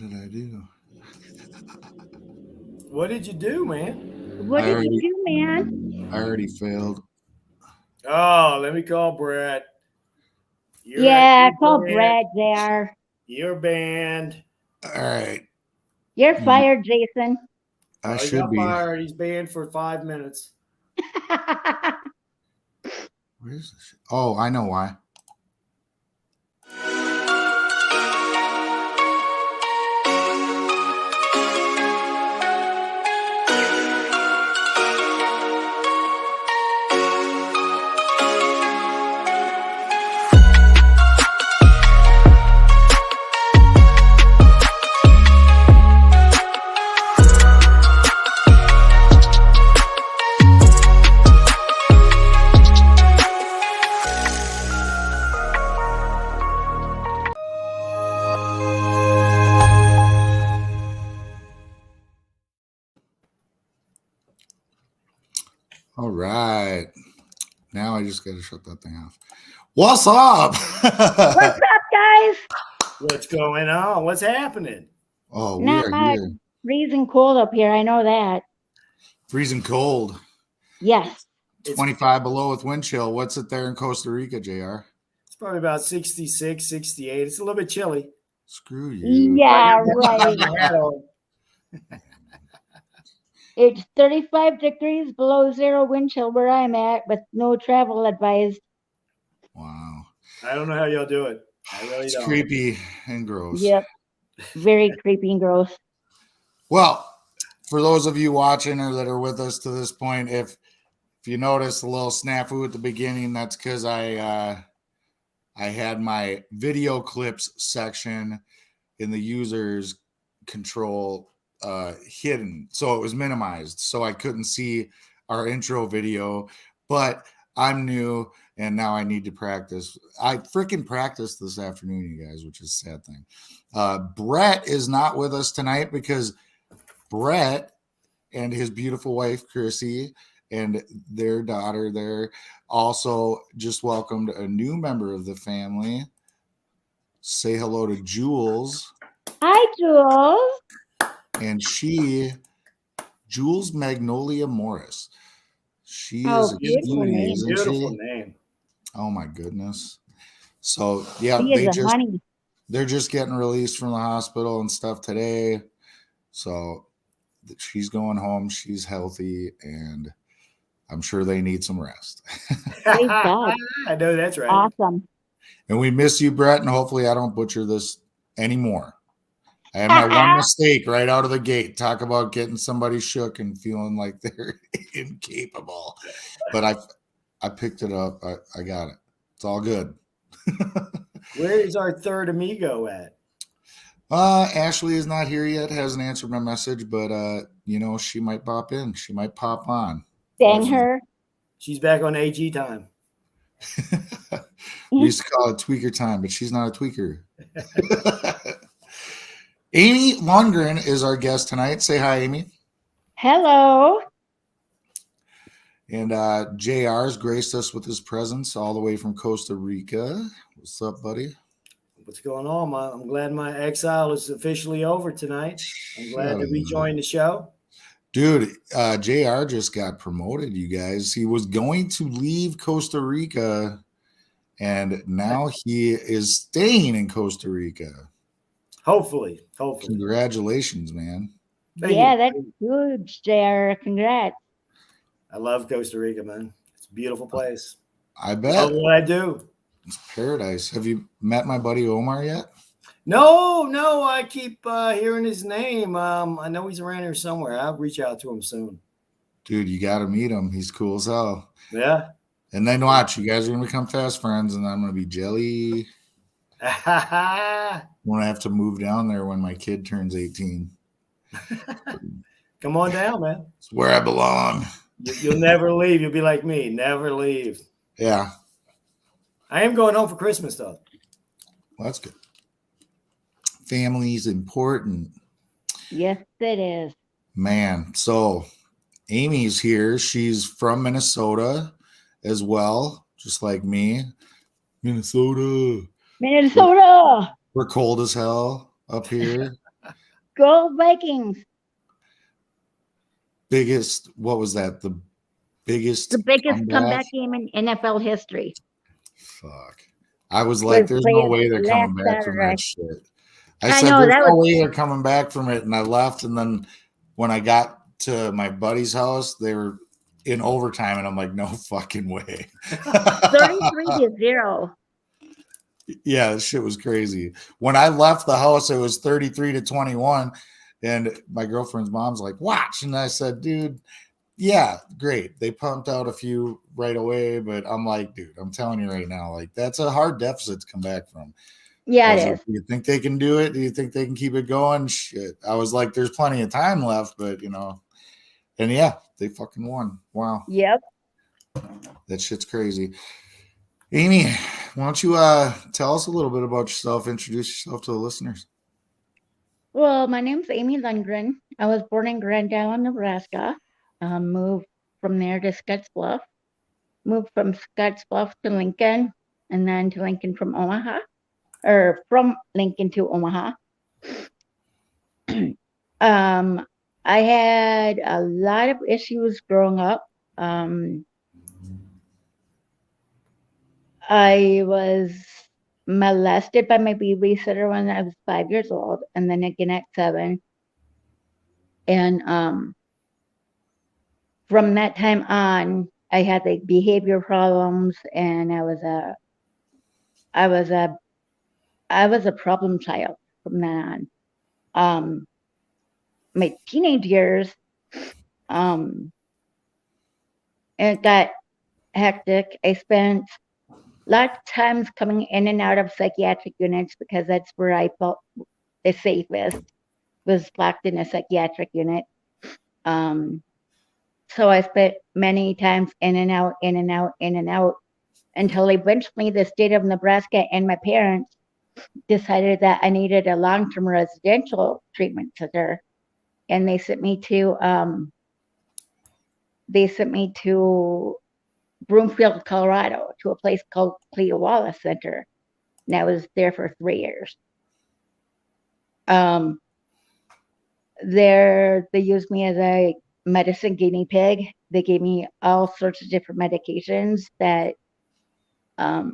did I do? What did you do, man? What did you do, man? I already failed. Oh, let me call Brett. Call Brett there. You're banned. All right. You're fired, Jason. I should be fired. He's banned for 5 minutes. Where is this? Oh, I know why. All right. Now I just got to shut that thing off. What's up? What's up, guys? What's going on? What's happening? Oh, we Not are much. here. Freezing cold up here. I know that. Freezing cold. Yes. 25 below with wind chill. What's it there in Costa Rica, JR? It's probably about 66, 68. It's a little bit chilly. Screw you. Yeah, right. It's 35 degrees below zero wind chill where I'm at, with no travel advised. Wow. I don't know how y'all do it. I really It's don't. creepy and gross. Yep. Very creepy and gross. Well, for those of you watching or that are with us to this point, if you notice a little snafu at the beginning, that's because I had my video clips section in the users control hidden, so it was minimized, so I couldn't see our intro video. But I'm new and now I need to practice. I freaking practiced this afternoon, you guys, which is a sad thing. Brett is not with us tonight because Brett and his beautiful wife Chrissy and their daughter there also just welcomed a new member of the family. Say hello to Jules. Hi, Jules. And Jules Magnolia Morris. She is a beautiful cutie, name. isn't Beautiful she? name. Oh my goodness. So yeah, She is a honey. they're just getting released from the hospital and stuff today. So she's going home. She's healthy, and I'm sure they need some rest. Praise God. I know that's right. Awesome. And we miss you, Brett, and hopefully I don't butcher this anymore. I had my one mistake right out of the gate. Talk about getting somebody shook and feeling like they're incapable. But I picked it up. I got it. It's all good. Where is our third amigo at? Ashley is not here yet. Hasn't answered my message, but she might pop in. She might pop on. Dang her. She's back on AG time. We used to call it tweaker time, but she's not a tweaker. Amy Lundgren is our guest tonight. Say hi, Amy. Hello. And JR's graced us with his presence all the way from Costa Rica. What's up, buddy? What's going on? I'm glad my exile is officially over tonight. I'm glad to rejoin the show. Dude, JR just got promoted, you guys. He was going to leave Costa Rica, and now he is staying in Costa Rica. Hopefully. Congratulations, man. Thank yeah, you. that's huge, JR. Congrats. I love Costa Rica, man. It's a beautiful place. I bet. Love what I do. It's paradise. Have you met my buddy Omar yet? No. I keep hearing his name. I know he's around here somewhere. I'll reach out to him soon. Dude, you got to meet him. He's cool as hell. Yeah. And then watch, you guys are going to become fast friends, and I'm going to be jelly. I'm going to have to move down there when my kid turns 18. Come on down, man. It's where I belong. You'll never leave. You'll be like me. Never leave. Yeah. I am going home for Christmas, though. Well, that's good. Family's important. Yes, it is. Man, so Amy's here. She's from Minnesota as well, just like me. Minnesota. Minnesota. We're cold as hell up here. Go Vikings! What was that? The biggest The biggest comeback? comeback game in NFL history Fuck. I was like, was there's no played way they're last coming back from that Saturday. shit. I I said, know there's that no was way they're coming back from it. And I left. And then when I got to my buddy's house, they were in overtime. And I'm like, no fucking way. 33-0. Yeah, this shit was crazy. When I left the house, it was 33-21. And my girlfriend's mom's like, watch. And I said, dude, yeah, great. They pumped out a few right away. But I'm like, dude, I'm telling you right now, like, that's a hard deficit to come back from. I Yeah, was it like, is. do you think they can do it? Do you think they can keep it going? Shit. I was like, there's plenty of time left, but and yeah, they fucking won. Wow. Yep. That shit's crazy. Amy, why don't you tell us a little bit about yourself, introduce yourself to the listeners. Well, my name's Amy Lundgren. I was born in Grand Island, Nebraska. Moved from there to Scottsbluff. Moved from Scottsbluff to Lincoln, and then to Lincoln from Omaha, or from Lincoln to Omaha. I had a lot of issues growing up. I was molested by my babysitter when I was 5 years old, and then again at 7. And from that time on, I had like behavior problems, and I was a problem child from then on. My teenage years, it got hectic. I spent lots of times coming in and out of psychiatric units because that's where I felt the safest, was locked in a psychiatric unit. So I spent many times in and out, in and out, in and out, until eventually the state of Nebraska and my parents decided that I needed a long-term residential treatment center, and they sent me to Broomfield, Colorado, to a place called Cleo Wallace Center, and I was there for 3 years. There, they used me as a medicine guinea pig. They gave me all sorts of different medications that a,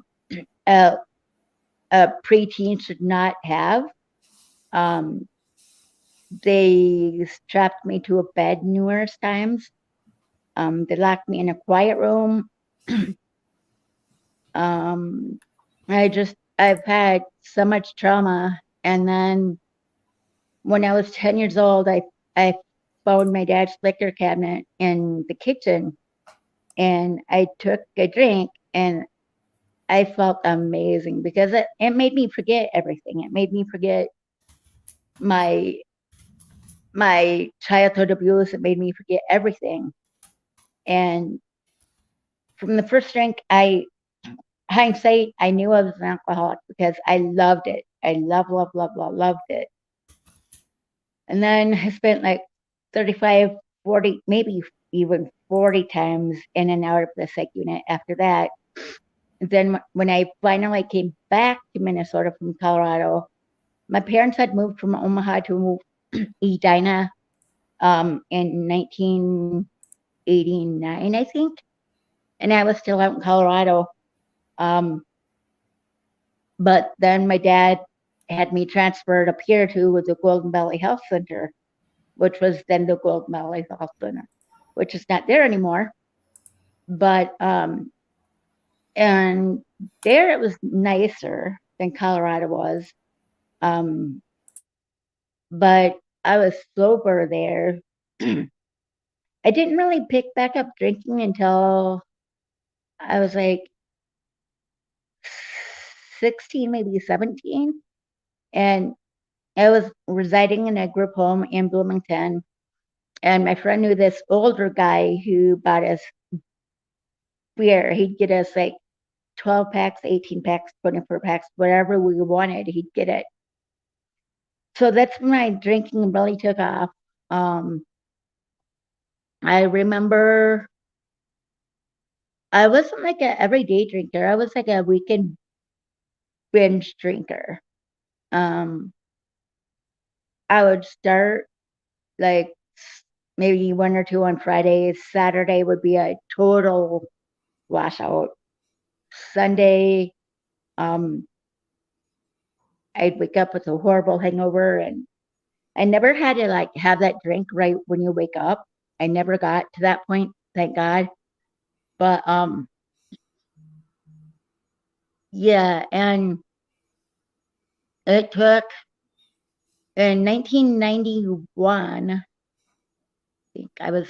a preteen should not have. They strapped me to a bed numerous times. They locked me in a quiet room. I've had so much trauma. And then when I was 10 years old, I found my dad's liquor cabinet in the kitchen, and I took a drink, and I felt amazing because it made me forget everything. It made me forget my childhood abuse. It made me forget everything. And from the first drink, hindsight, I knew I was an alcoholic because I loved it. I loved it. And then I spent like 35, 40, maybe even 40 times in and out of the psych unit after that. And then when I finally came back to Minnesota from Colorado, my parents had moved from Omaha to Edina in 1989, I think. And I was still out in Colorado. But then my dad had me transferred up here to the Golden Valley Health Center, which was then the Golden Valley Health Center, which is not there anymore. But and there it was nicer than Colorado was. But I was sober there. I didn't really pick back up drinking until I was like 16, maybe 17. And I was residing in a group home in Bloomington. And my friend knew this older guy who bought us beer. He'd get us like 12 packs, 18 packs, 24 packs, whatever we wanted, he'd get it. So that's when my drinking really took off. I remember I wasn't like an everyday drinker. I was like a weekend binge drinker. Um, I would start like maybe 1 or 2 on Fridays. Saturday would be a total washout. Sunday, um, I'd wake up with a horrible hangover, and I never had to like have that drink right when you wake up. I never got to that point, thank God. But yeah, and it took in 1991, I think I was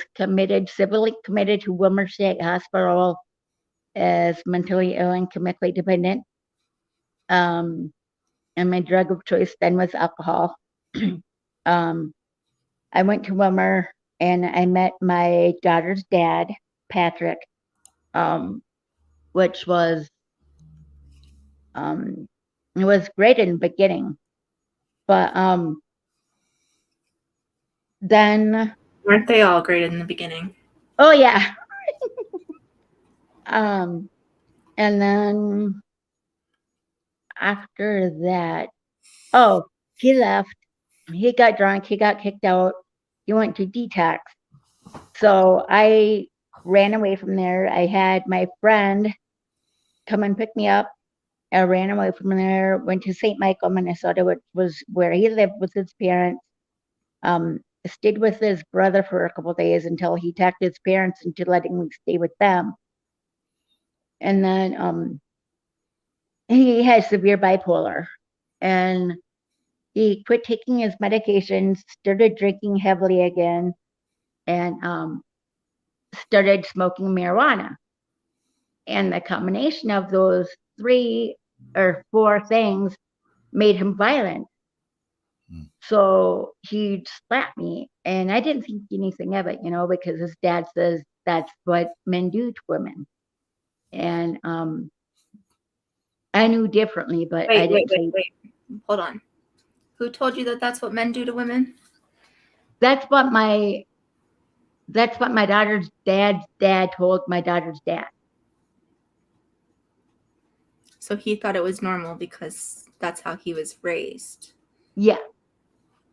civilly committed to Wilmer State Hospital as mentally ill and chemically dependent. And my drug of choice then was alcohol. um, I went to Wilmer and I met my daughter's dad, Patrick, which it was great in the beginning, but then Weren't they all great in the beginning? oh yeah, and then after that, oh, he left. He got drunk. He got kicked out. He went to detox. So I ran away from there. I had my friend come and pick me up. I ran away from there, went to St. Michael, Minnesota, which was where he lived with his parents. Stayed with his brother for a couple of days until he talked his parents into letting me stay with them. And then he had severe bipolar, and he quit taking his medications, started drinking heavily again, and started smoking marijuana. And the combination of those 3 or 4 things made him violent. So he'd slap me, and I didn't think anything of it, because his dad says that's what men do to women. And I knew differently, but I didn't say. Wait. Hold on. Who told you that that's what men do to women? That's what my daughter's dad's dad told my daughter's dad. So he thought it was normal because that's how he was raised. Yeah.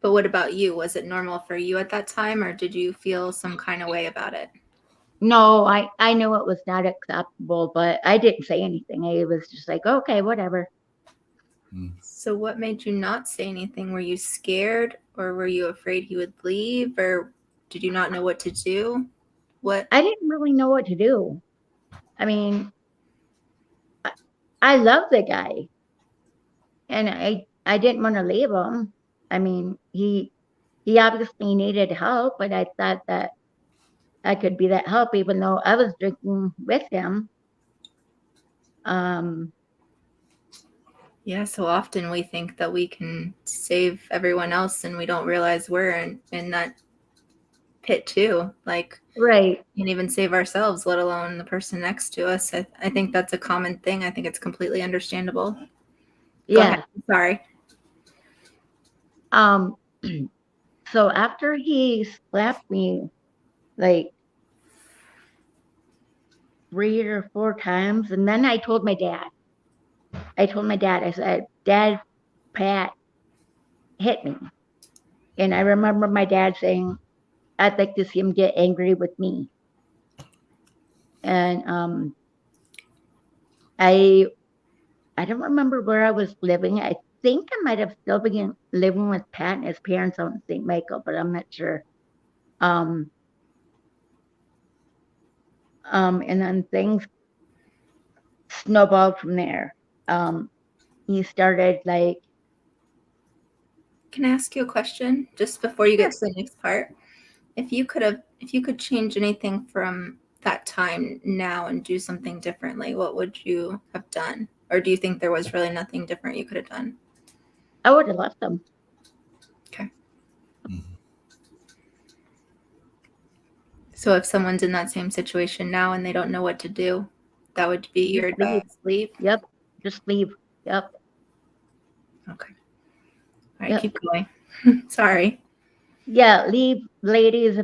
But what about you? Was it normal for you at that time, or did you feel some kind of way about it? No, I knew it was not acceptable, but I didn't say anything. I was just like, okay, whatever. So what made you not say anything? Were you scared, or were you afraid he would leave, or did you not know what to do? What? I didn't really know what to do. I mean, I love the guy, and I didn't want to leave him. I mean, he obviously needed help, but I thought that I could be that help, even though I was drinking with him. Yeah, so often we think that we can save everyone else, and we don't realize we're in that pit too. Like, right. We can't even save ourselves, let alone the person next to us. I think that's a common thing. I think it's completely understandable. Go ahead. Sorry. So after he slapped me like 3 or 4 times, and then I told my dad. I said, Dad, Pat hit me. And I remember my dad saying, I'd like to see him get angry with me. And I don't remember where I was living. I think I might have still been living with Pat and his parents out in St. Michael, but I'm not sure. And then things snowballed from there. He started like. Can I ask you a question just before you get to the next part? If you could change anything from that time now and do something differently, what would you have done? Or do you think there was really nothing different you could have done? I would have left them. Okay. So if someone's in that same situation now and they don't know what to do, that would be your advice. Leave? Yep. Just leave. Yep. Okay. All right, keep going. Sorry. Yeah, leave, ladies.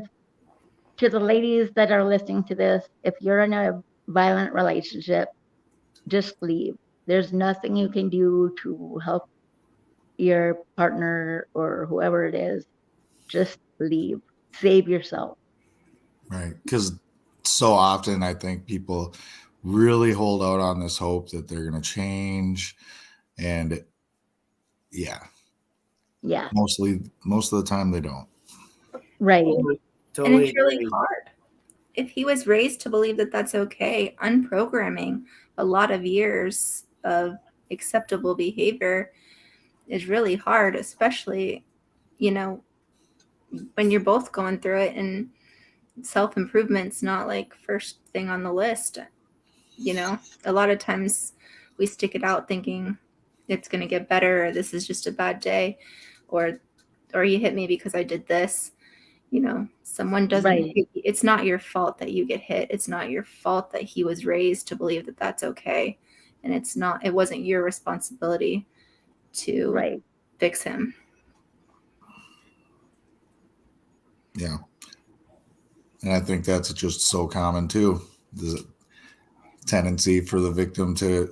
To the ladies that are listening to this, if you're in a violent relationship, just leave. There's nothing you can do to help your partner or whoever it is, just leave. Save yourself. Right. Because so often I think people really hold out on this hope that they're going to change. And yeah, Yeah. most of the time they don't. Right. And Totally it's really agree. hard. If he was raised to believe that that's okay, unprogramming a lot of years of acceptable behavior is really hard, especially, you know, when you're both going through it and self-improvement's not like first thing on the list. You know, a lot of times we stick it out thinking it's going to get better, or this is just a bad day, or you hit me because I did this. You know, someone doesn't Right. hit you. It's not your fault that you get hit. It's not your fault that he was raised to believe that that's okay. And it wasn't your responsibility to Right. fix him. Yeah. And I think that's just so common too. The tendency for the victim to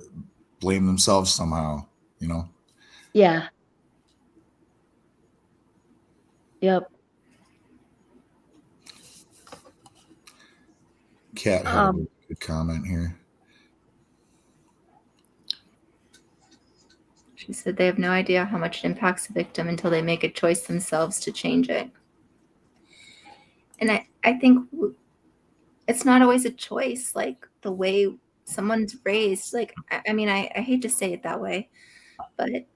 blame themselves somehow, you know? Yeah. Yep. Kat had a good comment here. She said they have no idea how much it impacts the victim until they make a choice themselves to change it. And I think it's not always a choice, like the way someone's raised. Like, I mean, I hate to say it that way, but,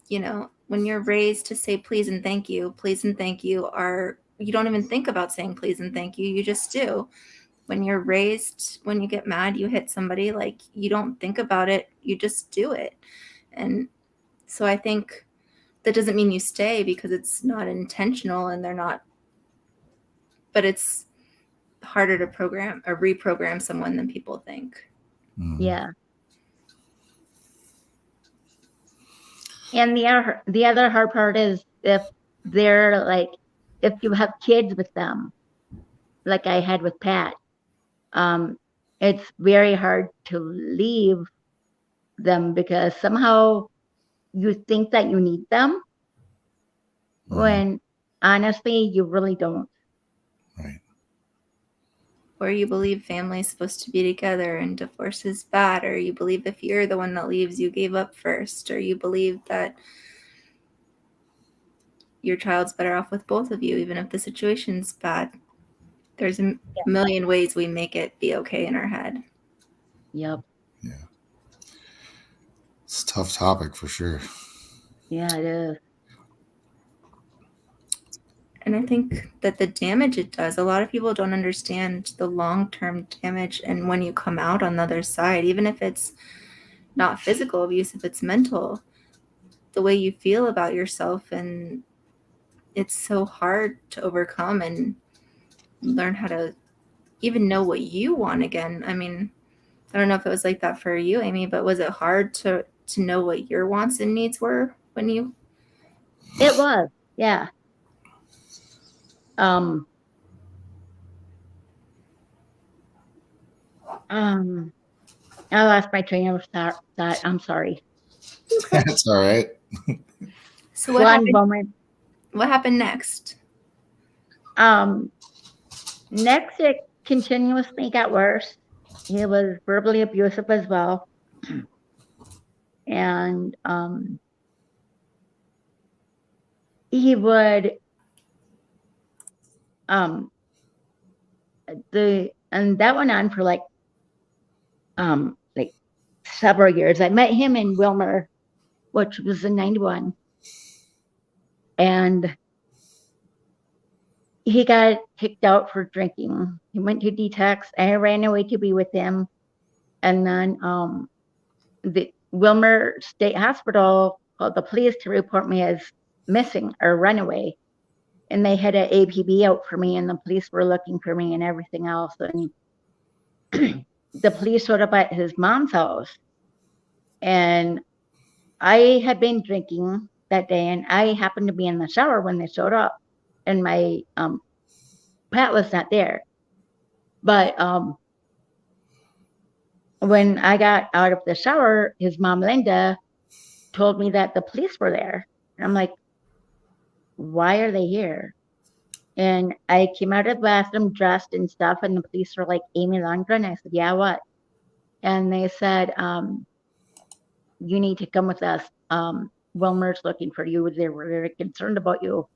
you know, when you're raised to say please and thank you are, you don't even think about saying please and thank you. You just do. When you're raised, when you get mad, you hit somebody, like, you don't think about it. You just do it. And so I think that doesn't mean you stay because it's not intentional and they're not, but it's harder to program or reprogram someone than people think. Mhm. Yeah. And the other hard part is if you have kids with them, like I had with Pat, it's very hard to leave them because somehow you think that you need them when honestly you really don't. Right. Or you believe family's supposed to be together and divorce is bad, or you believe if you're the one that leaves, you gave up first, or you believe that your child's better off with both of you, even if the situation's bad. There's a million ways we make it be okay in our head. Yep. Yeah. It's a tough topic for sure. Yeah, it is. And I think that the damage it does, a lot of people don't understand the long-term damage. And when you come out on the other side, even if it's not physical abuse, if it's mental, the way you feel about yourself, and it's so hard to overcome and learn how to even know what you want again. I mean, I don't know if it was like that for you, Amy, but was it hard to know what your wants and needs were when you? It was, yeah. I lost my train of thought. I'm sorry. That's all right. So what happened? Moment. What happened next? Next, it continuously got worse. He was verbally abusive as well. And he would and that went on for like several years. I met him in Wilmer, which was in 91. And he got kicked out for drinking. He went to detox. I ran away to be with him. And then the Wilmer State Hospital called the police to report me as missing or runaway. And they had an APB out for me, and the police were looking for me and everything else. And the police showed up at his mom's house. And I had been drinking that day, and I happened to be in the shower when they showed up. And my Pat was not there. But when I got out of the shower, his mom, Linda, told me that the police were there. And I'm like, why are they here? And I came out of the bathroom dressed and stuff, and the police were like, Amy Lundgren. I said, yeah, what? And they said, you need to come with us. Wilmer's looking for you. They were very concerned about you.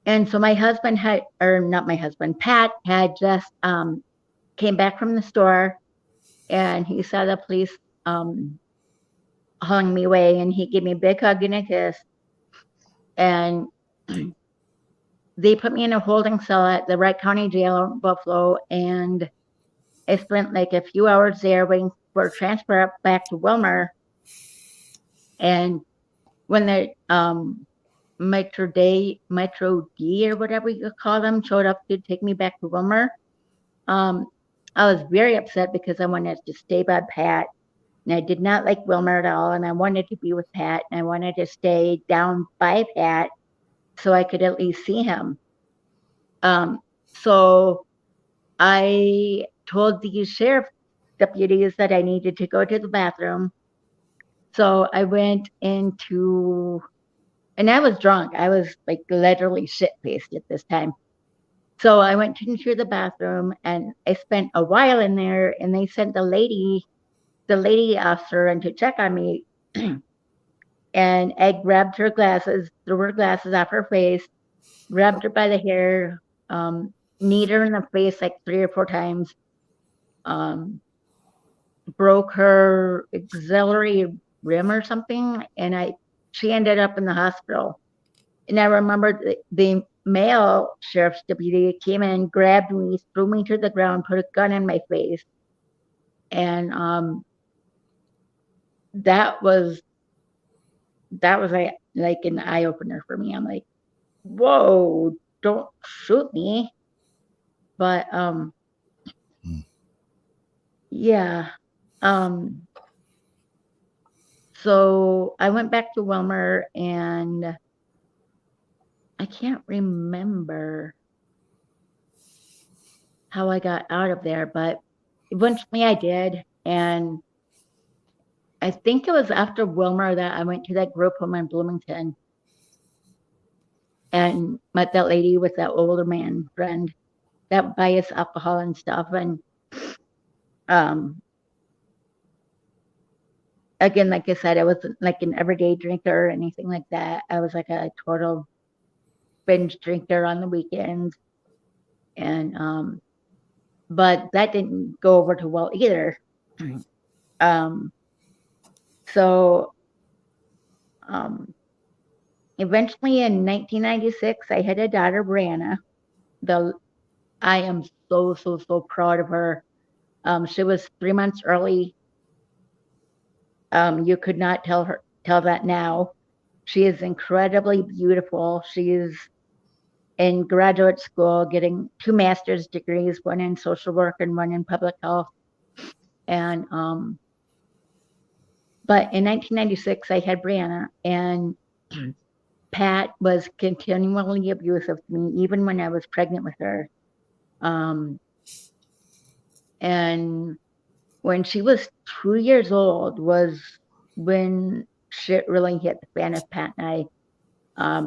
And so my husband had, or not my husband, Pat had just came back from the store, and he saw the police hauling me away, and he gave me a big hug and a kiss. And they put me in a holding cell at the Wright County Jail in Buffalo, and I spent like a few hours there waiting for a transfer back to Wilmer. And when the Metro D or whatever you call them showed up to take me back to Wilmer, I was very upset because I wanted to stay by Pat, and I did not like Wilmer at all, and I wanted to be with Pat, and I wanted to stay down by Pat so I could at least see him. So I told the sheriff deputies that I needed to go to the bathroom. So I went into, and I was drunk. I was like literally shit-faced at this time. So I went into the bathroom, and I spent a while in there, and they sent the lady officer in to check on me. And I grabbed her glasses, threw her glasses off her face, grabbed her by the hair, kneed her in the face like 3 or 4 times, broke her axillary rim or something, and she ended up in the hospital. And I remember the male sheriff's deputy came in, grabbed me, threw me to the ground, put a gun in my face, and that was like an eye opener for me. I'm like, whoa, don't shoot me. But yeah. So I went back to Wilmer, and I can't remember how I got out of there, but eventually I did. And I think it was after Wilmer that I went to that group home in Bloomington and met that lady with that older man friend that buy us alcohol and stuff. And again, like I said, I wasn't like an everyday drinker or anything like that. I was like a total binge drinker on the weekends. And but that didn't go over too well either. So eventually in 1996, I had a daughter, Brianna. I am so proud of her. She was 3 months early. You could not tell that now. She is incredibly beautiful. She is in graduate school getting 2 master's degrees, one in social work and one in public health. And but in 1996, I had Brianna, and Pat was continually abusive to me, even when I was pregnant with her. And when she was 2 years old was when shit really hit the fan of Pat and I.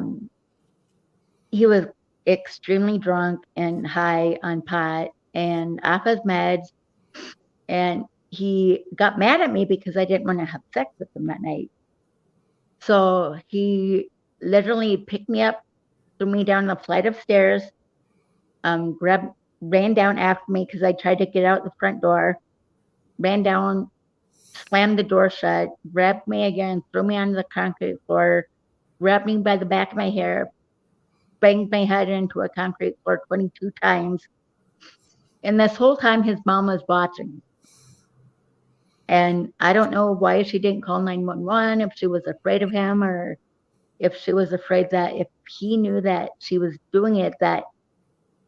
He was extremely drunk and high on pot and off his meds, and he got mad at me because I didn't want to have sex with him that night. So he literally picked me up, threw me down the flight of stairs, ran down after me because I tried to get out the front door, ran down, slammed the door shut, grabbed me again, threw me onto the concrete floor, grabbed me by the back of my hair, banged my head into a concrete floor 22 times. And this whole time, his mom was watching. And I don't know why she didn't call 911, if she was afraid of him, or if she was afraid that if he knew that she was doing it, that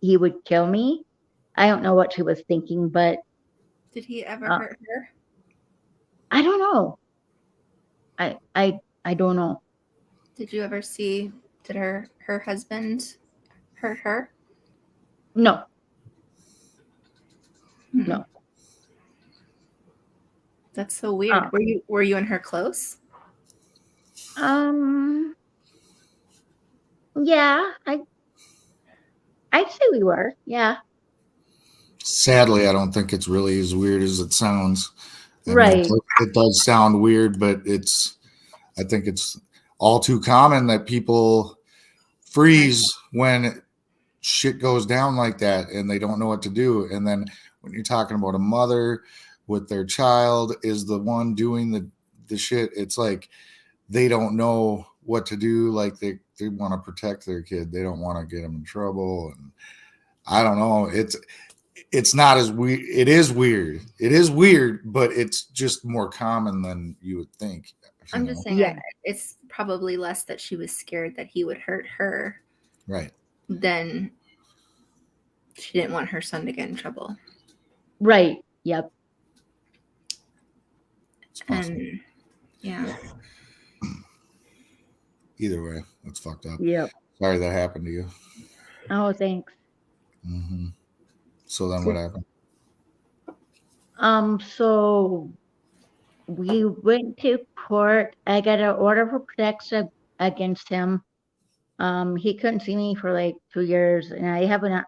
he would kill me. I don't know what she was thinking, but did he ever hurt her? I don't know. I don't know. Did you ever see, did her husband hurt her? No. No. That's so weird. Were you and her close? Yeah, I'd say we were. Yeah. Sadly, I don't think it's really as weird as it sounds. I mean, Right. it does sound weird, but I think it's all too common that people freeze when shit goes down like that and they don't know what to do. And then when you're talking about a mother with their child is the one doing the shit, it's like they don't know what to do. Like they want to protect their kid. They don't want to get them in trouble. And I don't know. It's not as weird. It is weird. It is weird, but it's just more common than you would think. I'm just saying, Yeah. it's probably less that she was scared that he would hurt her Right. than she didn't want her son to get in trouble. Right. Yep. It's possible. And yeah. Either way, it's fucked up. Yep. Sorry that happened to you. Oh, thanks. Mm-hmm. So then what happened? So we went to court. I got an order for protection against him. He couldn't see me for like 2 years, and I haven't.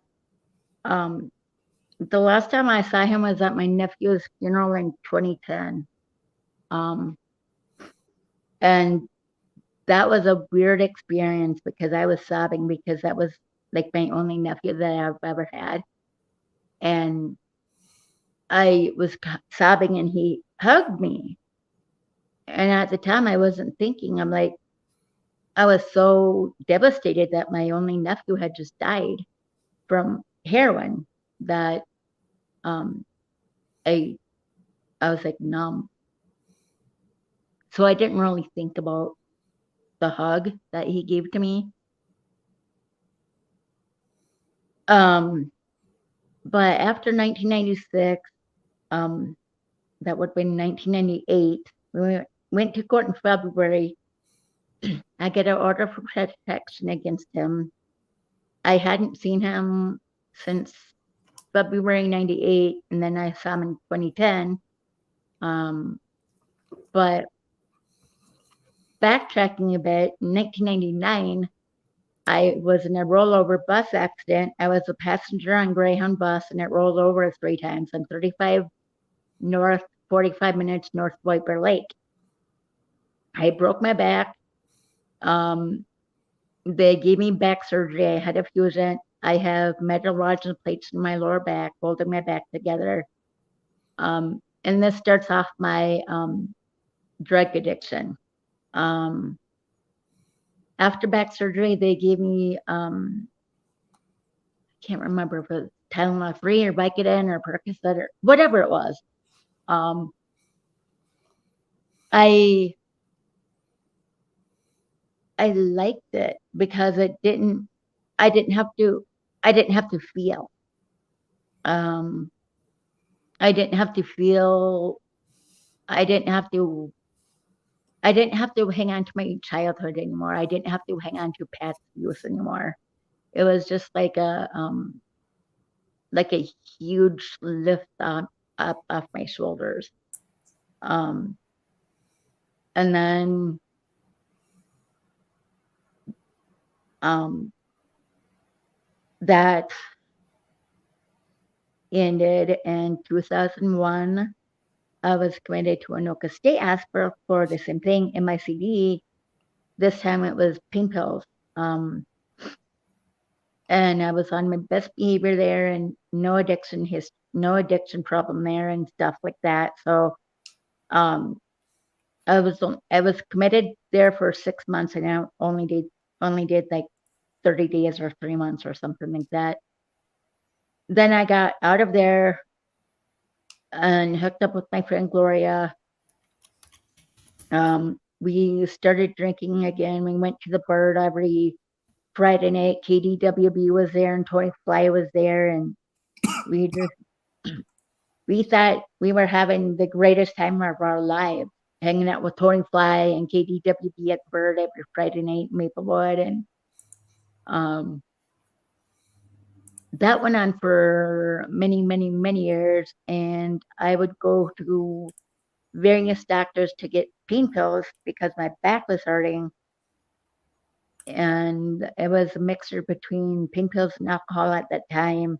The last time I saw him was at my nephew's funeral in 2010. And that was a weird experience because I was sobbing because that was like my only nephew that I've ever had. And I was sobbing and he hugged me. And at the time I wasn't thinking, I'm like, I was so devastated that my only nephew had just died from heroin that I was like numb. So I didn't really think about the hug that he gave to me. But after 1996, that would have been 1998, we went to court in February. I get an order for protection against him. I hadn't seen him since February 98, and then I saw him in 2010. But backtracking a bit, in 1999, I was in a rollover bus accident. I was a passenger on Greyhound bus, and it rolled over 3 times on 35 North, 45 minutes north of White Bear Lake. I broke my back. They gave me back surgery. I had a fusion. I have metal rods and plates in my lower back, holding my back together. And this starts off my drug addiction. After back surgery, they gave me, I can't remember if it was Tylenol 3 or Vicodin or Percocet or whatever it was. I liked it because I didn't have to feel. I didn't have to feel. I didn't have to hang on to my childhood anymore. I didn't have to hang on to past abuse anymore. It was just like a huge lift up off my shoulders. And then that ended in 2001. I was committed to Anoka State Hospital for the same thing, MICD. This time it was pain pills. And I was on my best behavior there, and no addiction problem there and stuff like that. So I was committed there for 6 months, and I only did like 30 days or 3 months or something like that. Then I got out of there and hooked up with my friend Gloria. We started drinking again. We went to the Bird every Friday night. KDWB was there and Tony Fly was there, and we thought we were having the greatest time of our lives, hanging out with Tony Fly and KDWB at the Bird every Friday night in Maplewood, and that went on for many, many, many years. And I would go to various doctors to get pain pills because my back was hurting. And it was a mixture between pain pills and alcohol at that time.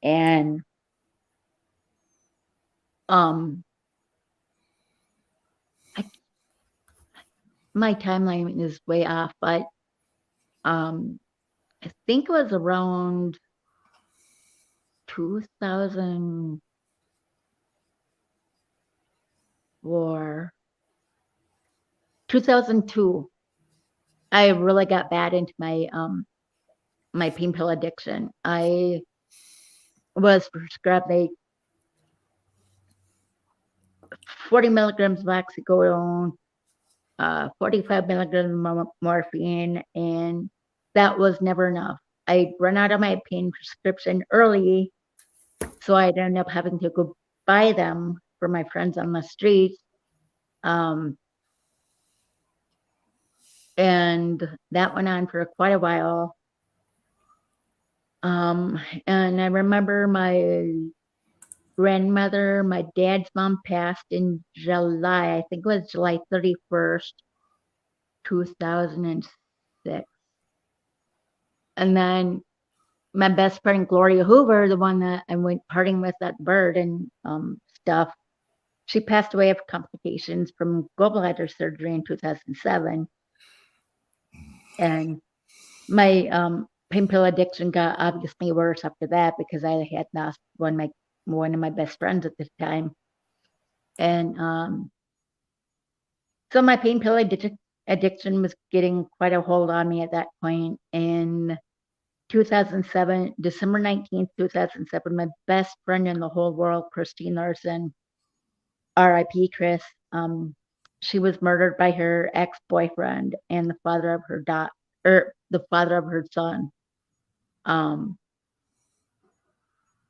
And um, my timeline is way off, but I think it was around 2004, 2002. I really got bad into my pain pill addiction. I was prescribed like 40 milligrams of oxycodone, 45 milligrams of morphine, and that was never enough. I'd run out of my pain prescription early, so I'd end up having to go buy them for my friends on the street. And that went on for quite a while. And I remember my grandmother, my dad's mom passed in July, I think it was July 31st, 2006. And then my best friend, Gloria Hoover, the one that I went partying with at Bird and stuff, she passed away of complications from gallbladder surgery in 2007. And my pain pill addiction got obviously worse after that because I had lost one of my best friends at the time. And so my pain pill addiction was getting quite a hold on me at that point. In 2007, December 19th, 2007, my best friend in the whole world, Christine Larson, R.I.P. Chris, she was murdered by her ex-boyfriend and the father of her son.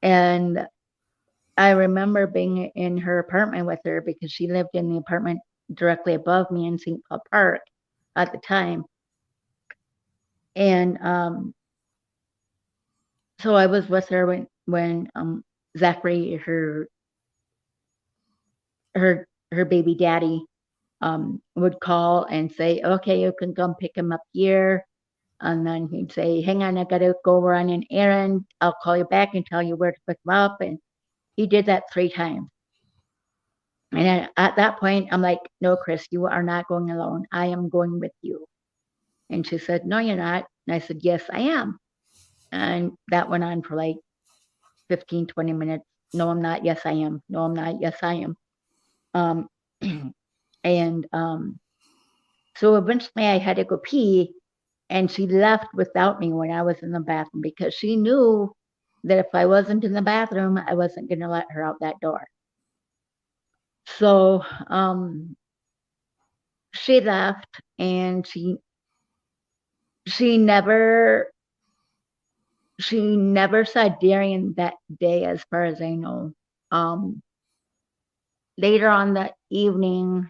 And I remember being in her apartment with her because she lived in the apartment directly above me in St. Paul Park at the time. And so I was with her when Zachary, her baby daddy, would call and say, okay, you can come pick him up here. And then he'd say, hang on, I got to go run an errand. I'll call you back and tell you where to pick him up. And he did that 3 times. And at that point, I'm like, no, Chris, you are not going alone. I am going with you. And she said, no, you're not. And I said, yes, I am. And that went on for like 15, 20 minutes. No, I'm not. Yes, I am. No, I'm not. Yes, I am. And so eventually I had to go pee, and she left without me when I was in the bathroom because she knew that if I wasn't in the bathroom, I wasn't going to let her out that door. So she left, and she never saw Darian that day, as far as I know. Later on that evening,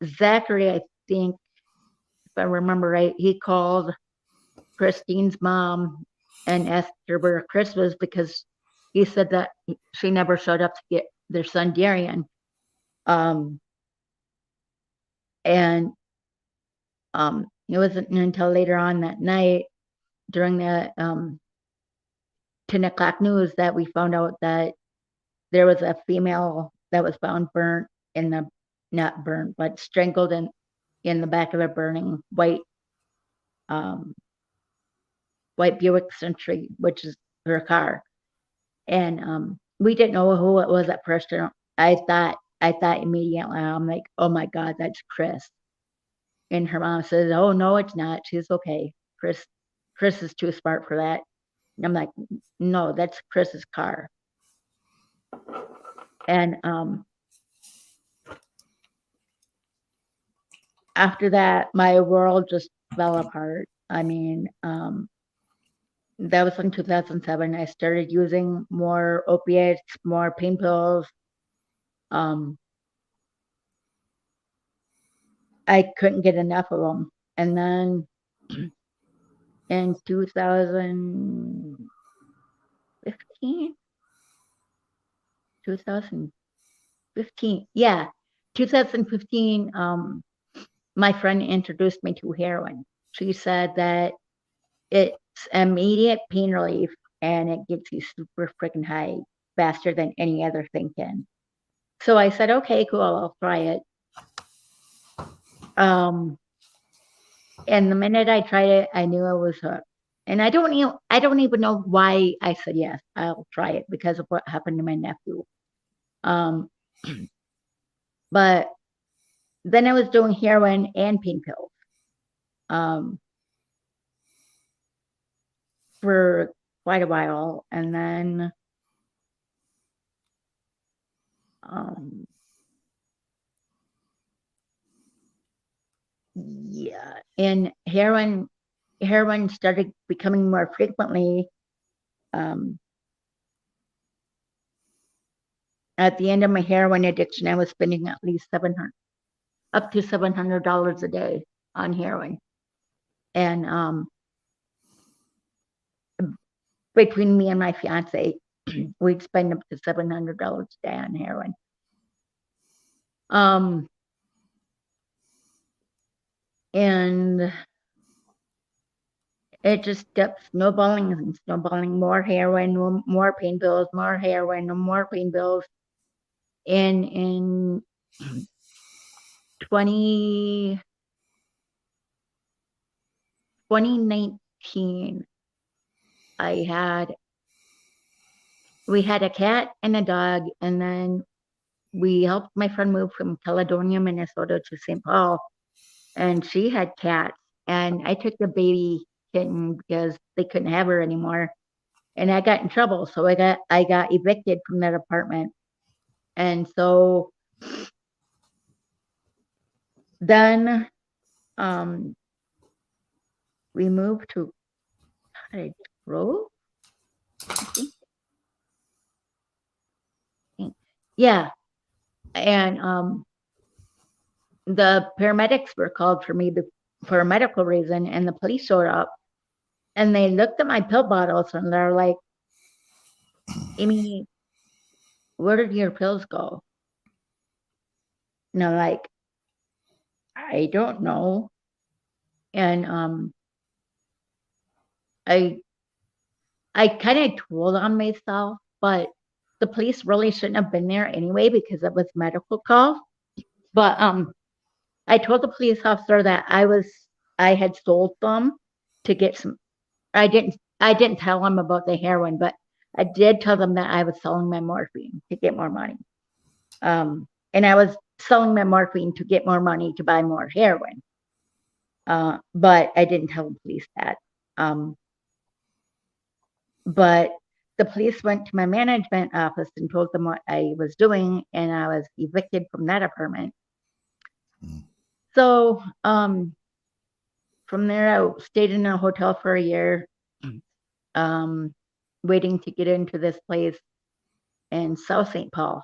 Zachary, I think, if I remember right, he called Christine's mom and asked her where Chris was because he said that she never showed up to get their son Darian. And it wasn't until later on that night during the 10 o'clock news that we found out that there was a female that was found burnt in the, not burnt, but strangled in the back of a burning white Buick Century, which is her car. And we didn't know who it was at first. I thought immediately, I'm like, oh my God, that's Chris. And her mom says, oh no, it's not. She's okay. Chris is too smart for that. And I'm like, no, that's Chris's car. And after that, my world just fell apart. I mean, that was in 2007. I started using more opiates, more pain pills. I couldn't get enough of them. And then in 2015, 2015. Yeah, 2015. My friend introduced me to heroin. She said that it's immediate pain relief and it gets you super freaking high faster than any other thing can. So I said, okay, cool, I'll try it. And the minute I tried it, I knew I was hooked. And I don't even know why I said yes, I'll try it, because of what happened to my nephew. But then I was doing heroin and pain pills for quite a while, and then yeah, and heroin started becoming more frequently. At the end of my heroin addiction, I was spending at least up to $700 a day on heroin, and between me and my fiance, we'd spend up to $700 a day on heroin. And it just kept snowballing and snowballing. More heroin, more pain pills, more heroin, more pain pills. And in 2019, we had a cat and a dog, and then we helped my friend move from Caledonia, Minnesota to St. Paul, and she had cats, and I took the baby kitten because they couldn't have her anymore, and I got in trouble, so I got evicted from that apartment. And so then we moved to Cottage Grove, I think. Yeah, and the paramedics were called for me for a medical reason, and the police showed up, and they looked at my pill bottles, and they're like, Amy, where did your pills go? And I'm like, I don't know. And I kind of told on myself, but the police really shouldn't have been there anyway because it was medical call. But I told the police officer that I had sold them to get some. I didn't tell them about the heroin, but I did tell them that I was selling my morphine to get more money. And I was selling my morphine to get more money to buy more heroin. But I didn't tell the police that. But the police went to my management office and told them what I was doing, and I was evicted from that apartment. So from there, I stayed in a hotel for a year, waiting to get into this place in South St. Paul.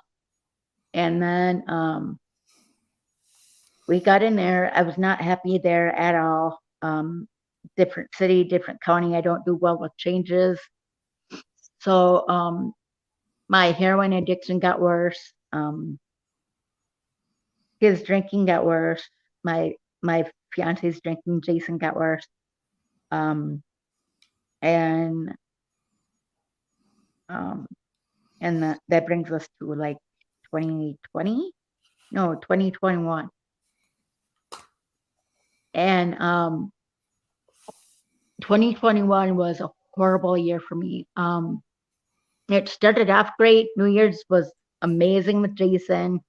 And then we got in there. I was not happy there at all. Different city, different county. I don't do well with changes. So my heroin addiction got worse. His drinking got worse. My fiance's drinking, Jason, got worse. And that brings us to like 2020, no, 2021. And 2021 was a horrible year for me. It started off great. New Year's was amazing with Jason.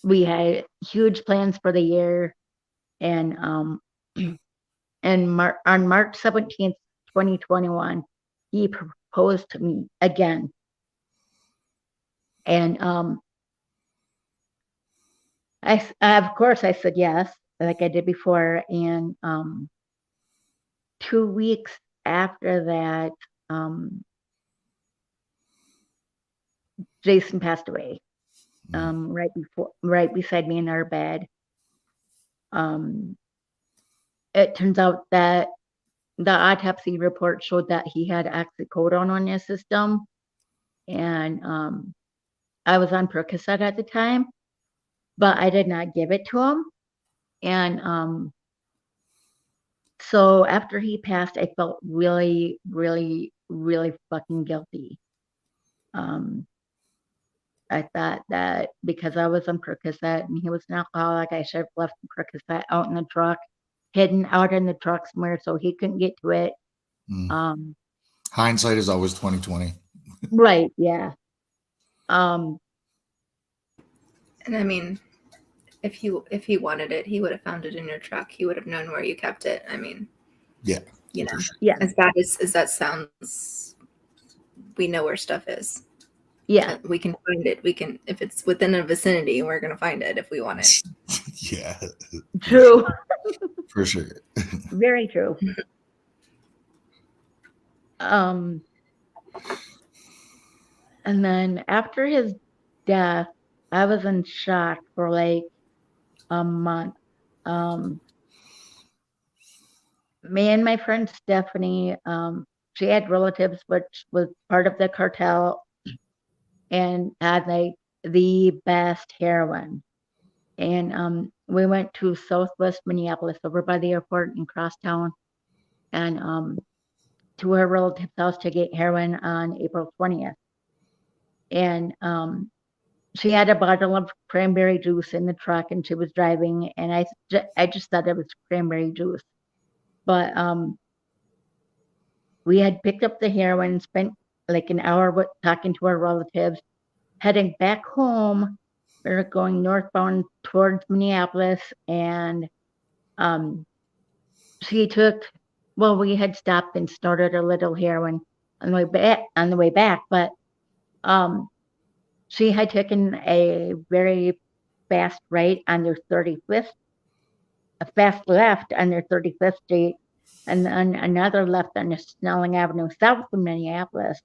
We had huge plans for the year. And on March 17th, 2021, he proposed to me again. And of course I said yes, like I did before. And 2 weeks after that, Jason passed away. Right beside me in our bed. It turns out that the autopsy report showed that he had oxycodone on his system, and I was on Percocet at the time, but I did not give it to him. And so after he passed, I felt really, really, really fucking guilty. I thought that because I was on Percocet and he was an alcoholic, I should have left the Percocet out in the truck, hidden out in the truck somewhere so he couldn't get to it. Hindsight is always 20/20. Right, yeah. And I mean, if he wanted it, he would have found it in your truck. He would have known where you kept it. I mean, Yeah. you know, Yeah. as bad as that sounds, we know where stuff is. Yeah. We can find it. We can, if it's within a vicinity, we're going to find it if we want it. Yeah. True. For sure. Very true. And then after his death, I was in shock for like a month. Me and my friend Stephanie, she had relatives which was part of the cartel and had like the best heroin. And we went to Southwest Minneapolis over by the airport in Crosstown and to her relative's house to get heroin on April 20th. And she had a bottle of cranberry juice in the truck and she was driving and I just thought it was cranberry juice. But we had picked up the heroin, spent like an hour talking to our relatives, heading back home. We were going northbound towards Minneapolis, and we had stopped and snorted a little heroin on the way back, but she had taken a very fast right on their 35th, a fast left on their 35th Street, and then another left on the Snelling Avenue south of Minneapolis.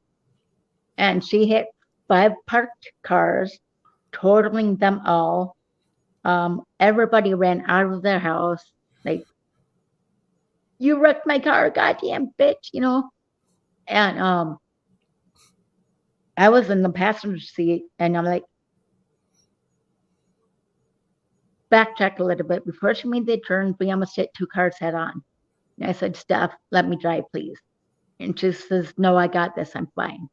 And she hit 5 parked cars, totaling them all. Everybody ran out of their house, like, you wrecked my car, goddamn bitch, you know? And I was in the passenger seat, and I'm like, backtrack a little bit. Before she made the turn, we almost hit 2 cars head on. And I said, Steph, let me drive, please. And she says, no, I got this. I'm fine.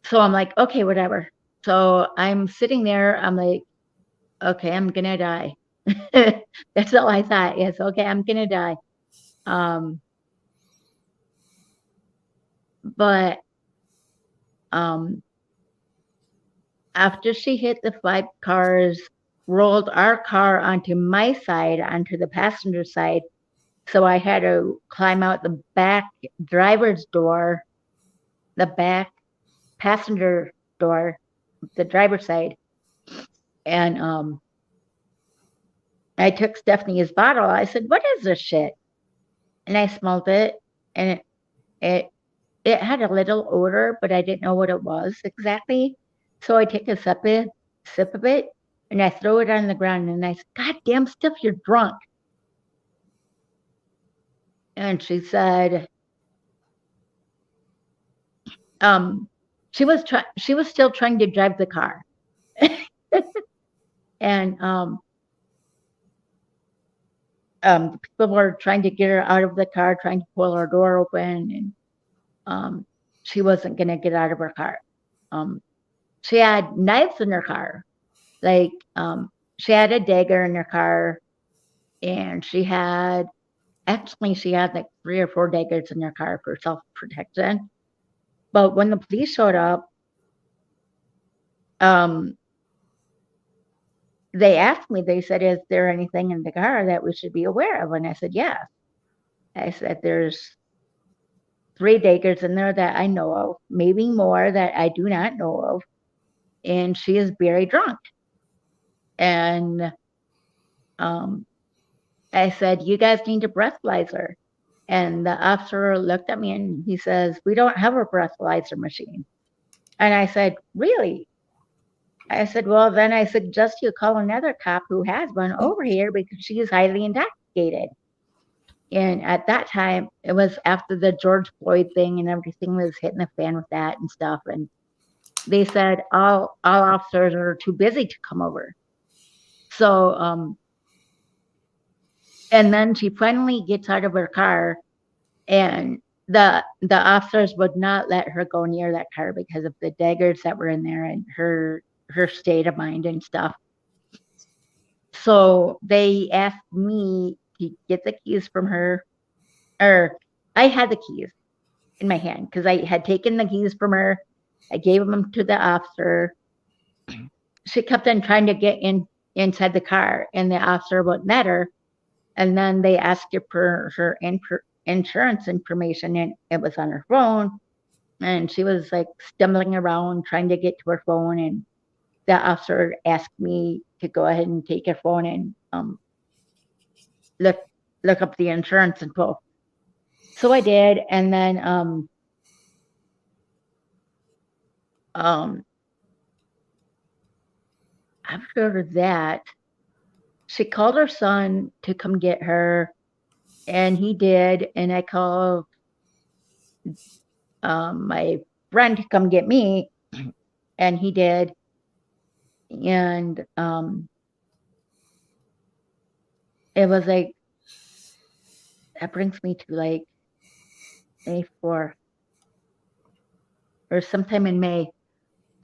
So I'm like, okay, whatever. So I'm sitting there. I'm like, okay, I'm going to die. That's all I thought. Yes, okay, I'm going to die. But after she hit the 5 cars, rolled our car onto my side, onto the passenger side. So I had to climb out the back driver's door, the back passenger door, the driver's side. And I took Stephanie's bottle. I said, what is this shit? And I smelled it, and it had a little odor, but I didn't know what it was exactly. So I take a sip of it, and I throw it on the ground, and I said, God damn, Steph, you're drunk. And she said, she was still trying to drive the car. And the people were trying to get her out of the car, trying to pull her door open, and she wasn't going to get out of her car. She had knives in her car. Like, she had a dagger in her car, and she had like 3 or 4 daggers in her car for self-protection. But when the police showed up, they asked me, they said, is there anything in the car that we should be aware of? And I said, yes. I said, there's 3 daggers in there that I know of, maybe more that I do not know of. And she is very drunk. And I said, you guys need a breathalyzer. And the officer looked at me and he says, we don't have a breathalyzer machine. And I said, really? I said, well, then I suggest you call another cop who has one over here because she is highly intoxicated. And at that time, it was after the George Floyd thing and everything was hitting the fan with that and stuff. And they said all officers are too busy to come over. So, and then she finally gets out of her car, and the officers would not let her go near that car because of the daggers that were in there and her state of mind and stuff. So they asked me to get the keys from her, or I had the keys in my hand because I had taken the keys from her. I gave them to the officer. She kept on trying to get inside the car, and the officer wouldn't let her. And then they asked her for her insurance information, and it was on her phone. And she was like stumbling around trying to get to her phone, and the officer asked me to go ahead and take her phone and look up the insurance info. So I did, and then after that, she called her son to come get her, and he did. And I called my friend to come get me, and he did. And it was like, that brings me to like May 4th or sometime in May.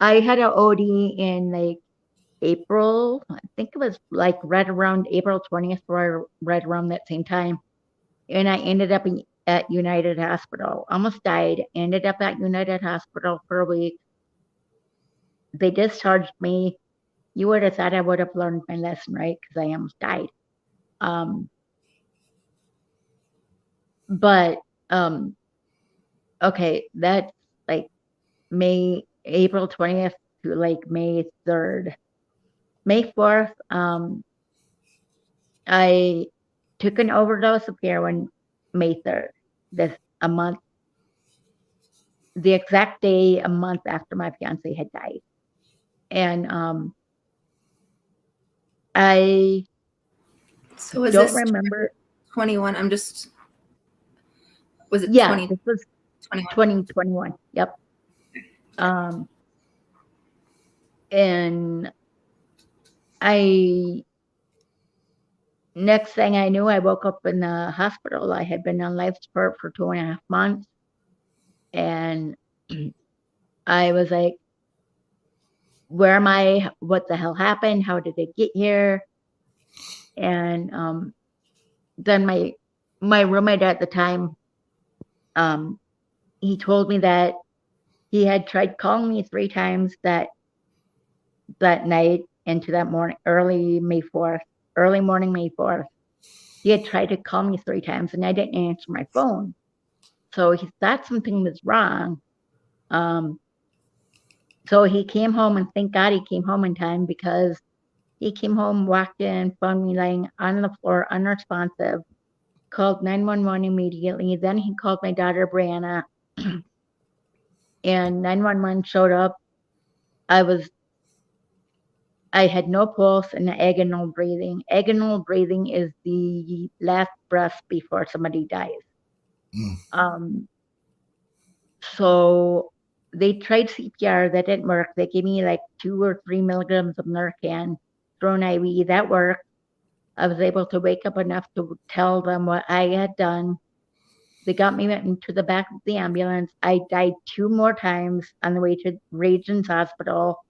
I had an OD in like April. I think it was like right around April 20th or right around that same time. And I ended up at United Hospital. Almost died. Ended up at United Hospital for a week. They discharged me. You would have thought I would have learned my lesson, right? Because I almost died. But okay, that's like April 20th to like May 3rd. May 4th, I took an overdose of heroin May 3rd. A month, the exact day, a month after my fiance had died. And I So don't remember. 21? Was it Yeah, 20? this was 2021. Yep. And next thing I knew, I woke up in the hospital. I had been on life support for 2.5 months. And I was like, where am I? What the hell happened? How did it get here? And then my roommate at the time, he told me that he had tried calling me 3 times that night into that morning, early morning May 4th. He had tried to call me 3 times and I didn't answer my phone. So he thought something was wrong. So he came home, and thank God he came home in time, because he came home, walked in, found me laying on the floor, unresponsive, called 911 immediately. Then he called my daughter, Brianna, and 911 showed up. I had no pulse and agonal breathing. Agonal breathing is the last breath before somebody dies. So they tried CPR. That didn't work. They gave me like 2 or 3 milligrams of Narcan through an IV. That worked. I was able to wake up enough to tell them what I had done. They got me into the back of the ambulance. I died 2 more times on the way to Regions Hospital.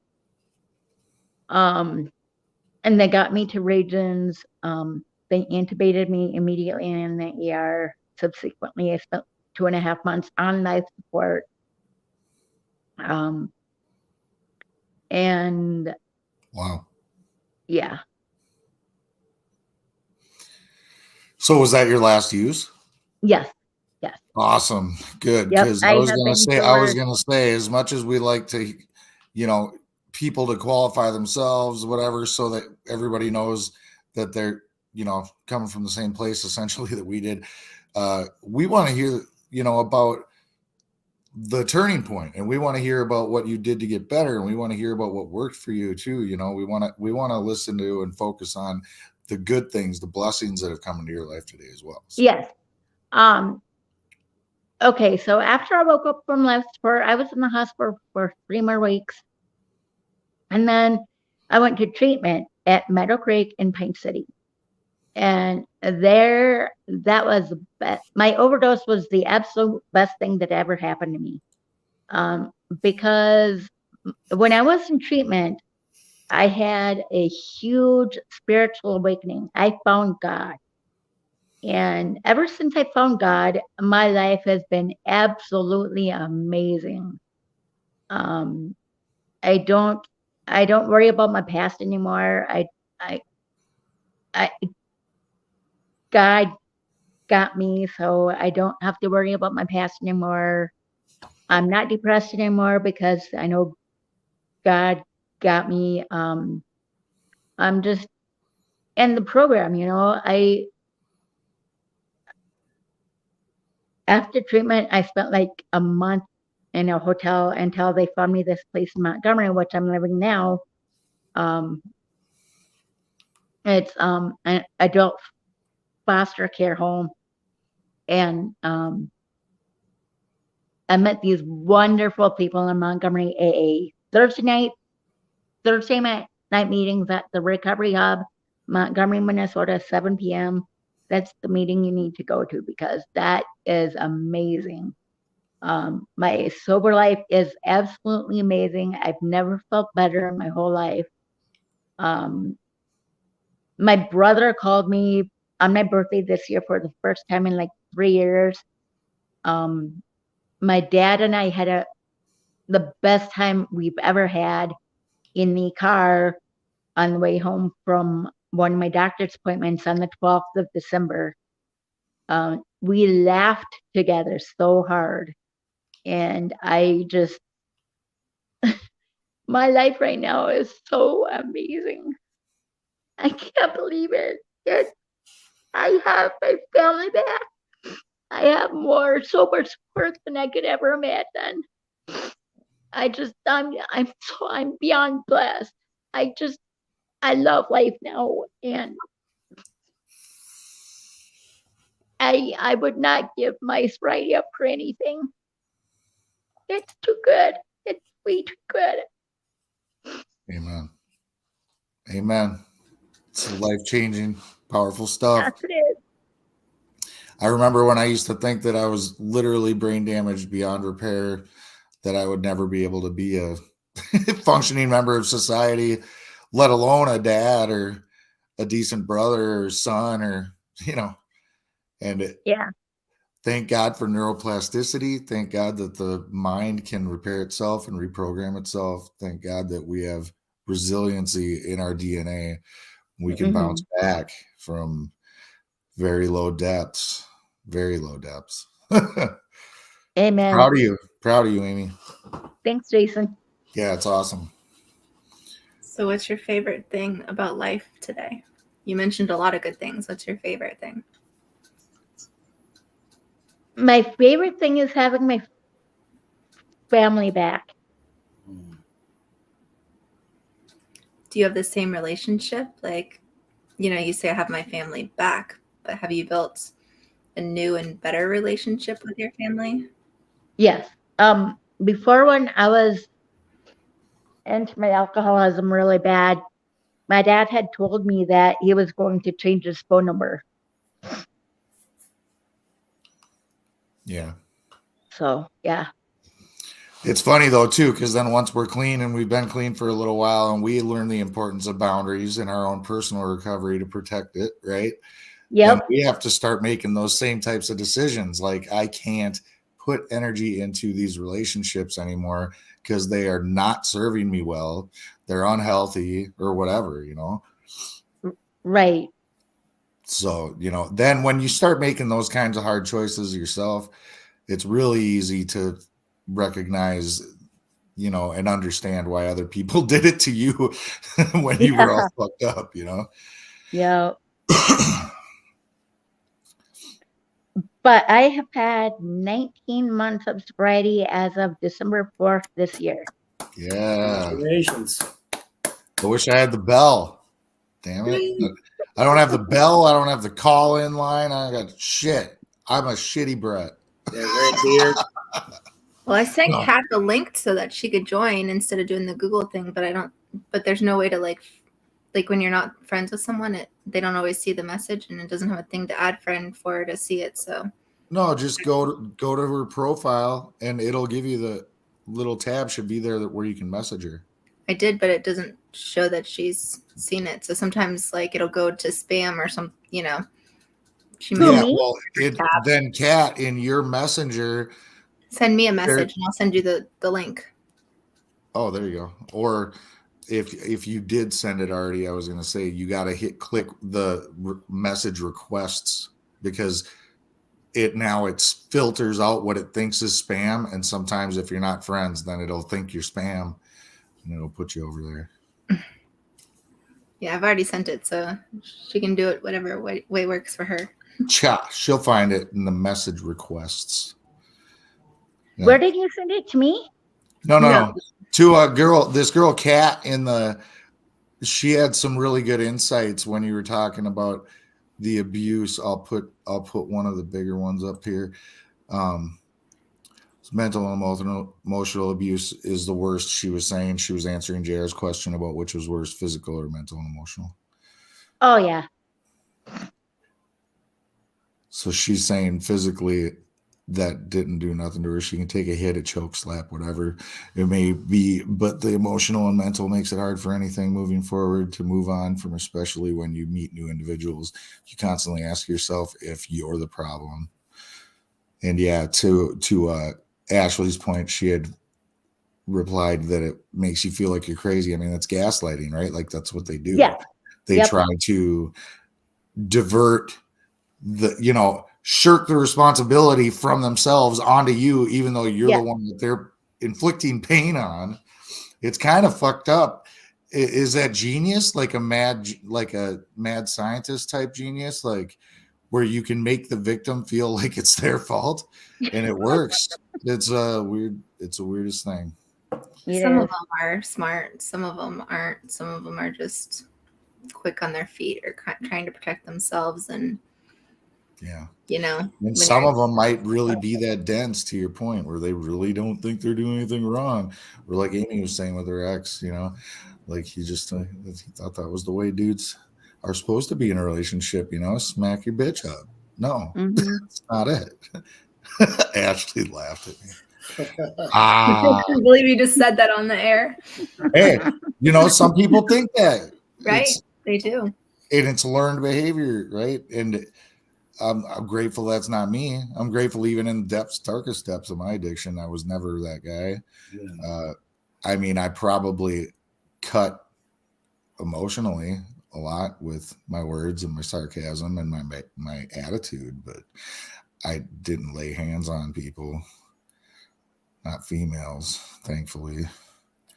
And they got me to Regions. They intubated me immediately in the ER. Subsequently, I spent 2.5 months on life support. And wow. Yeah. So was that your last use? Yes. Awesome. Good. Yep. Because I was gonna say, as much as we like to, people to qualify themselves, whatever, so that everybody knows that they're, coming from the same place essentially that we did. We want to hear, about the turning point, and we want to hear about what you did to get better, and we want to hear about what worked for you too. We want to listen to and focus on the good things, the blessings that have come into your life today as well. So. Yes. okay, so after I woke up from life support, I was in the hospital for 3 more weeks. And then I went to treatment at Meadow Creek in Pine City. And there, that was the best. My overdose was the absolute best thing that ever happened to me. Because when I was in treatment, I had a huge spiritual awakening. I found God. And ever since I found God, my life has been absolutely amazing. Um, I don't I don't worry about my past anymore. I I God got me, so I don't have to worry about my past anymore. I'm not depressed anymore because I know God got me. I'm just in the program, I after treatment I spent like a month in a hotel until they found me this place in Montgomery, which I'm living now. Um, it's an adult foster care home, and I met these wonderful people in Montgomery AA. Thursday night meetings at the Recovery Hub, Montgomery, Minnesota, 7 p.m. That's the meeting you need to go to because that is amazing. My sober life is absolutely amazing. I've never felt better in my whole life. Um, my brother called me on my birthday this year for the first time in like 3 years. Um, my dad and I had the best time we've ever had in the car on the way home from one of my doctor's appointments on the 12th of December. We laughed together so hard. And my life right now is so amazing. I can't believe it. I have my family back. I have more sober support than I could ever imagine. I'm beyond blessed. I love life now, and I would not give my sobriety up for anything. It's too good. It's way too good. Amen. Amen. It's life-changing, powerful stuff. Yes, it is. I remember when I used to think that I was literally brain damaged beyond repair, that I would never be able to be a functioning member of society, let alone a dad or a decent brother or son and Yeah. thank God for neuroplasticity. Thank God that the mind can repair itself and reprogram itself. Thank God that we have resiliency in our DNA. We can bounce back from very low depths, very low depths. Amen. Proud of you, Amy. Thanks, Jason. Yeah, it's awesome. So what's your favorite thing about life today? You mentioned a lot of good things. What's your favorite thing? My favorite thing is having my family back. Do you have the same relationship? Like, you say I have my family back, but have you built a new and better relationship with your family? Yes. Before, when I was into my alcoholism really bad, my dad had told me that he was going to change his phone number. Yeah. So, yeah. It's funny though too, because then once we're clean and we've been clean for a little while and we learn the importance of boundaries in our own personal recovery to protect it, right? Then Yep. we have to start making those same types of decisions. Like I can't put energy into these relationships anymore because they are not serving me well. They're unhealthy or whatever, Right. So, then when you start making those kinds of hard choices yourself, it's really easy to recognize, and understand why other people did it to you when you were all fucked up, Yeah. But I have had 19 months of sobriety as of December 4th this year. Yeah. Congratulations. I wish I had the bell. Damn it. I don't have the bell. I don't have the call-in line. I got shit. I'm a shitty Brett. That red beard. Well, I sent No. Kat the link so that she could join instead of doing the Google thing, but there's no way to like when you're not friends with someone, they don't always see the message and it doesn't have a thing to add friend for her to see it. So No, just go to her profile and it'll give you the little tab should be there where you can message her. I did, but it doesn't show that she's seen it. So sometimes like it'll go to spam or some, she Who, may me? Well, then Kat in your messenger. send me a message and I'll send you the link. Oh, there you go. Or if you did send it already, I was going to say you got to click the message requests because it filters out what it thinks is spam. And sometimes if you're not friends, then it'll think you're spam and it'll put you over there. Yeah, I've already sent it, so she can do it whatever way works for her. She'll find it in the message requests. Yeah. Where did you send it to me? No. To a girl, this girl Kat she had some really good insights when you were talking about the abuse. I'll put one of the bigger ones up here. Mental and emotional abuse is the worst. She was saying she was answering JR's question about which was worse, physical or mental and emotional. Oh yeah. So she's saying physically that didn't do nothing to her. She can take a hit, a choke slap, whatever it may be, but the emotional and mental makes it hard for anything moving forward to move on from, especially when you meet new individuals. You constantly ask yourself if you're the problem. And yeah, to Ashley's point, she had replied that it makes you feel like you're crazy. I mean, that's gaslighting, right? Like that's what they do. Yeah. They try to divert shirk the responsibility from themselves onto you, even though you're the one that they're inflicting pain on. It's kind of fucked up. Is that genius? Like a mad scientist type genius, like where you can make the victim feel like it's their fault and it works. It's the weirdest thing. Some of them are smart. Some of them aren't. Some of them are just quick on their feet or trying to protect themselves. And and some of them might really be that dense, to your point, where they really don't think they're doing anything wrong. Or like Amy was saying with her ex, like he just he thought that was the way dudes are supposed to be in a relationship, smack your bitch up. No, that's not it. Ashley laughed at me. I can't believe you just said that on the air. Hey, some people think that. Right? They do. And it's learned behavior, right? And I'm grateful that's not me. I'm grateful even in the darkest depths of my addiction, I was never that guy. Yeah. I mean, I probably cut emotionally a lot with my words and my sarcasm and my attitude, but I didn't lay hands on people, not females, thankfully.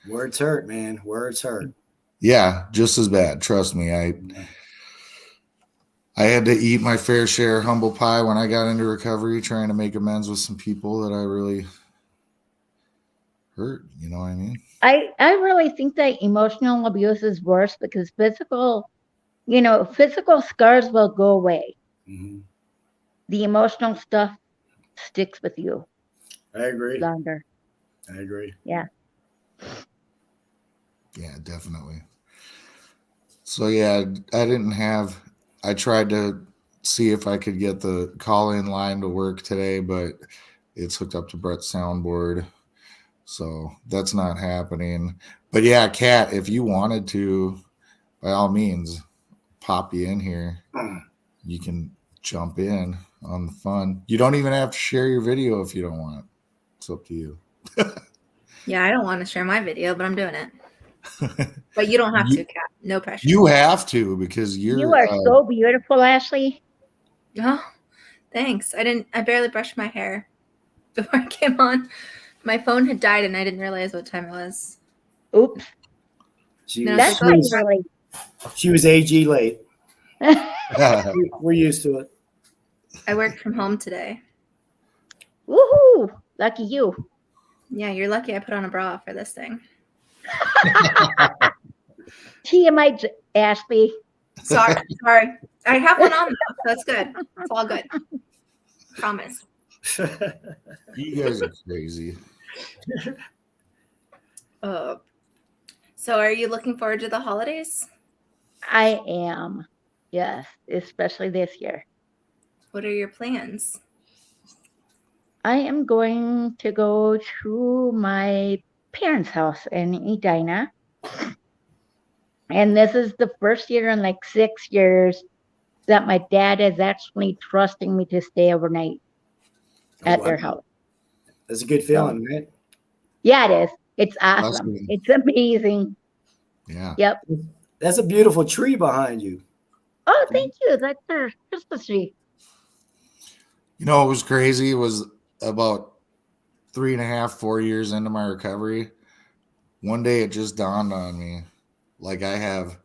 Words hurt, man. Words hurt. Yeah, just as bad. Trust me. I had to eat my fair share of humble pie when I got into recovery, trying to make amends with some people that I really hurt. You know what I mean? I really think that emotional abuse is worse because physical scars will go away. Mm-hmm. The emotional stuff sticks with you. I agree. Longer. I agree. Yeah. Yeah, definitely. So yeah, I tried to see if I could get the call-in line to work today, but it's hooked up to Brett's soundboard. So that's not happening. But yeah, Kat, if you wanted to, by all means, pop you in here. You can jump in on the fun. You don't even have to share your video if you don't want. It's up to you. Yeah, I don't want to share my video, but I'm doing it. But you don't have to, Kat. No pressure. You have to because you are so beautiful, Ashley. Oh, thanks. I barely brushed my hair before I came on. My phone had died and I didn't realize what time it was. Oops. She was AG late. We're used to it. I worked from home today. Woohoo! Lucky you. Yeah, you're lucky I put on a bra for this thing. TMI, Ashley. Sorry. I have one on though, so it's good. It's all good. Promise. You guys are crazy. Oh, so are you looking forward to the holidays? I am. Yes, especially this year. What are your plans? I am going to go to my parents' house in Edina. And this is the first year in like 6 years that my dad is actually trusting me to stay overnight at their house. That's a good feeling, right? Yeah, it is. It's awesome. Awesome. It's amazing. Yeah. Yep. That's a beautiful tree behind you. Oh, thank you. That's our Christmas tree. You know, it was crazy. It was about 3.5, 4 years into my recovery. One day it just dawned on me. Like, I have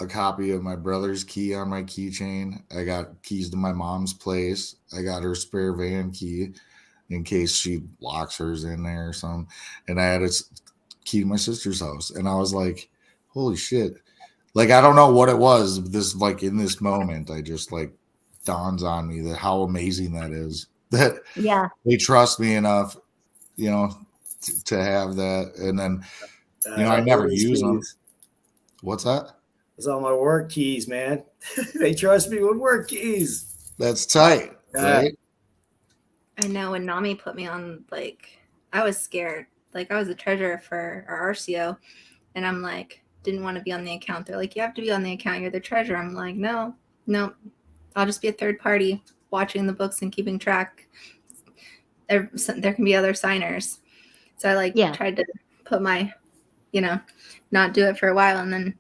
a copy of my brother's key on my keychain. I got keys to my mom's place. I got her spare van key in case she locks hers in there or something. And I had a key to my sister's house. And I was like, holy shit. Like, I don't know what it was. This, like, in this moment, I just, like, dawns on me that how amazing that is. That Yeah. they trust me enough, you know, to have that. And then, you know, I never use them. What's that? It's all my work keys, man. They trust me with work keys. That's tight, right? I know when Nami put me on, like, I was scared. Like, I was a treasurer for our RCO, and I'm like, didn't want to be on the account. They're like, you have to be on the account. You're the treasurer. I'm like, no, I'll just be a third party watching the books and keeping track. There can be other signers. So I tried to put my, not do it for a while. And then,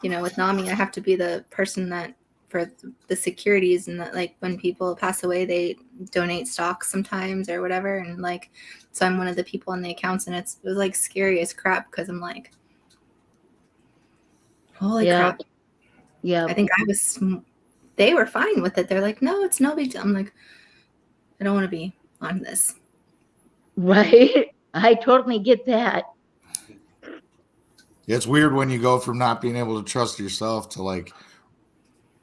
with NAMI, I have to be the person that for the securities, and that, like, when people pass away, they donate stocks sometimes or whatever. And like, so I'm one of the people on the accounts, and it was like scary as crap, because I'm like, holy crap. Yeah. I think they were fine with it. They're like, no, it's no big deal. I'm like, I don't want to be on this. Right. I totally get that. It's weird when you go from not being able to trust yourself to, like,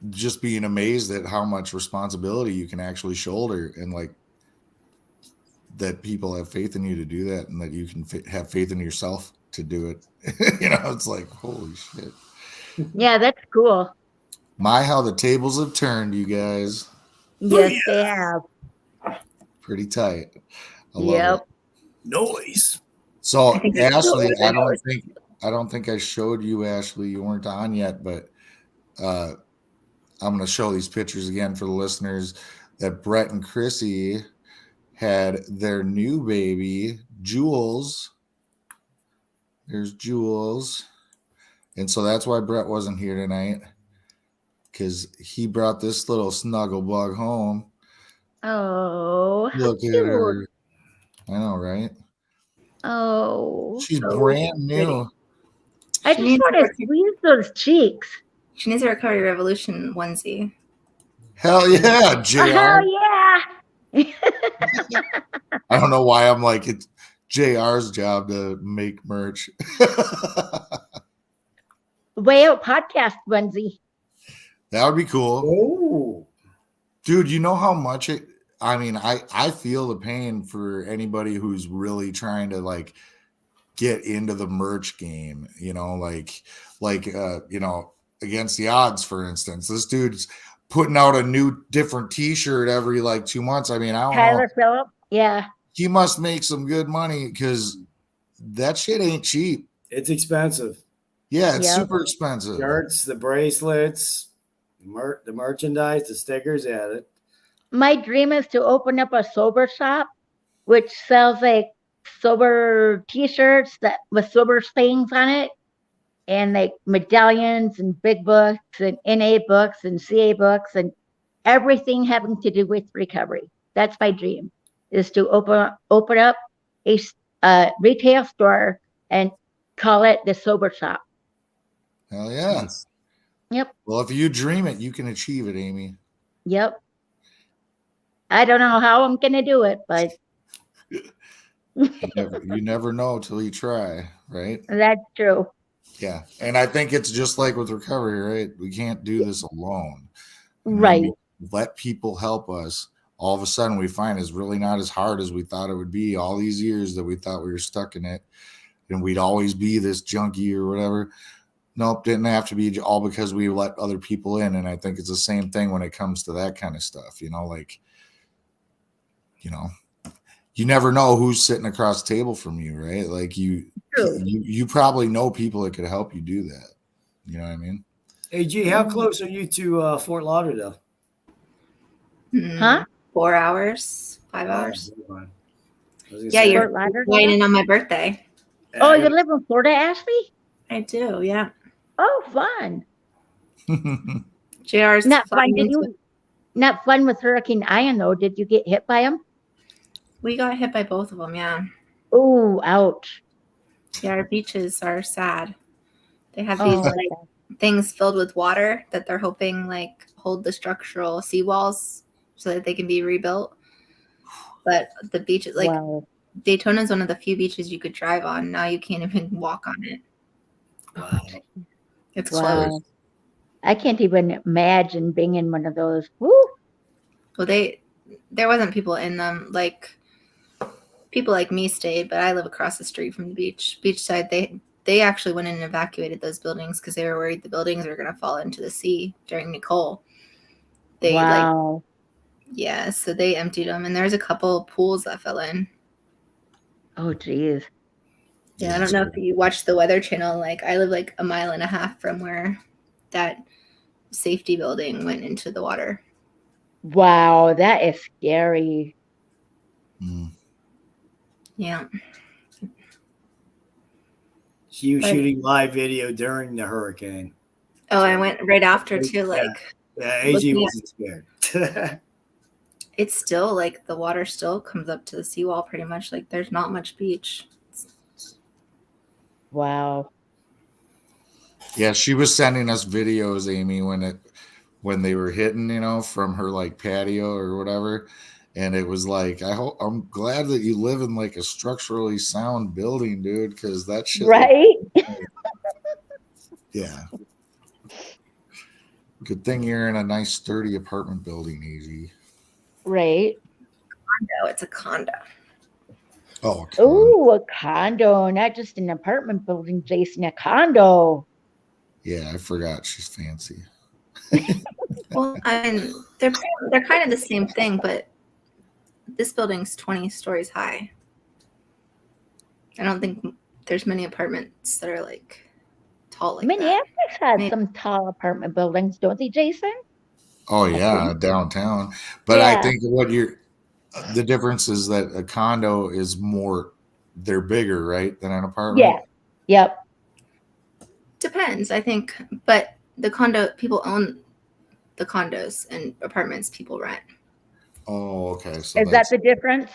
just being amazed at how much responsibility you can actually shoulder, and, like, that people have faith in you to do that, and that you can have faith in yourself to do it. It's like, holy shit. Yeah, that's cool. How the tables have turned, you guys. Yes, they have. Pretty tight. I love it. Noise. So, Ashley, I don't think I showed you, Ashley. You weren't on yet, but I'm going to show these pictures again for the listeners, that Brett and Chrissy had their new baby, Jules. There's Jules. And so that's why Brett wasn't here tonight, because he brought this little snuggle bug home. Oh, look at her. I know, right? Oh, she's brand new. I just want to squeeze those cheeks. She needs a Recovery Revolution onesie. Hell yeah, JR. Hell yeah. I don't know why I'm like, it's JR's job to make merch. Way Out podcast onesie. That would be cool. Oh, dude, you know how much I feel the pain for anybody who's really trying to, like, get into the merch game, against the odds, for instance. This dude's putting out a new different t-shirt every, like, 2 months. I don't Tyler know. Phillip, yeah. He must make some good money, because that shit ain't cheap. It's expensive. Yeah, it's super expensive. Shirts, the bracelets, the merchandise, the stickers, My dream is to open up a sober shop, which sells, like, sober t-shirts that with sober sayings on it, and, like, medallions and big books and NA books and CA books and everything having to do with recovery. That's my dream, is to open up a retail store and call it the Sober Shop. Hell yeah. Yep. Well, if you dream it, you can achieve it, Amy. Yep. I don't know how I'm gonna do it, but you never know till you try, right? That's true. Yeah. And I think it's just like with recovery, right? We can't do this alone. Right. Let people help us. all of a sudden we find is really not as hard as we thought it would be all these years that we thought we were stuck in it and we'd always be this junkie or whatever. Nope, didn't have to be all because we let other people in. And I think it's the same thing when it comes to that kind of stuff, like, you never know who's sitting across the table from you, right? Like you probably know people that could help you do that. You know what I mean? AG, how close are you to Fort Lauderdale? Huh? 4 hours, 5 hours. Yeah, say, you're Fort Lauderdale? going in on my birthday. Oh, you live in Florida, Ashby? I do, yeah. Oh, fun. JR's Not fun. flying Did into- you? Not fun with Hurricane Ian, though. Did you get hit by him? We got hit by both of them, yeah. Oh, ouch. Yeah, our beaches are sad. They have Oh, these okay. like things filled with water that they're hoping like hold the structural seawalls so that they can be rebuilt. But the beaches, like Wow. Daytona is one of the few beaches you could drive on. Now you can't even walk on it. Wow. It's Wow. closed. I can't even imagine being in one of those. Woo. Well, there wasn't people in them. Like people like me stayed, but I live across the street from the beach. Beachside, they actually went in and evacuated those buildings because they were worried the buildings were going to fall into the sea during Nicole. Wow. Yeah, so they emptied them, and there's a couple pools that fell in. Oh, geez. Yeah, I don't know if you watch the Weather Channel. Like, I live like a mile and a half from where that safety building went into the water. Wow, that is scary. Mm. Yeah. You shooting live video during the hurricane. Oh, I went right after too. Like, Yeah, AG wasn't scared. it's still like the water still comes up to the seawall pretty much. Like, there's not much beach. Wow. Yeah, she was sending us videos, Amy, when they were hitting, from her like patio or whatever. And it was like, I'm glad that you live in like a structurally sound building, dude, because that shit. Right? Yeah. Good thing you're in a nice sturdy apartment building, AZ. Right. No, it's a condo. Oh, okay. Oh, a condo, not just an apartment building, Jason, a condo. Yeah, I forgot she's fancy. Well, I mean, they're kind of the same thing, but this building's 20 stories high. I don't think there's many apartments that are like tall like Minneapolis that. has some tall apartment buildings, don't they, Jason? Oh yeah, downtown. But I Yeah. think the difference is that a condo is they're bigger, right, than an apartment. Yeah. Yep. Depends, I think, but the condo people own the condos and apartments people rent. Oh, okay. So Is that the difference?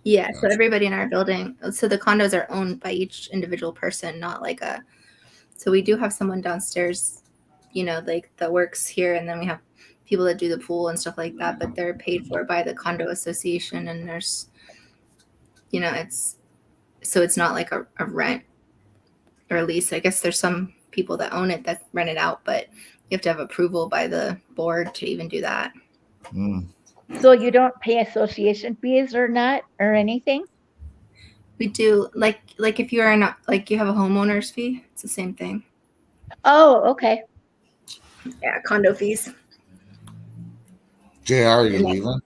Yeah, so Gotcha. everybody in our building, so the condos are owned by each individual person, not like so we do have someone downstairs, like that works here, and then we have people that do the pool and stuff like that, but they're paid for by the condo association, and there's, it's not like a rent or a lease. I guess there's some people that own it that rent it out, but you have to have approval by the board to even do that. Mm. So you don't pay association fees or not or anything? We do like if you're in you have a homeowner's fee, it's the same thing. Oh, okay. Yeah, condo fees. JR, are you leaving?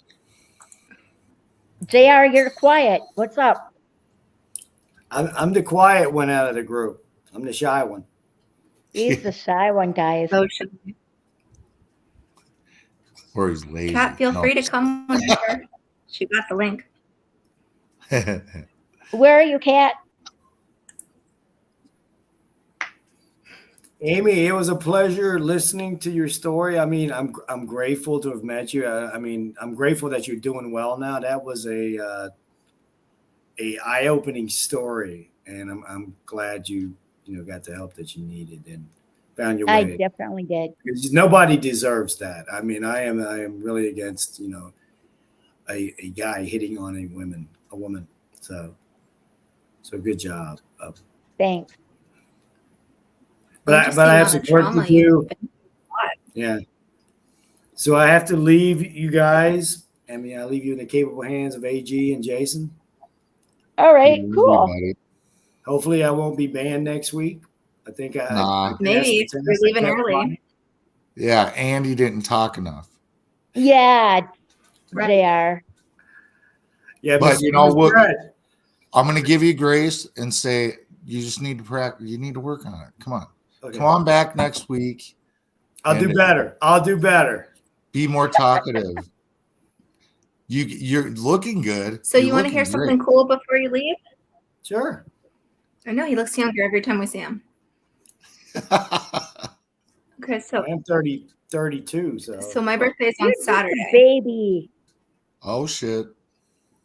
JR, you're quiet. What's up? I'm the quiet one out of the group. I'm the shy one. He's the shy one, guys. Oh, Or he's lazy. Kat, feel No. free to come whenever. She got the link. Where are you, Kat? Amy, it was a pleasure listening to your story. I mean, I'm grateful to have met you. I'm grateful that you're doing well now. That was a eye-opening story, and I'm glad you got the help that you needed and found your way. I definitely did. Because nobody deserves that. I mean, I am really against a guy hitting on a woman. So good job. Thanks. But I have some work to do. Yeah. So I have to leave you guys, I mean, I leave you in the capable hands of AG and Jason. All right, cool. Everybody. Hopefully, I won't be banned next week. I think Nah. Maybe passed the we're test. I leaving kept early. fine. Yeah, Andy didn't talk enough. Yeah, Right. JR. Yeah, But you know so what? Brett, I'm going to give you grace and say you just need to practice. You need to work on it. Come on. okay. Come on back next week. I'll do and better. I'll do better. Be more talkative. You're looking good. So You're you want to hear looking something great. cool before you leave? Sure. I know he looks younger every time we see him. Okay, so I am 32. So my birthday's on You're just a Saturday. baby. Oh shit.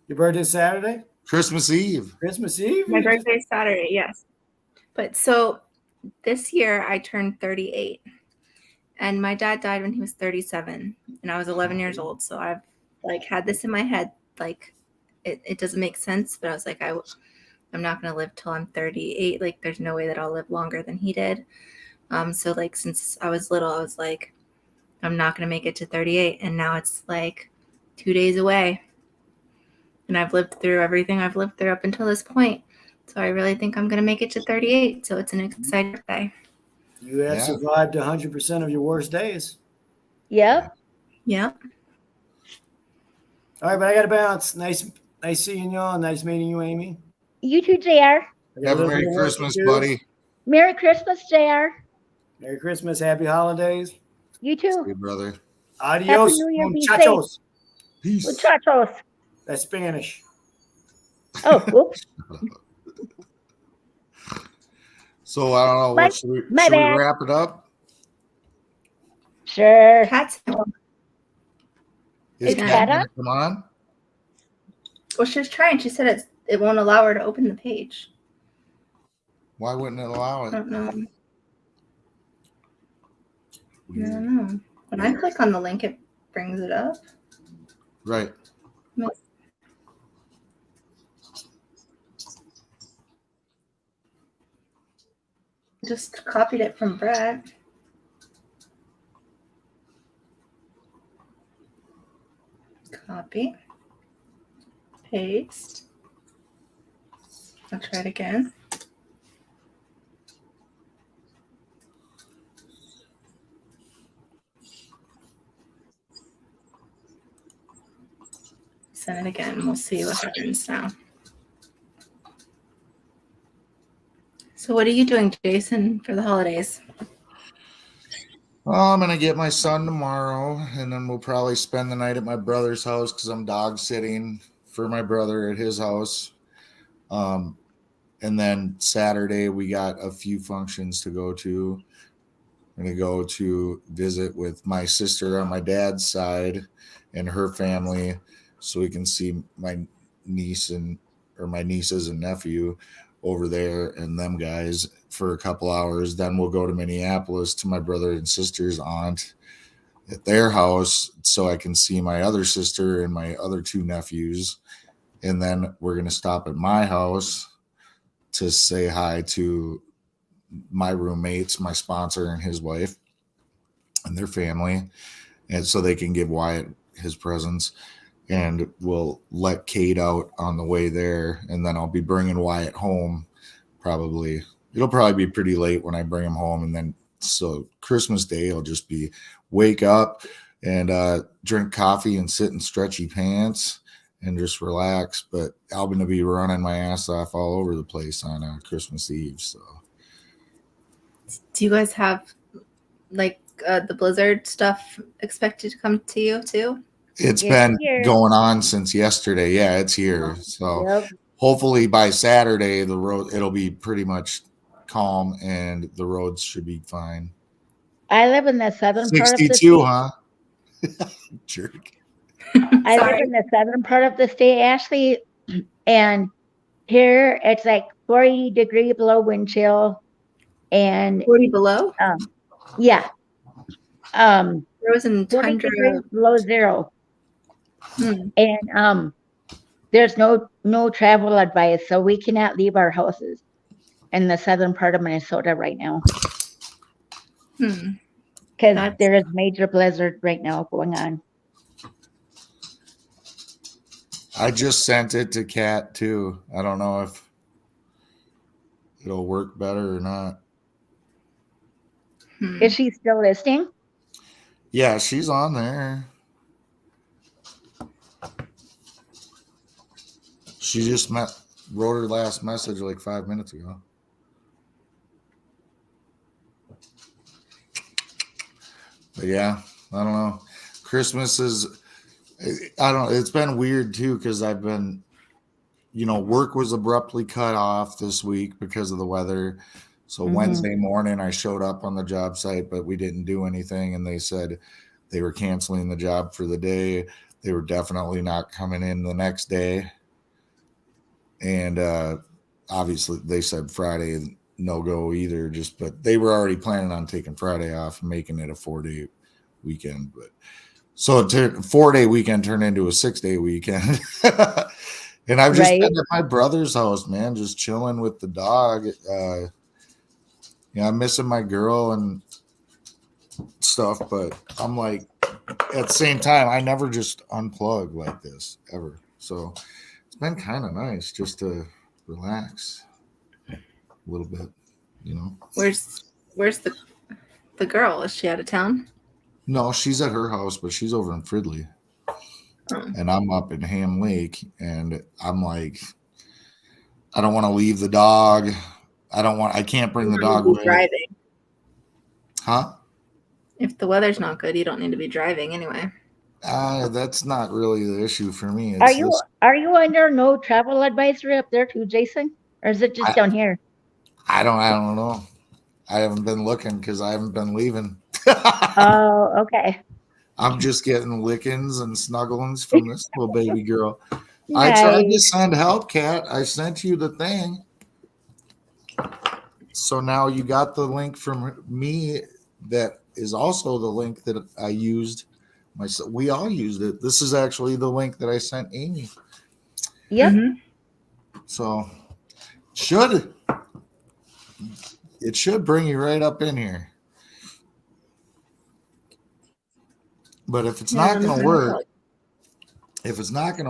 your birthday's Saturday? Christmas Eve. Christmas Eve? My birthday's Saturday, yes. But so this year I turned 38. And my dad died when he was 37 and I was 11 years old. So I've like had this in my head, like it doesn't make sense, but I was like, I'm not going to live till I'm 38. Like there's no way that I'll live longer than he did. So like, since I was little, I was like, I'm not going to make it to 38. And now it's like 2 days away. And I've lived through everything I've lived through up until this point. So I really think I'm going to make it to 38. So it's an exciting birthday. You have survived 100% of your worst days. Yep. Yeah. All right, but I got to bounce. Nice seeing y'all. Nice meeting you, Amy. You too, JR. I got Have a little Merry bit of work to Christmas, do. buddy. Merry Christmas, JR. Merry Christmas. Happy holidays. You too. Hey, brother. Adios, New Year, be muchachos. Peace. Muchachos. That's Spanish. Oh, whoops. So I don't know. My- What should we my bad. wrap it up? Sure. Cat's Is Is Kat Kat gonna up? come on? Well, she was trying. She said it won't allow her to open the page. Why wouldn't it allow I it? don't know. I Weird. don't know. When I click on the link, it brings it up. Right. Just copied it from Brett. Copy. Paste. I'll try it again. Send it again. We'll see what happens now. So what are you doing, Jason, for the holidays? Well, I'm gonna get my son tomorrow, and then we'll probably spend the night at my brother's house because I'm dog sitting for my brother at his house. And then Saturday we got a few functions to go to. I'm gonna go to visit with my sister on my dad's side and her family, so we can see my niece or my nieces and nephew over there and them guys for a couple hours. Then we'll go to Minneapolis to my brother and sister's aunt at their house so I can see my other sister and my other two nephews. And then we're going to stop at my house to say hi to my roommates, my sponsor and his wife and their family. And so they can give Wyatt his presents. And we'll let Kate out on the way there. And then I'll be bringing Wyatt home probably. It'll probably be pretty late when I bring him home. And then so Christmas Day will just be wake up and drink coffee and sit in stretchy pants and just relax. But I'm going to be running my ass off all over the place on Christmas Eve. So, Do you guys have like the Blizzard stuff expected to come to you too? it's It's been here. going on since yesterday. Yeah, it's here. So Yep. hopefully by Saturday, the road, it'll be pretty much calm and the roads should be fine. I live in the southern part of the 62, state. huh? Jerk. I live Sorry. in the southern part of the state, Ashley, and here it's like 40-degree below wind chill, and 40 below? yeah, Frozen 40 tundra. degrees below zero, Hmm. and there's no travel advice, so we cannot leave our houses in the southern part of Minnesota right now Hmm. because That's- there is major blizzard right now going on. I just sent it to Kat too. I don't know if it'll work better or not. Is she still listening? Yeah, she's on there. She just wrote her last message like 5 minutes ago. But yeah, I don't know. Christmas is, I don't know. It's been weird too because I've been, work was abruptly cut off this week because of the weather. So Wednesday morning, I showed up on the job site, but we didn't do anything. And they said they were canceling the job for the day. They were definitely not coming in the next day. And obviously, they said Friday no go either. But they were already planning on taking Friday off and making it a 4-day weekend. But so a 4-day weekend turned into a 6-day weekend. And I've just been at my brother's house, man, just chilling with the dog. I'm missing my girl and stuff, but I'm like, at the same time, I never just unplug like this ever. So it's been kind of nice just to relax a little bit, Where's the girl? Is she out of town? No, she's at her house, but she's over in Fridley. And I'm up in Ham Lake, and I'm like, I don't want to leave the dog. I can't bring the dog with. Driving. Huh? If the weather's not good, you don't need to be driving anyway. That's not really the issue for me. Are you under no travel advisory up there too, Jason? Or is it just down here? I don't know. I haven't been looking because I haven't been leaving. Oh, okay. I'm just getting lickings and snugglings from this little baby girl. Nice. I tried to send help, Kat. I sent you the thing. So now you got the link from me that is also the link that I used. We all used it. This is actually the link that I sent Amy. Yep. So it should bring you right up in here. But if it's not going to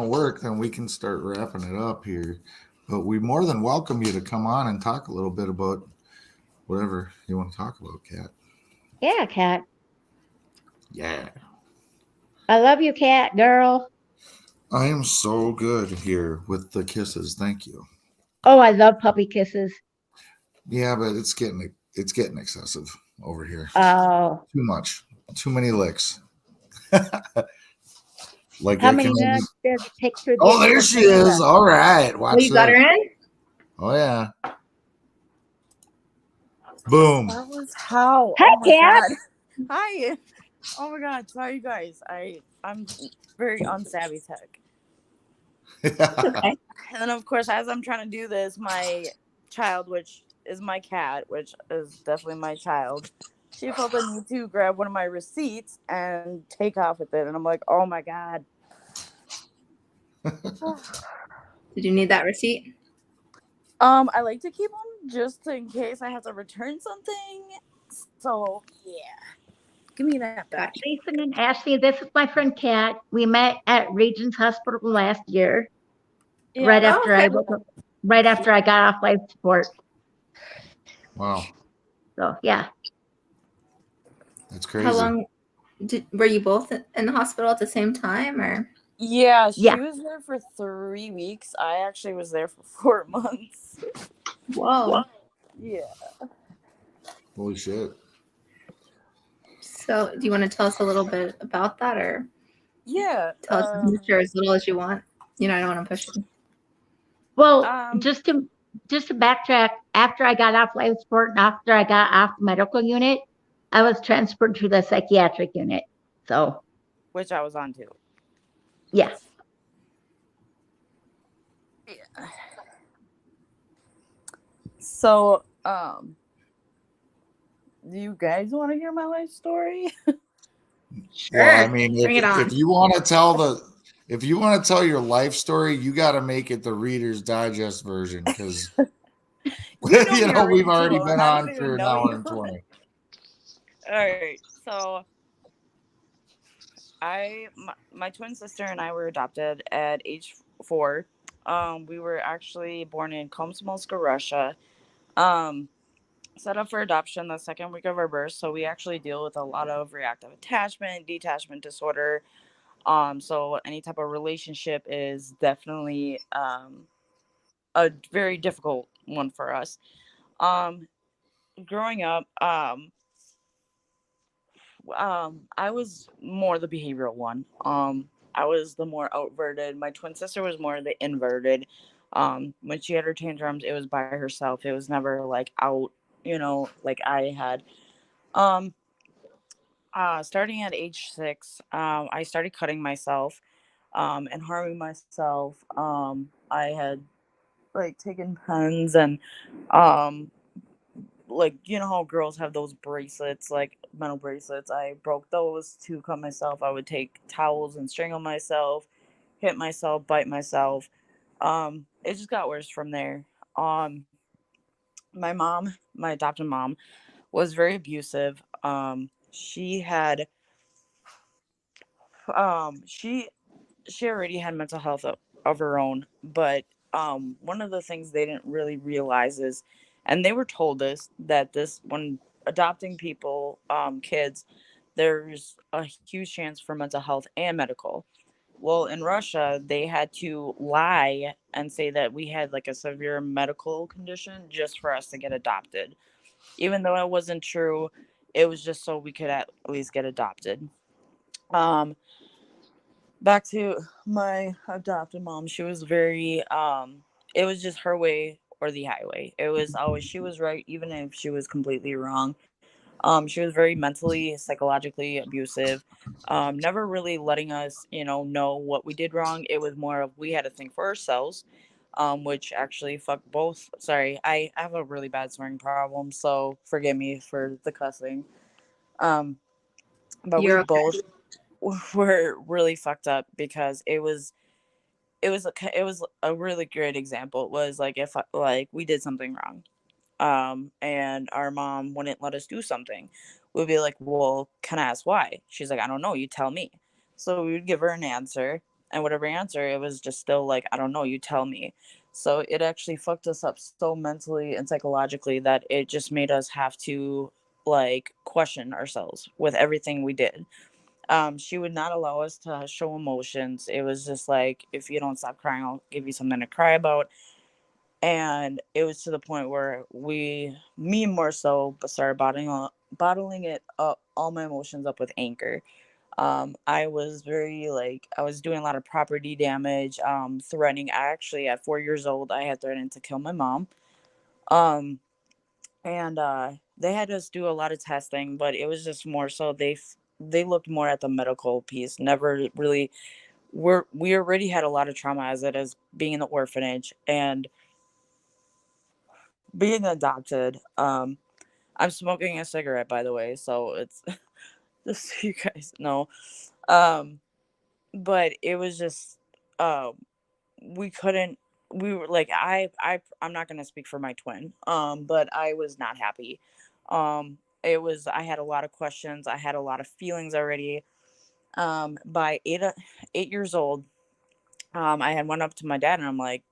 work, then we can start wrapping it up here. But we more than welcome you to come on and talk a little bit about whatever you want to talk about, Kat. Yeah, Kat. Yeah. I love you, Kat, girl. I am so good here with the kisses. Thank you. Oh, I love puppy kisses. Yeah, but it's getting excessive over here. Oh. Too much. Too many licks. Like how many minutes does picture? Oh, there she is. All right. Watch you got her in? Oh, yeah. Boom. That was how. Hi, Kat. Hi. Oh my God. Sorry, you guys. I'm very unsavvy tech. Okay. And then, of course, as I'm trying to do this, my child, which is my cat, which is definitely my child, she felt the need to grab one of my receipts and take off with it. And I'm like, oh my God. Did you need that receipt? I like to keep them just in case I have to return something. So, yeah. Give me that back. Jason and Ashley, this is my friend Kat. We met at Regents Hospital last year. Yeah, right after I got off life support. Wow. So yeah. That's crazy. How long were you both in the hospital at the same time, or? Yeah, she was there for 3 weeks. I actually was there for 4 months. Whoa. Yeah. Holy shit. So, do you want to tell us a little bit about that, or? Yeah. Tell us as little as you want. I don't want to push you. Well, just to backtrack, after I got off life support and after I got off the medical unit, I was transferred to the psychiatric unit. So, which I was on too. Yeah. Yeah. So, do you guys want to hear my life story? Sure. Well, I mean, Bring it on. if you want to tell your life story, you got to make it the Reader's Digest version because we've already been on for an hour and 20. All right, so my twin sister and I were adopted at age four. We were actually born in Komsomolska, Russia. Um, Set up for adoption the second week of our birth. So we actually deal with a lot of reactive attachment, detachment disorder. So any type of relationship is definitely a very difficult one for us. Um, Growing up, I was more the behavioral one. I was the more outverted. My twin sister was more the inverted. When she had her tantrums, it was by herself. It was never like out, like I had. Um, Starting at age 6, I started cutting myself, and harming myself. I had like taken pens and, um, like how girls have those bracelets, like metal bracelets. I broke those to cut myself. I would take towels and strangle myself, hit myself, bite myself. It just got worse from there. Um, my mom, my adopted mom, was very abusive. She had she already had mental health of her own, but one of the things they didn't really realize is, and they were told this, that this when adopting people, kids, there's a huge chance for mental health and medical. Well, in Russia, they had to lie and say that we had like a severe medical condition just for us to get adopted, even though it wasn't true. It was just so we could at least get adopted. um Back to my adopted mom, she was very, it was just her way or the highway. It was always, she was right even if she was completely wrong. She was very mentally, psychologically abusive. Never really letting us, know what we did wrong. It was more of we had to think for ourselves, which actually fucked both. Sorry, I have a really bad swearing problem, so forgive me for the cussing. Um, but we You're okay. both were really fucked up because it was a really great example. It was like if like we did something wrong, and our mom wouldn't let us do something, we'd be like, well, can I ask why? She's like, I don't know, you tell me. So we would give her an answer, and whatever answer, it was just still like, I don't know, you tell me. So it actually fucked us up so mentally and psychologically that it just made us have to like question ourselves with everything we did. She would not allow us to show emotions. It was just like, if you don't stop crying, I'll give you something to cry about. And it was to the point where me more so, but started bottling it up, all my emotions up with anger. I was very like, I was doing a lot of property damage, threatening. I actually, at 4 years old, I had threatened to kill my mom. Um, and they had us do a lot of testing, but it was just more so they looked more at the medical piece. Never really, we already had a lot of trauma as it is being in the orphanage and being adopted. I'm smoking a cigarette, by the way, so it's just so you guys know. Um, but it was just, um, we couldn't. We were like, I'm not gonna speak for my twin, but I was not happy. It was, I had a lot of questions. I had a lot of feelings already. By 8 years old, I had went up to my dad and I'm like,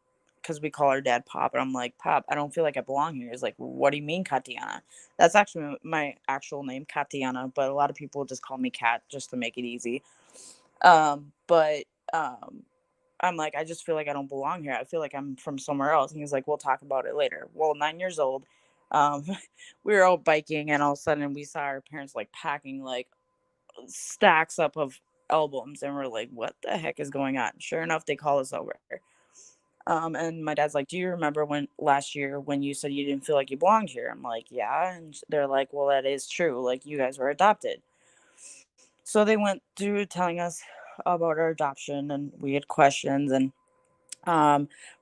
because we call our dad Pop, and I'm like, Pop, I don't feel like I belong here. He's like, what do you mean, Katiana? That's actually my actual name, Katiana, but a lot of people just call me Kat just to make it easy. But I'm like, I just feel like I don't belong here. I feel like I'm from somewhere else. And he's like, we'll talk about it later. Well, 9 years old, um, we were out biking, and all of a sudden we saw our parents like packing like stacks up of albums, and we're like, what the heck is going on? Sure enough, they call us over. And my dad's like, do you remember when last year when you said you didn't feel like you belonged here? I'm like, yeah. And they're like, well, that is true. Like, you guys were adopted. So they went through telling us about our adoption, and we had questions. And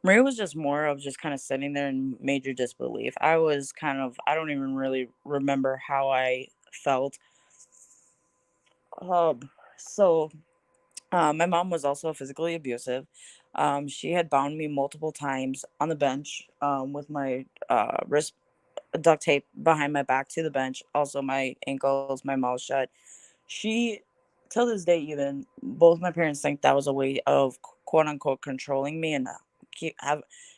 Maria was just more of just kind of sitting there in major disbelief. I was kind of, I don't even really remember how I felt. So my mom was also physically abusive. She had bound me multiple times on the bench, with my wrist duct tape behind my back to the bench, also my ankles, my mouth shut. She till this day, even both my parents think that was a way of quote unquote controlling me and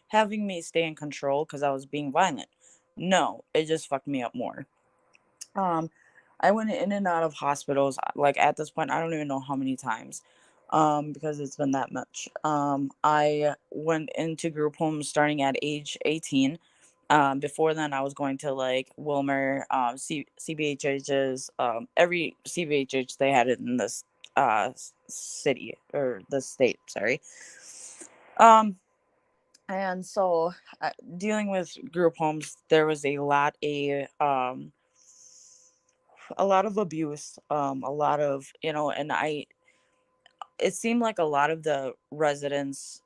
having me stay in control because I was being violent. No, it just fucked me up more. Um, I went in and out of hospitals. Like at this point, I don't even know how many times, because it's been that much. I went into group homes starting at age 18. Before then, I was going to like Wilmer, CBHHs, every CBHH they had it in this city or the state. Sorry. Um, and so dealing with group homes, there was a lot of abuse, a lot of, and it seemed like a lot of the residents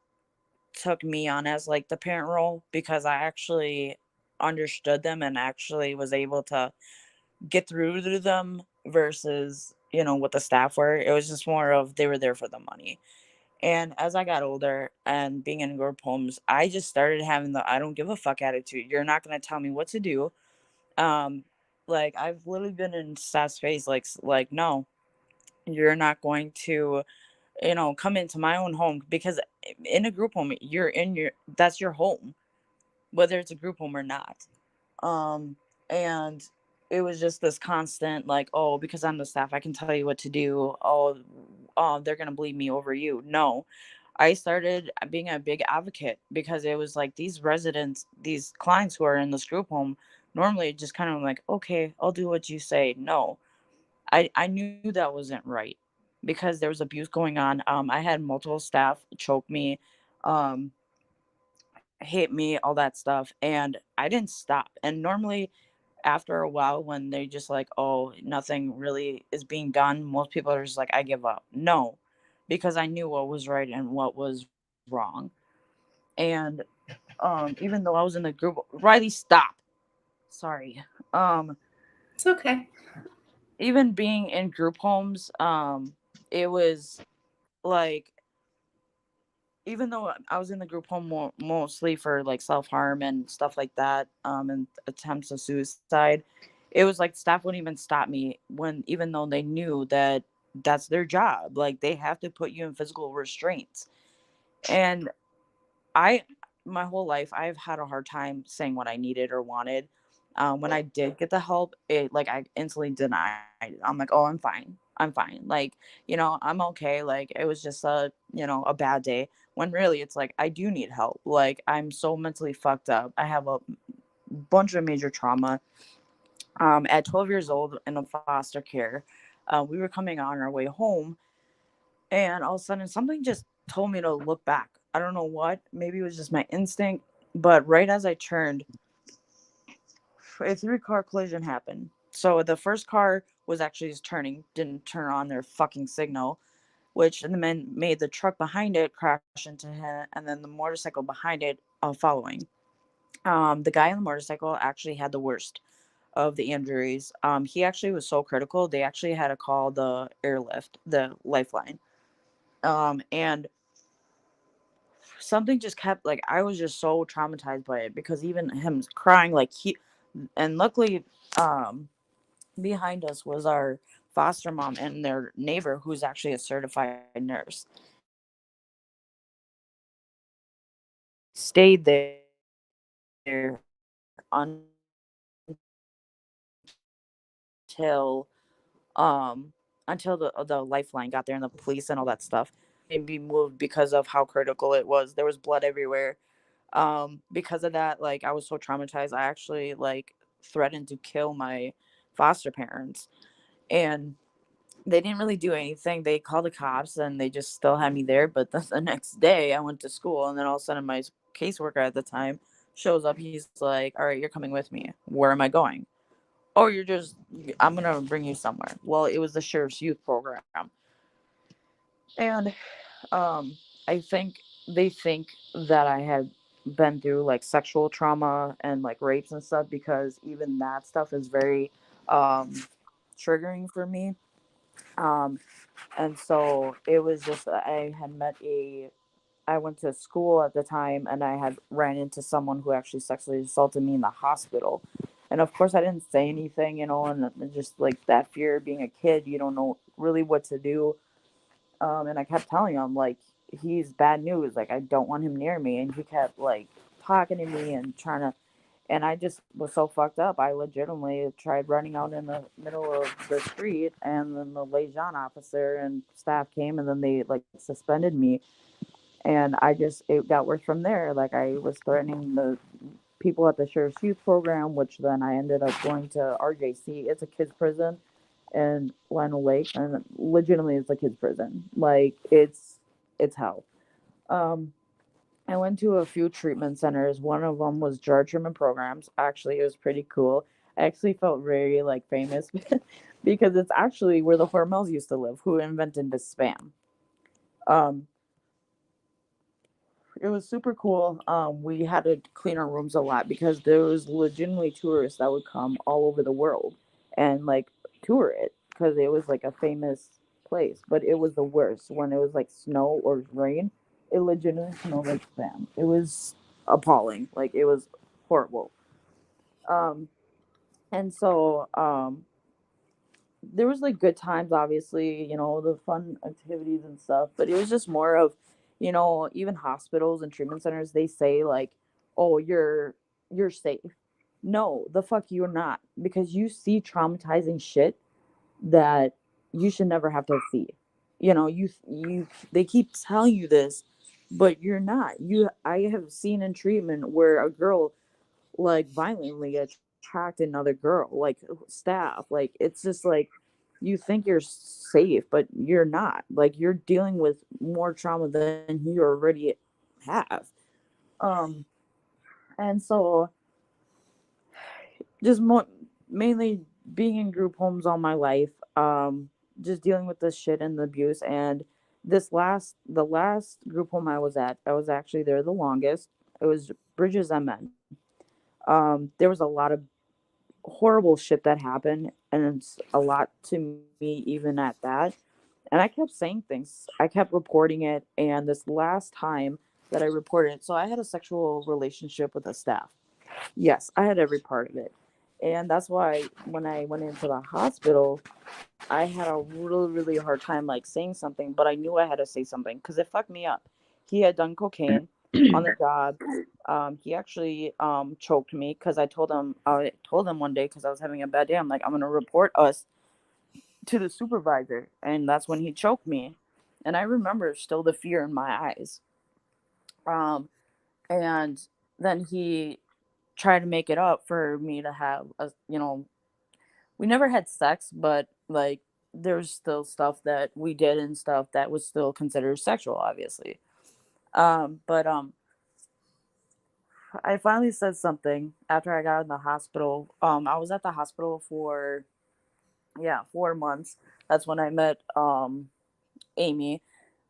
took me on as like the parent role because I actually understood them and actually was able to get through to them versus, what the staff were. It was just more of they were there for the money. And as I got older and being in group homes, I just started having the I don't give a fuck attitude. You're not going to tell me what to do. Um, like I've literally been in staff's face, like no, you're not going to, come into my own home because in a group home, that's your home, whether it's a group home or not. Um, and it was just this constant like, oh, because I'm the staff, I can tell you what to do. Oh, they're gonna believe me over you. No, I started being a big advocate because it was like these residents, these clients who are in this group home, normally just kind of like, okay, I'll do what you say. No, I knew that wasn't right because there was abuse going on. I had multiple staff choke me, um, hit me, all that stuff, and I didn't stop. And normally, after a while, when they just like, oh, nothing really is being done, most people are just like, I give up. No, because I knew what was right and what was wrong. And even though I was in the group, Riley, stop. Sorry. Um, It's okay. even being in group homes, it was like even though I was in the group home mostly for like self harm and stuff like that, and attempts of suicide, it was like staff wouldn't even stop me when even though they knew that that's their job, like they have to put you in physical restraints. And I, my whole life, I've had a hard time saying what I needed or wanted. When I did get the help, it like I instantly denied. I'm like, oh, I'm fine. I'm fine. Like, I'm okay. Like, it was just a bad day. When really, it's like I do need help. Like, I'm so mentally fucked up. I have a bunch of major trauma. At 12 years old in a foster care, we were coming on our way home, and all of a sudden, something just told me to look back. I don't know what. Maybe it was just my instinct. But right as I turned, a three-car collision happened. So the first car was actually just turning, didn't turn on their fucking signal, which and then made the truck behind it crash into him, and then the motorcycle behind it following. The guy on the motorcycle actually had the worst of the injuries. He actually was so critical, they actually had to call the airlift, the lifeline. And something just kept like I was just so traumatized by it because even him crying like he and luckily behind us was our foster mom and their neighbor who's actually a certified nurse. Stayed there until until the lifeline got there and the police and all that stuff. And be moved because of how critical it was. There was blood everywhere. Because of that, like I was so traumatized, I actually like threatened to kill my foster parents. And they didn't really do anything. They called the cops and they just still had me there. But the next day I went to school, and then all of a sudden my caseworker at the time shows up. He's like, all right, you're coming with me. Where am I going? Oh, I'm going to bring you somewhere. Well, it was the sheriff's youth program. And I think they think that I had been through like sexual trauma and like rapes and stuff because even that stuff is very triggering for me. Um, and so it was just I went to school at the time and I had ran into someone who actually sexually assaulted me in the hospital. And of course, I didn't say anything, you know, and just like that fear of being a kid, you don't know really what to do. And I kept telling him, like, he's bad news. Like, I don't want him near me. And he kept, like, talking to me and trying to, and I just was so fucked up. I legitimately tried running out in the middle of the street, and then the liaison officer and staff came, and then they, like, suspended me. And it got worse from there. Like, I was threatening the people at the Sheriff's Youth Program, which then I ended up going to RJC. It's a kids' prison in Lionel Lake, and legitimately it's a kids' prison. Like, it's hell. Um, I went to a few treatment centers. One of them was drug treatment programs. Actually, it was pretty cool. I actually felt very like famous because it's actually where the Hormels used to live, who invented the spam. Um, it was super cool. We had to clean our rooms a lot because there was legitimately tourists that would come all over the world and like tour it because it was like a famous place. But it was the worst when it was like snow or rain. It legitimately smelled like spam. It was appalling. Like it was horrible. Um, and so there was like good times, obviously, you know, the fun activities and stuff, but it was just more of, you know, even hospitals and treatment centers, they say like, oh, you're safe. No, the fuck you're not, because you see traumatizing shit that you should never have to see. You know, you they keep telling you this, but you're not. I have seen in treatment where a girl like violently attacked another girl, like staff. Like it's just like you think you're safe, but you're not. Like you're dealing with more trauma than you already have. Um, and so just mainly being in group homes all my life, just dealing with this shit and the abuse. And the last group home I was at, I was actually there the longest. It was Bridges MN. There was a lot of horrible shit that happened, and it's a lot to me even at that. And I kept saying things, I kept reporting it. And this last time that I reported it, so I had a sexual relationship with a staff. Yes, I had every part of it. And that's why when I went into the hospital, I had a really hard time like saying something, but I knew I had to say something because it fucked me up. He had done cocaine on the job. He actually choked me because I told him one day because I was having a bad day. I'm like, I'm gonna report us to the supervisor, and that's when he choked me. And I remember still the fear in my eyes. Um, and then he tried to make it up for me to have a, you know, we never had sex, but like there's still stuff that we did and stuff that was still considered sexual, obviously. But I finally said something after I got in the hospital. I was at the hospital for 4 months. That's when I met Amy.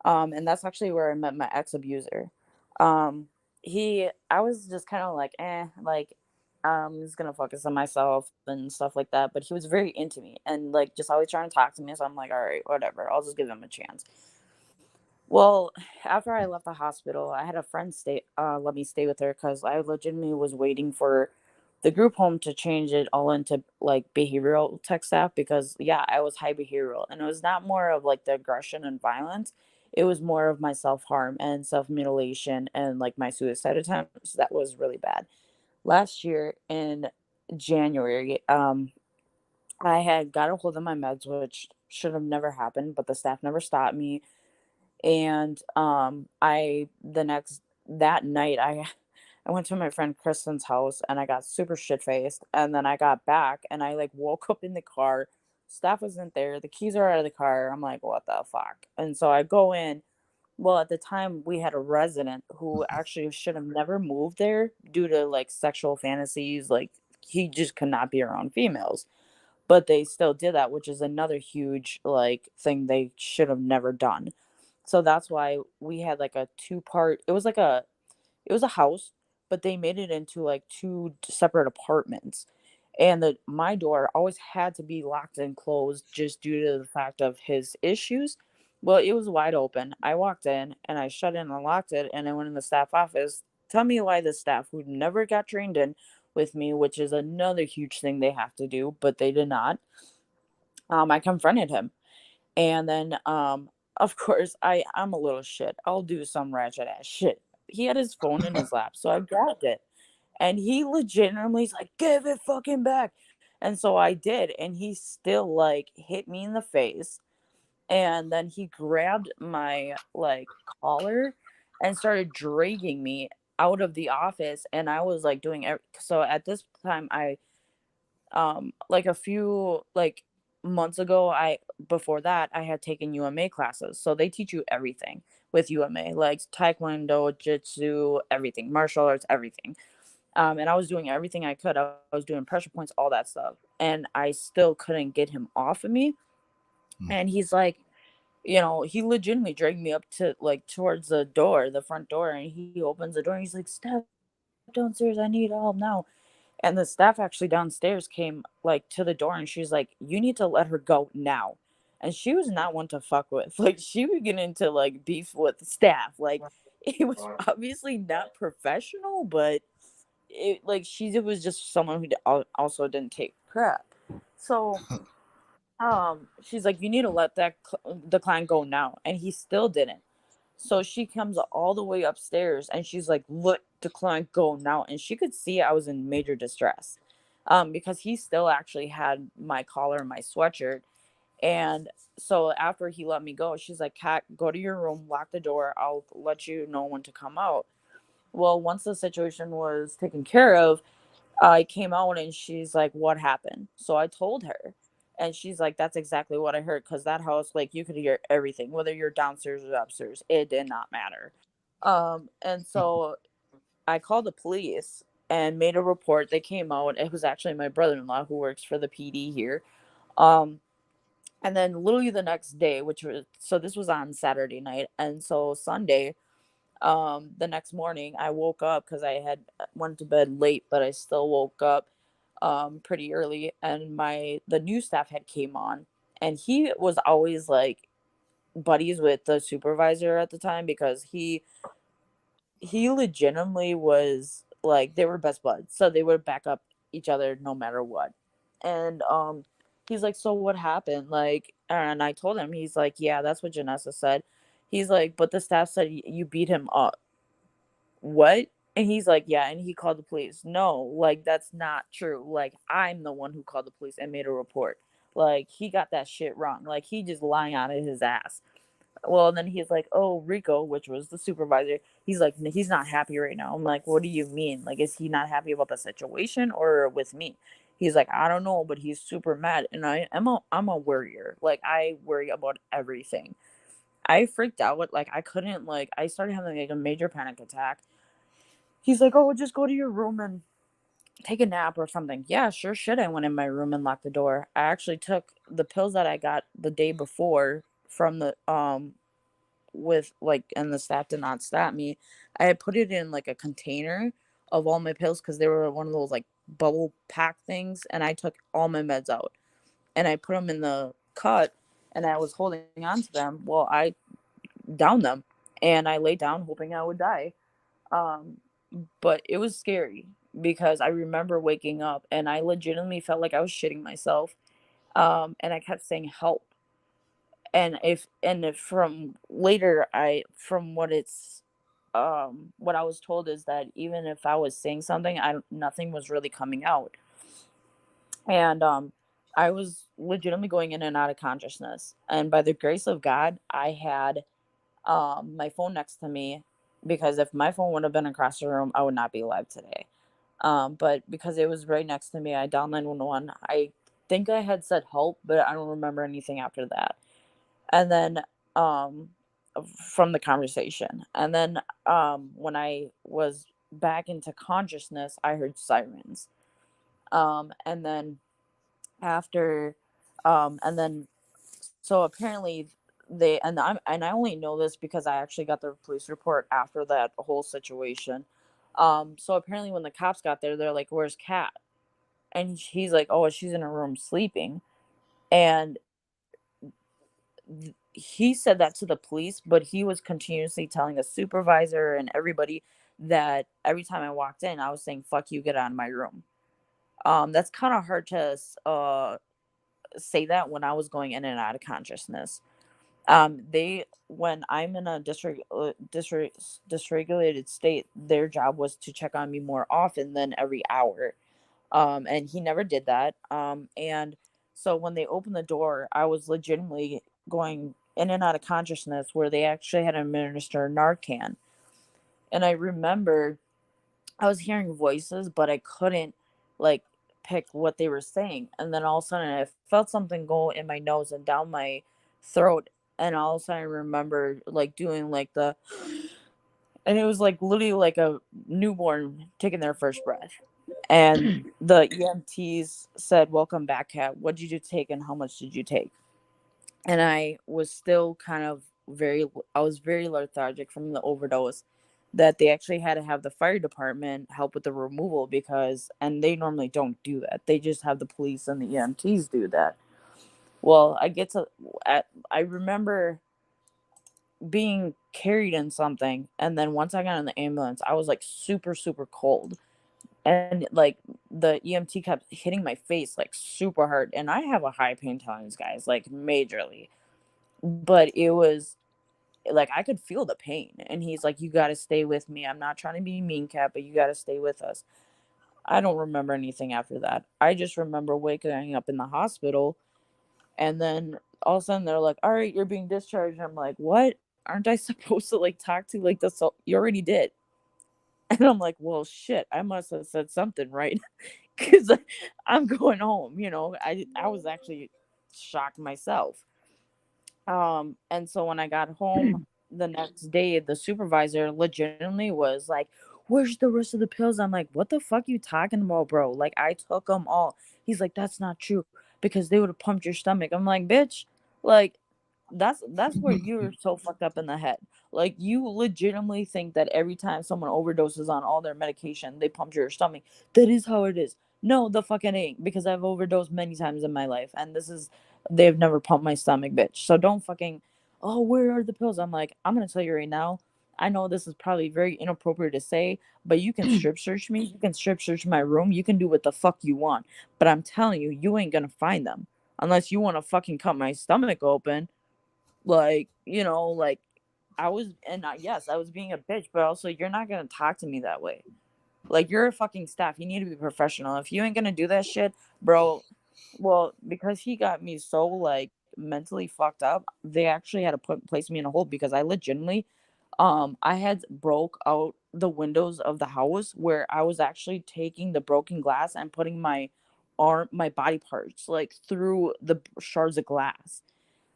And that's actually where I met my ex abuser. Um, I was just kind of like, like, I'm just gonna focus on myself and stuff like that. But he was very into me and like just always trying to talk to me. So I'm like, all right, whatever. I'll just give him a chance. Well, after I left the hospital, I had a friend let me stay with her because I legitimately was waiting for the group home to change it all into like behavioral tech staff because yeah, I was high behavioral and it was not more of like the aggression and violence. It was more of my self harm and self mutilation and like my suicide attempts. That was really bad. Last year in January, I had got a hold of my meds, which should have never happened, but the staff never stopped me. And I the next that night I went to my friend Kristen's house and I got super shit faced, and then I got back and I like woke up in the car. Staff wasn't there, the keys are out of the car. I'm like, what the fuck? And so I go in. Well, at the time we had a resident who actually should have never moved there due to like sexual fantasies. Like he just could not be around females, but they still did that, which is another huge like thing they should have never done. So that's why we had like a two-part. It was a house, but they made it into like two separate apartments. And my door always had to be locked and closed just due to the fact of his issues. Well, it was wide open. I walked in and I shut it and locked it, and I went in the staff office. Tell me why the staff who never got trained in with me, which is another huge thing they have to do, but they did not. I confronted him. And then, of course, I'm a little shit. I'll do some ratchet ass shit. He had his phone in his lap, so I grabbed it. And he legitimately is like, give it fucking back. And so I did. And he still like hit me in the face. And then he grabbed my like collar and started dragging me out of the office. And I was like so at this time like a few like months ago, I before that I had taken UMA classes. So they teach you everything with UMA, like taekwondo, jitsu, everything, martial arts, everything. And I was doing everything I could. I was doing pressure points, all that stuff. And I still couldn't get him off of me. And he's like, he legitimately dragged me up to like towards the door, the front door, and he opens the door and he's like, step downstairs, I need help now. And the staff actually downstairs came like to the door and she's like, you need to let her go now. And she was not one to fuck with. Like she would get into like beef with the staff. Like it was obviously not professional, but it was just someone who also didn't take crap. So she's like, you need to let the client go now. And he still didn't. So she comes all the way upstairs and she's like, let the client go now. And she could see I was in major distress because he still actually had my collar and my sweatshirt. And so after he let me go, she's like, Kat, go to your room, lock the door. I'll let you know when to come out. Well, once the situation was taken care of, I came out and she's like, what happened? So I told her. And she's like, that's exactly what I heard. Because that house, like, you could hear everything, whether you're downstairs or upstairs. It did not matter. And so I called the police and made a report. They came out. It was actually my brother-in-law who works for the PD here. Um, and then literally the next day, so this was on Saturday night. And so Sunday, the next morning I woke up because I had went to bed late, but I still woke up pretty early, and the new staff had came on, and he was always like buddies with the supervisor at the time because he legitimately was like, they were best buds, so they would back up each other no matter what. And he's like, so what happened? Like, and I told him. He's like, yeah, that's what Janessa said. He's like, but the staff said you beat him up. What? And he's like, yeah, and he called the police. No, like, that's not true. Like, I'm the one who called the police and made a report. Like, he got that shit wrong. Like, he just lying out of his ass. Well, then he's like, oh, Rico, which was the supervisor, he's like, he's not happy right now. I'm like, what do you mean? Like, is he not happy about the situation or with me? He's like, I don't know, but he's super mad. And I'm a worrier. Like, I worry about everything. I freaked out. Like, I couldn't, like, I started having like a major panic attack. He's like, oh, just go to your room and take a nap or something. Yeah, sure shit. I went in my room and locked the door. I actually took the pills that I got the day before from the with like, and the staff did not stop me. I had put it in like a container of all my pills because they were one of those like bubble pack things, and I took all my meds out and I put them in the cut and I was holding on to them. Well, I downed them and I laid down hoping I would die. Um, but it was scary because I remember waking up and I legitimately felt like I was shitting myself. And I kept saying help. And if from later, from what I was told is that even if I was saying something, nothing was really coming out. And I was legitimately going in and out of consciousness. And by the grace of God, I had my phone next to me, because if my phone would have been across the room, I would not be alive today. But because it was right next to me, I dialed 911. I think I had said help, but I don't remember anything after that. And then um, from the conversation, and then when I was back into consciousness, I heard sirens. And then after, and then so apparently I only know this because I actually got the police report after that whole situation. So apparently when the cops got there, they're like, "Where's Kat?" And he's like, "Oh, she's in her room sleeping." And he said that to the police, but he was continuously telling the supervisor and everybody that every time I walked in, I was saying, fuck you, get out of my room. That's kind of hard to say that when I was going in and out of consciousness. They when I'm in a dysregulated state, their job was to check on me more often than every hour. And he never did that. And so when they opened the door, I was legitimately going in and out of consciousness where they actually had to administer Narcan. And I remember I was hearing voices, but I couldn't like pick what they were saying. And then all of a sudden I felt something go in my nose and down my throat. And all of a sudden I remember like doing like the, and it was like literally like a newborn taking their first breath. And the EMTs said, "Welcome back, Kat. What did you take and how much did you take?" And I was still kind of I was very lethargic from the overdose, that they actually had to have the fire department help with the removal because, and they normally don't do that. They just have the police and the EMTs do that. Well, I remember being carried in something. And then once I got in the ambulance, I was like super, super cold. And like the EMT kept hitting my face like super hard. And I have a high pain tolerance, guys, like majorly. But it was like I could feel the pain. And he's like, "You got to stay with me. I'm not trying to be mean, Cat, but you got to stay with us." I don't remember anything after that. I just remember waking up in the hospital. And then all of a sudden they're like, "All right, you're being discharged." I'm like, "What? Aren't I supposed to like talk to like this? You already did." And I'm like, "Well, shit, I must have said something, right?" Because I'm going home. I was actually shocked myself. And so when I got home the next day, the supervisor legitimately was like, "Where's the rest of the pills?" I'm like, "What the fuck you talking about, bro? Like, I took them all." He's like, "That's not true because they would have pumped your stomach." I'm like, "Bitch, like, that's where you're so fucked up in the head. Like, you legitimately think that every time someone overdoses on all their medication, they pump your stomach. That is how it is. No, the fucking ain't, because I've overdosed many times in my life, and they've never pumped my stomach, bitch. So don't fucking, oh, where are the pills?" I'm like, "I'm gonna tell you right now. I know this is probably very inappropriate to say, but you can strip search me. You can strip search my room. You can do what the fuck you want. But I'm telling you, you ain't gonna find them unless you want to fucking cut my stomach open." Like, like I was, and yes, I was being a bitch, but also you're not gonna talk to me that way. Like, you're a fucking staff. You need to be professional. If you ain't gonna do that shit, bro. Well, because he got me so like mentally fucked up, they actually had to place me in a hold because I legitimately, I had broke out the windows of the house where I was actually taking the broken glass and putting my body parts like through the shards of glass,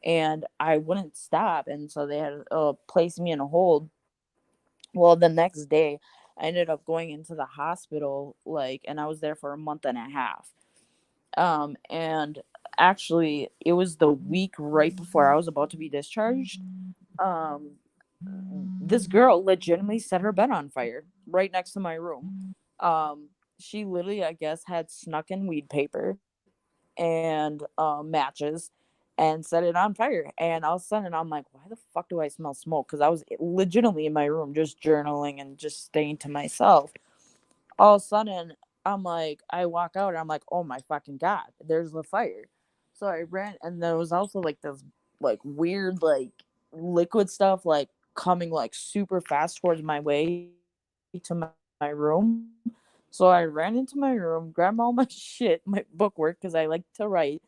and I wouldn't stop, and so they had placed me in a hold. Well, the next day, I ended up going into the hospital, like, and I was there for a month and a half. And actually, it was the week right before I was about to be discharged. Um, this girl legitimately set her bed on fire right next to my room. She literally, I guess, had snuck in weed paper and matches and set it on fire. And all of a sudden, I'm like, "Why the fuck do I smell smoke?" Because I was legitimately in my room just journaling and just staying to myself. All of a sudden, I'm like, I walk out and I'm like, "Oh my fucking God, there's the fire." So I ran, and there was also like this like weird like liquid stuff like coming like super fast towards my way to my room. So I ran into my room, grabbed all my shit, my bookwork, because I like to write,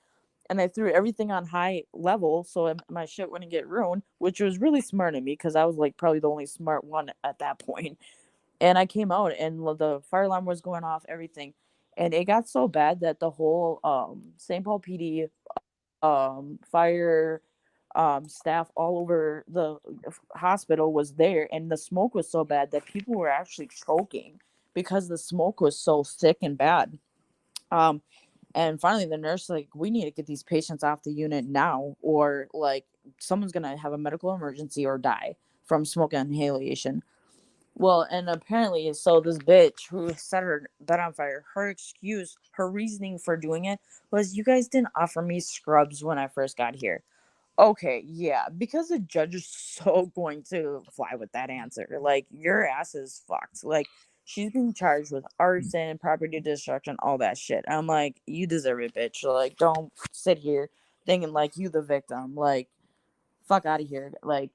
and I threw everything on high level so my shit wouldn't get ruined, which was really smart of me because I was like probably the only smart one at that point. And I came out and the fire alarm was going off, everything. And it got so bad that the whole St. Paul PD fire staff all over the hospital was there, and the smoke was so bad that people were actually choking because the smoke was so thick and bad. Um, and finally, the nurse like, "We need to get these patients off the unit now, or like someone's gonna have a medical emergency or die from smoke inhalation." Well, and apparently, so this bitch who set her bed on fire, her excuse, her reasoning for doing it was, "You guys didn't offer me scrubs when I first got here." Okay, yeah, because the judge is so going to fly with that answer. Like, your ass is fucked. Like, she's being charged with arson, property destruction, all that shit. I'm like, you deserve it, bitch. Like, don't sit here thinking like you the victim. Like, fuck out of here. Like,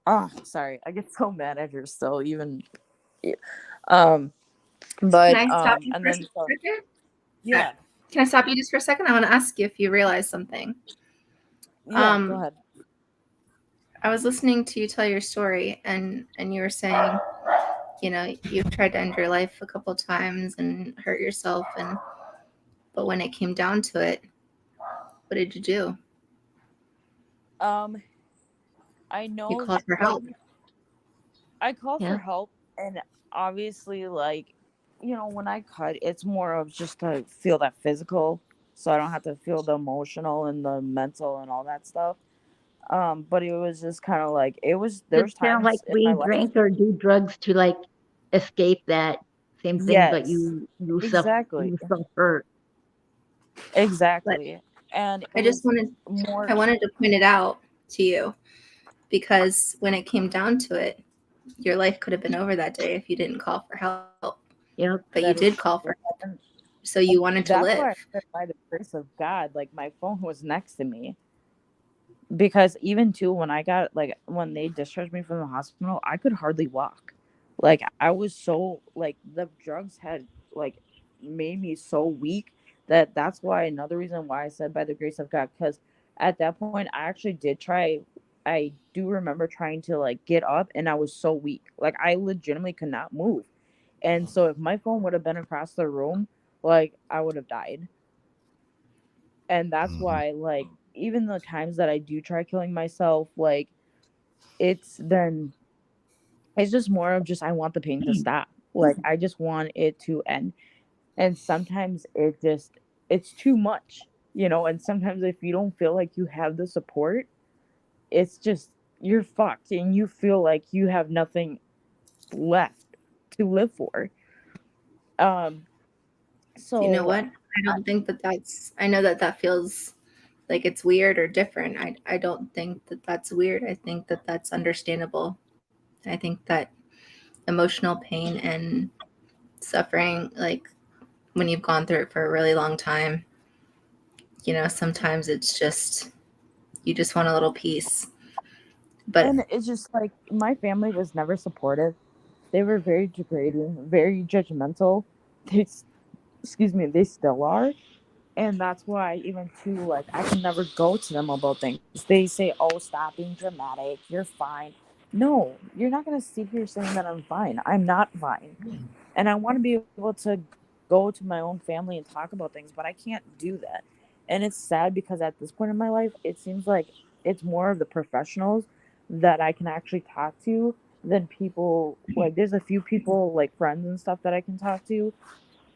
oh, sorry, I get so mad at her still. Even, um, but Can I stop you and for a then second? yeah, Can I stop you just for a second? I want to ask you if you realize something. yeah, go ahead. I was listening to you tell your story, and you were saying, you know, you've tried to end your life a couple times and hurt yourself, but when it came down to it, what did you do? I You know, called for like, help. I call for Yeah. help, and obviously, like, when I cut, it's more of just to feel that physical, so I don't have to feel the emotional and the mental and all that stuff. But it was just kind of like there Did was it sound like times in my we life. drink or do drugs to like escape that same thing, but Yes, you exactly, self hurt. But exactly, and it I just was wanted more. I wanted to point it out to you because when it came down to it, your life could have been over that day if you didn't call for help. Yep. But you That is did call true. for help, And so you wanted to that's live. why I said, by the grace of God, like, my phone was next to me. Because even too, when I got, like, when they discharged me from the hospital, I could hardly walk. Like, I was so, like, the drugs had, like, made me so weak that's why, another reason why I said by the grace of God, because at that point I actually did try. I do remember trying to, like, get up, and I was so weak, like, I legitimately could not move. And so if my phone would have been across the room, like, I would have died. And that's Mhm. why, like, even the times that I do try killing myself, like, it's then it's just more of just, I want the pain to stop. Like, I just want it to end. And sometimes it's too much, and sometimes if you don't feel like you have the support, it's just, you're fucked, and you feel like you have nothing left to live for. Um You know so what? I don't think I know that that feels like it's weird or different. I don't think that that's weird. I think that that's understandable. I think that emotional pain and suffering, like when you've gone through it for a really long time, sometimes it's just, you just want a little peace. But and it's just like, my family was never supportive. They were very degrading, very judgmental. They excuse me, they still are. And that's why, even too, like, I can never go to them about things. They say, "Oh, stop being dramatic. You're fine." No, you're not gonna sit here saying that I'm fine. I'm not fine. And I want to be able to go to my own family and talk about things, but I can't do that. And it's sad because at this point in my life, it seems like it's more of the professionals that I can actually talk to than people. Like, there's a few people, like friends and stuff, that I can talk to,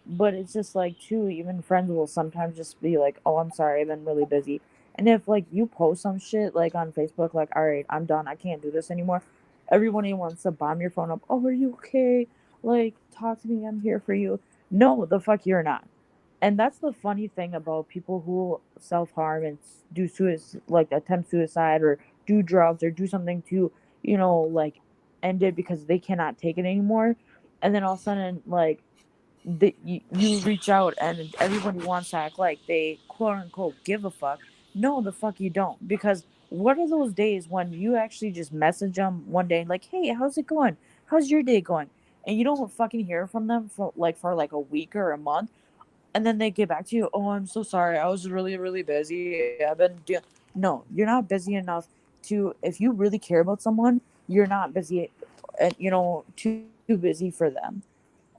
but it's just like, too, even friends will sometimes just be like, "Oh, I'm sorry, I've been really busy." And if, like, you post some shit, like, on Facebook, like, "All right, I'm done, I can't do this anymore," everybody wants to bomb your phone up. "Oh, are you okay? Like, talk to me, I'm here for you." No, the fuck you're not. And that's the funny thing about people who self-harm and do suicide, like, attempt suicide, or do drugs, or do something to, like, end it because they cannot take it anymore. And then all of a sudden, like, you reach out and everybody wants to act like they, quote unquote, give a fuck. No, the fuck you don't. Because what are those days when you actually just message them one day, like, "Hey, how's it going? How's your day going?" And you don't fucking hear from them for like a week or a month, and then they get back to you, "Oh, I'm so sorry, I was really, really busy, I've been doing." No, you're not busy enough to, if you really care about someone, you're not busy, and too busy for them.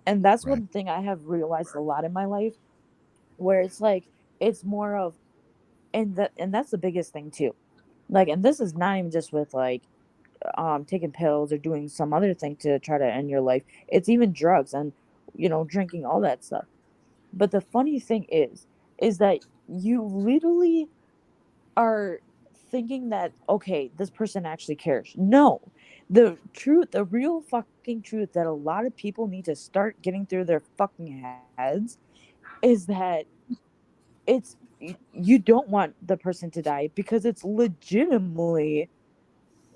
And that's one Right. thing I have realized a lot in my life, where it's like, it's more of, and that's the biggest thing too. Like, and this is not even just with, like, taking pills or doing some other thing to try to end your life. It's even drugs and, drinking, all that stuff. But the funny thing is that you literally are thinking that, okay, this person actually cares. No. The real fucking truth that a lot of people need to start getting through their fucking heads is that it's you don't want the person to die because it's legitimately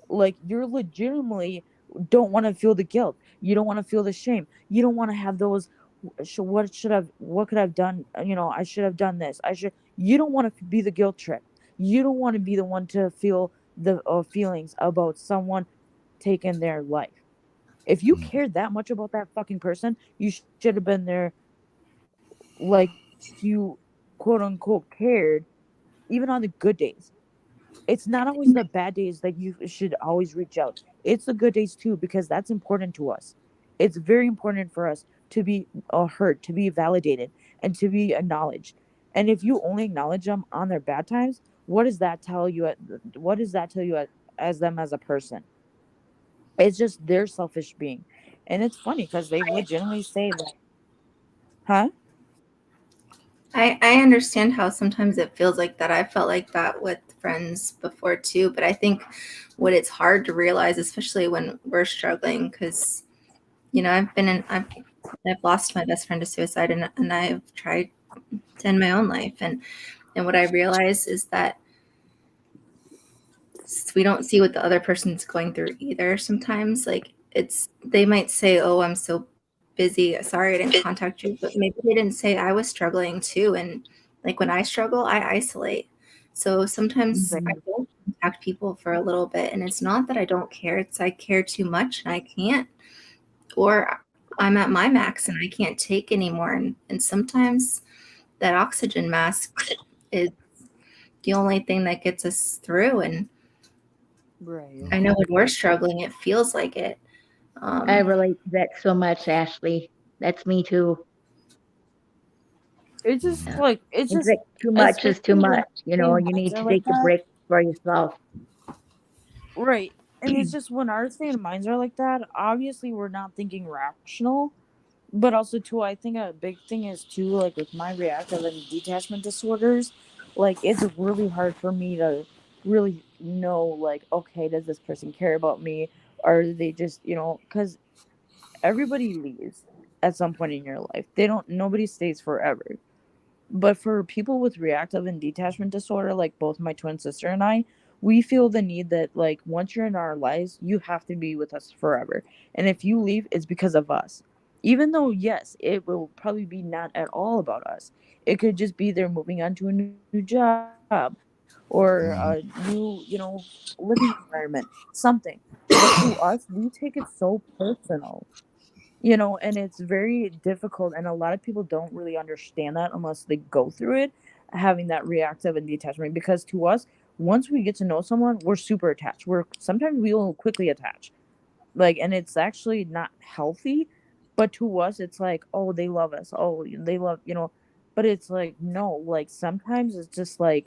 like you're legitimately don't want to feel the guilt. You don't want to feel the shame. You don't want to have those what could I've done, I should have done this. I should You don't want to be the guilt trip. You don't want to be the one to feel the feelings about someone taking their life. If you Mm. cared that much about that fucking person, you should have been there like you quote unquote cared even on the good days. It's not always the bad days that you should always reach out. It's the good days too, because that's important to us. It's very important for us to be heard, to be validated, and to be acknowledged. And if you only acknowledge them on their bad times, what does that tell you? What does that tell you as them as a person? It's just their selfish being, and it's funny because they legitimately say that, huh? I understand how sometimes it feels like that. I felt like that with friends before too, but I think what it's hard to realize, especially when we're struggling, because I've lost my best friend to suicide, and I've tried to end my own life, and what I realize is that we don't see what the other person's going through either. Sometimes, like they might say, "Oh, I'm so busy. Sorry, I didn't contact you," but maybe they didn't say I was struggling too. And like when I struggle, I isolate. So sometimes I Right. don't contact people for a little bit, and it's not that I don't care; it's I care too much and I can't, or I'm at my max and I can't take anymore. And sometimes that oxygen mask is the only thing that gets us through. And Right. I know when we're struggling, it feels like it. I Um, relate to that so much, Ashley. That's me too. It's just Yeah. like it's It's just like too much is too especially when much. our You minds need are to like take a that. break for yourself. Right. And it's just when our state of minds are like that, obviously we're not thinking rational. But also too, I think a big thing is too, like with my reactive and detachment disorders, like it's really hard for me to really know like, okay, does this person care about me? Or do they just, because everybody leaves at some point in your life. Nobody stays forever. But for people with reactive and detachment disorder, like both my twin sister and I, we feel the need that like once you're in our lives, you have to be with us forever. And if you leave, it's because of us. Even though yes, it will probably be not at all about us. It could just be they're moving on to a new job or a Mhm. new, living environment, something. But to us, we take it so personal, and it's very difficult, and a lot of people don't really understand that unless they go through it, having that reactive and detachment, because to us, once we get to know someone, we're super attached. We're Sometimes we will quickly attach, like, and it's actually not healthy, but to us it's like, oh, they love us, oh, they love, but it's like, no, like sometimes it's just like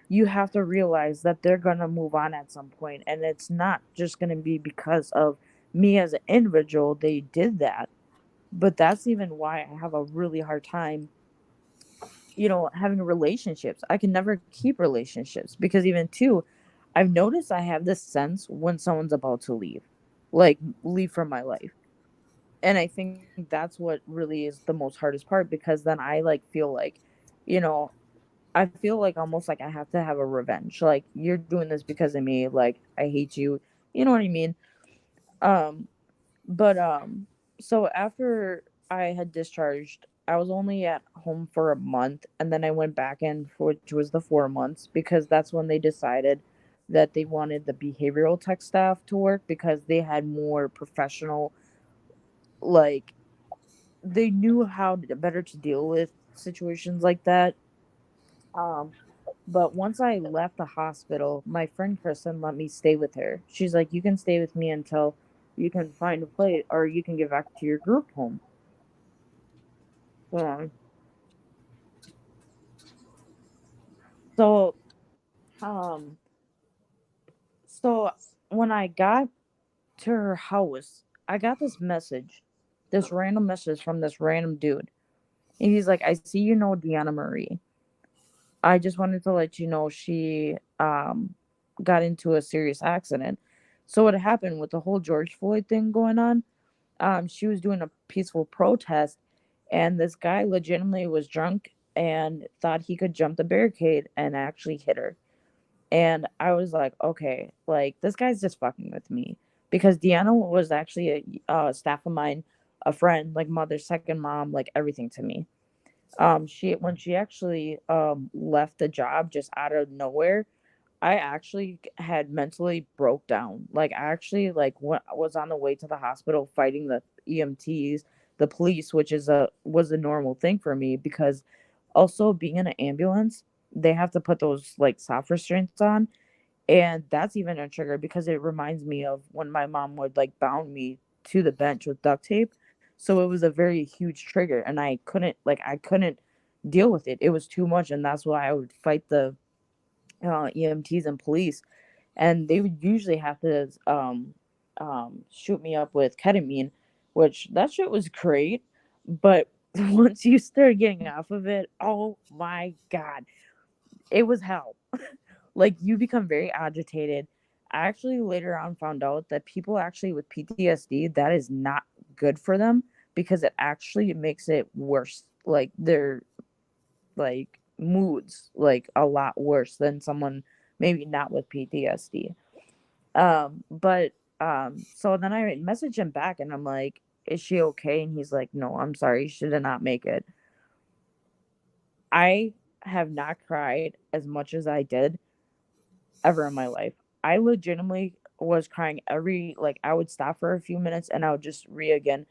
you have to realize that they're gonna move on at some point, and it's not just gonna be because of me as an individual they did that. But that's even why I have a really hard time, having relationships. I can never keep relationships because even too, I've noticed I have this sense when someone's about to leave, like leave from my life. And I think that's what really is the most hardest part, because then I like feel like, you know, I feel like almost like I have to have a revenge. Like you're doing this because of me. Like I hate you. You know what I mean? Um, but so after I had discharged, I was only at home for a month, and then I went back in for, which was the 4 months, because that's when they decided that they wanted the behavioral tech staff to work because they had more professional, like they knew how better to deal with situations like that. Um, but once I left the hospital, my friend Kristen let me stay with her. She's like, "You can stay with me until you can find a place, or you can get back to your group home." Um, so, um, so when I got to her house, I got this random message from this random dude, and he's like, "I see you know Deanna Marie. I just wanted to let you know she got into a serious accident." So what happened with the whole George Floyd thing going on? She was doing a peaceful protest, and this guy legitimately was drunk, and thought he could jump the barricade and actually hit her. And I was like, okay, like this guy's just fucking with me, because Deanna was actually a staff of mine, a friend, like mother, second mom, like everything to me. She when she actually left the job just out of nowhere, I actually had mentally broke down. Like I actually like was on the way to the hospital fighting the EMTs, the police, which was a normal thing for me, because also being in an ambulance, they have to put those like soft restraints on, and that's even a trigger because it reminds me of when my mom would like bound me to the bench with duct tape. So it was a very huge trigger, and I couldn't deal with it. It was too much, and that's why I would fight the EMTs and police, and they would usually have to shoot me up with ketamine, which that shit was great. But once you start getting off of it, oh my god, it was hell. Like you become very agitated. I actually later on found out that people actually with PTSD, that is not good for them, because it actually makes it worse. Like their like moods like a lot worse than someone maybe not with PTSD. But so then I message him back and I'm like, is she okay? And he's like, no, I'm sorry, she did not make it. I have not cried as much as I did ever in my life. I legitimately was crying every, like I would stop for a few minutes and I would just again.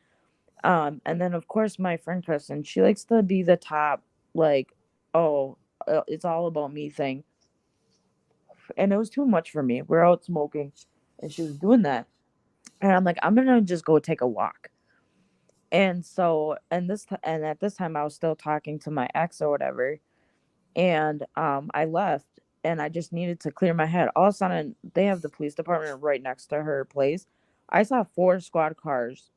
And then of course my friend Kristen, she likes to be the top, like, oh, it's all about me thing. And it was too much for me. We're out smoking and she was doing that. And I'm like, I'm gonna just go take a walk. And so, and at this time I was still talking to my ex or whatever. And I left and I just needed to clear my head. All of a sudden, they have the police department right next to her place. I saw 4 squad cars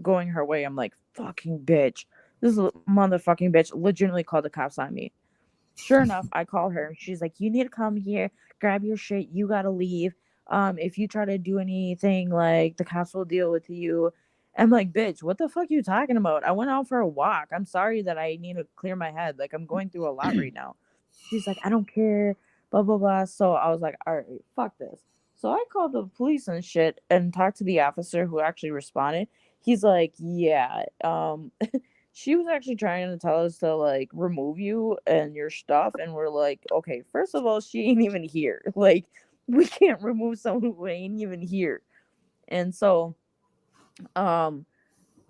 going her way. I'm like, fucking bitch. This motherfucking bitch legitimately called the cops on me. Sure enough, I call her. She's like, you need to come here, grab your shit. You gotta leave. If you try to do anything, like the cops will deal with you. I'm like, bitch, what the fuck are you talking about? I went out for a walk. I'm sorry that I need to clear my head. Like I'm going through a lot right now. She's like, I don't care, blah blah blah. So I was like, all right, fuck this. So I called the police and shit and talked to the officer who actually responded. He's like, yeah, she was actually trying to tell us to like remove you and your stuff, and we're like, okay, first of all, she ain't even here. Like we can't remove someone who ain't even here. And so um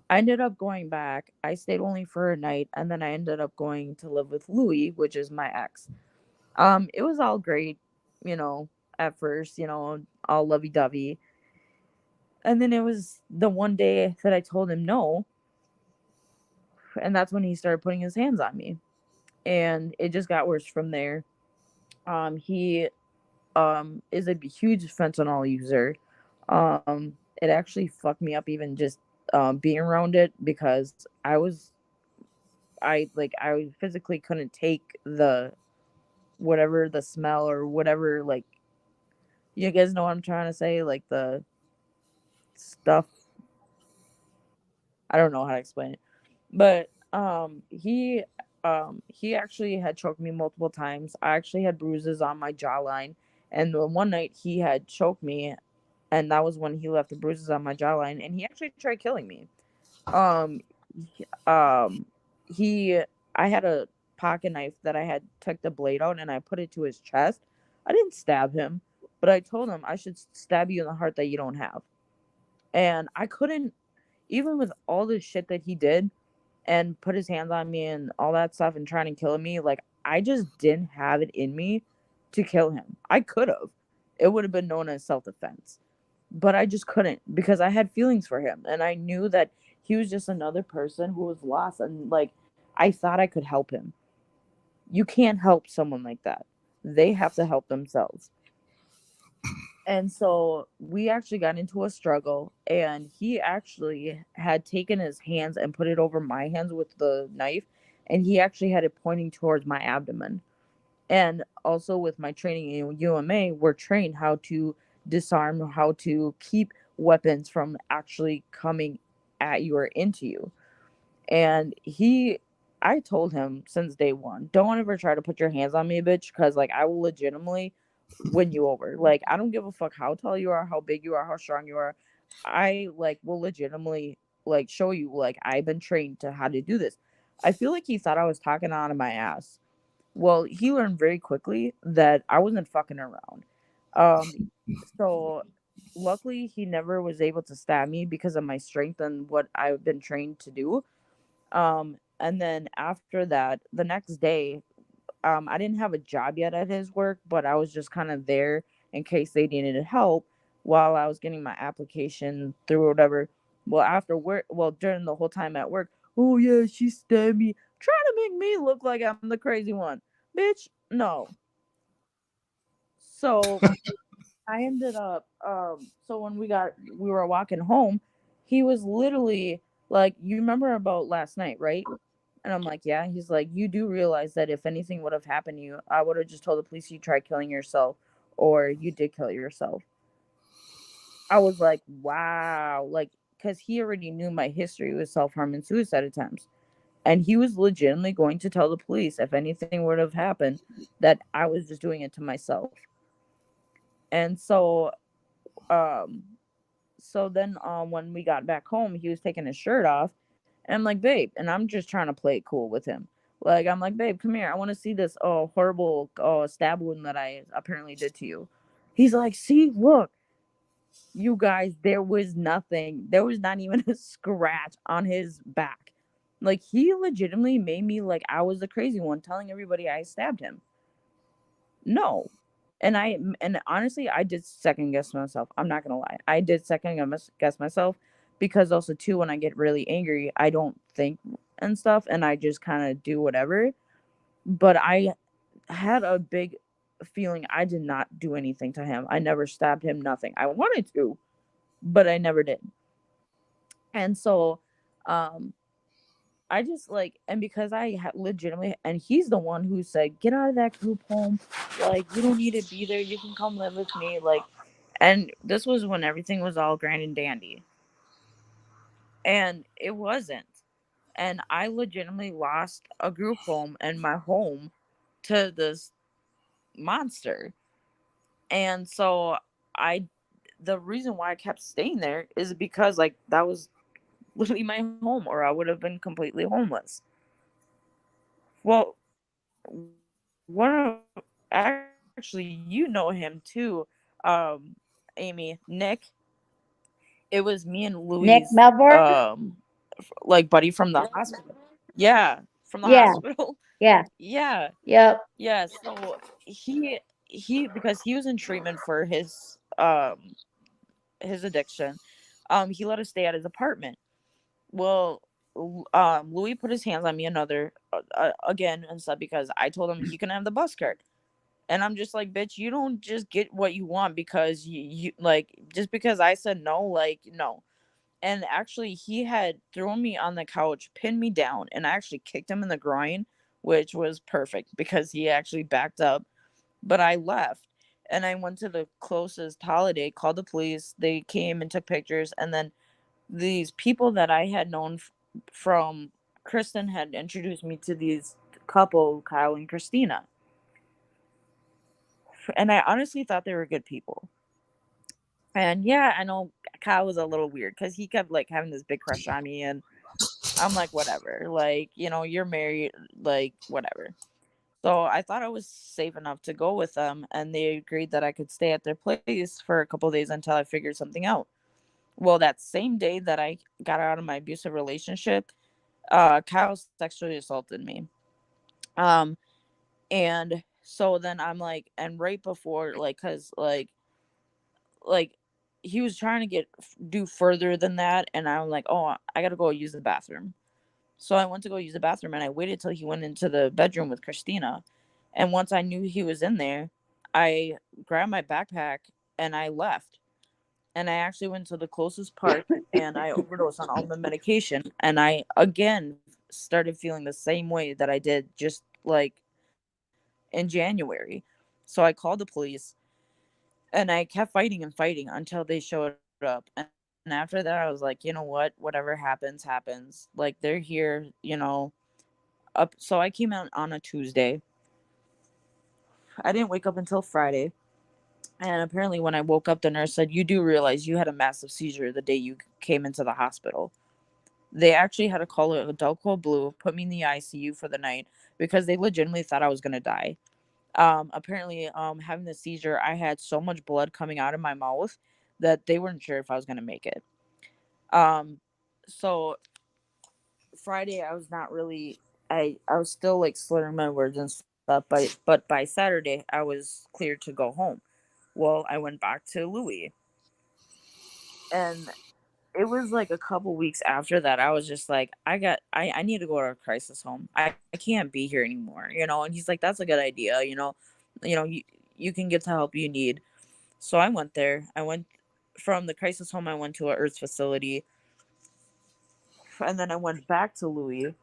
I ended up going back. I stayed only for a night, and then I ended up going to live with Louis, which is my ex. It was all great, you know, at first, you know, all lovey-dovey. And then it was the one day that I told him no, and that's when he started putting his hands on me. And it just got worse from there. He is a huge fentanyl user. It actually fucked me up even just being around it, because I physically couldn't take the whatever, the smell or whatever, like, you guys know what I'm trying to say, like the stuff. I don't know how to explain it. But he actually had choked me multiple times. I actually had bruises on my jawline, and the one night he had choked me, and that was when he left the bruises on my jawline, and he actually tried killing me. Um he, um he I had a pocket knife that I had took the blade out and I put it to his chest. I didn't stab him, but I told him I should stab you in the heart that you don't have. And I couldn't, even with all the shit that he did and put his hands on me and all that stuff and trying to kill me, like I just didn't have it in me to kill him. I could have. It would have been known as self-defense. But I just couldn't, because I had feelings for him and I knew that he was just another person who was lost, and like I thought I could help him. You can't help someone like that. They have to help themselves. And so we actually got into a struggle, and he actually had taken his hands and put it over my hands with the knife, and he actually had it pointing towards my abdomen. And also with my training in UMA, we're trained how to disarm, how to keep weapons from actually coming at you or into you. And he I told him since day one, don't ever try to put your hands on me, bitch, because like I will legitimately win you over. Like I don't give a fuck how tall you are, how big you are, how strong you are. I like will legitimately like show you like I've been trained to how to do this. I feel like he thought I was talking out of my ass. Well, he learned very quickly that I wasn't fucking around. So luckily he never was able to stab me because of my strength and what I've been trained to do. And then after that, the next day, I didn't have a job yet at his work, but I was just kind of there in case they needed help while I was getting my application through or whatever. Well, after work, well, during the whole time at work, oh yeah, she stabbed me, trying to make me look like I'm the crazy one. Bitch, no. So I ended up, so when we were walking home, he was literally like, you remember about last night, right? And I'm like, yeah. He's like, you do realize that if anything would have happened to you, I would have just told the police you tried killing yourself or you did kill yourself. I was like, wow. Like, because he already knew my history with self harm and suicide attempts. And he was legitimately going to tell the police if anything would have happened that I was just doing it to myself. And um, so then when we got back home, he was taking his shirt off. And I'm like, babe, and I'm just trying to play it cool with him. Like, I'm like, babe, come here. I want to see this horrible stab wound that I apparently did to you. He's like, see, look, you guys, there was nothing. There was not even a scratch on his back. Like, he legitimately made me like I was the crazy one telling everybody I stabbed him. No. And honestly, I did second guess myself. I'm not gonna lie. I did second guess myself because also too when I get really angry, I don't think and stuff and I just kind of do whatever. But I had a big feeling I did not do anything to him. I never stabbed him, nothing. I wanted to, but I never did. And so um I just like, and because legitimately, and he's the one who said, get out of that group home. Like, you don't need to be there. You can come live with me. Like, and this was when everything was all grand and dandy. And it wasn't. And I legitimately lost a group home and my home to this monster. And so the reason why I kept staying there is because, like, that was literally my home, or I would have been completely homeless. Well, one of actually you know him too, Amy, Nick. It was me and Nick Louis, Melbourne? like buddy from the hospital. Yeah, from the Yeah, hospital. yeah, Yeah, yep. yeah. So he because he was in treatment for his addiction. He let us stay at his apartment. Well, Louis put his hands on me again and stuff because I told him he can have the bus card. And I'm just like, bitch, you don't just get what you want because you like just because I said no, like no. And actually he had thrown me on the couch, pinned me down, and I actually kicked him in the groin, which was perfect because he actually backed up. But I left and I went to the closest holiday, called the police, they came and took pictures, and then these people that I had known from Kristen had introduced me to these couple, Kyle and Christina. And I honestly thought they were good people. And yeah, I know Kyle was a little weird because he kept like having this big crush on me, and I'm like, whatever, like you're married, like whatever. So I thought I was safe enough to go with them, and they agreed that I could stay at their place for a couple days until I figured something out. Well, that same day that I got out of my abusive relationship, Kyle sexually assaulted me. Um, and so then I'm like, and right before, like, cause like he was trying to do further than that, and I'm like, oh, I gotta go use the bathroom. So I went to go use the bathroom, and I waited till he went into the bedroom with Christina. And once I knew he was in there, I grabbed my backpack and I left. And I actually went to the closest park and I overdosed on all the medication. And I again started feeling the same way that I did just like in January. So I called the police and I kept fighting and fighting until they showed up. And after that, I was like, you know what? Whatever happens, happens. Like, they're here, up. So I came out on a Tuesday. I didn't wake up until Friday. And apparently, when I woke up, the nurse said, "You do realize you had a massive seizure the day you came into the hospital." They actually had to call it adult cold blue, put me in the ICU for the night because they legitimately thought I was going to die. Apparently, having the seizure, I had so much blood coming out of my mouth that they weren't sure if I was going to make it. So Friday, I was not really, I was still like slurring my words and stuff, but by Saturday, I was cleared to go home. Well, I went back to Louis, and it was like a couple weeks after that I was just like, I need to go to a crisis home. I can't be here anymore, and he's like, that's a good idea, you can get the help you need. So I went there. I went from the crisis home, I went to a earth facility, and then I went back to Louis,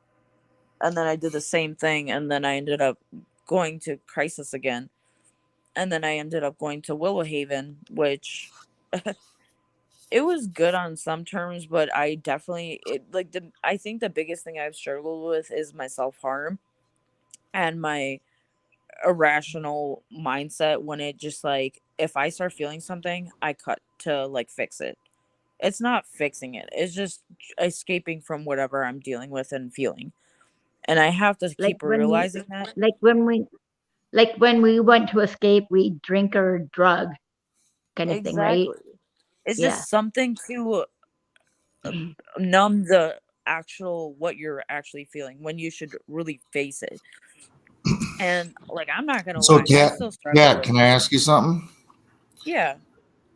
and then I did the same thing, and then I ended up going to crisis again, and then I ended up going to Willow Haven, which it was good on some terms, but I definitely I think the biggest thing I've struggled with is my self-harm and my irrational mindset when it just like, if I start feeling something, I cut to like fix it. It's not fixing it. It's just escaping from whatever I'm dealing with and feeling. And I have to Like keep when we, realizing that. like when we want to escape, we drink or drug kind of thing, right? Exactly. It's Yeah. just something to numb the actual what you're actually feeling when you should really face it. And like, I'm not gonna So, lie, I still struggle Kat, with can I it. ask you something? Yeah.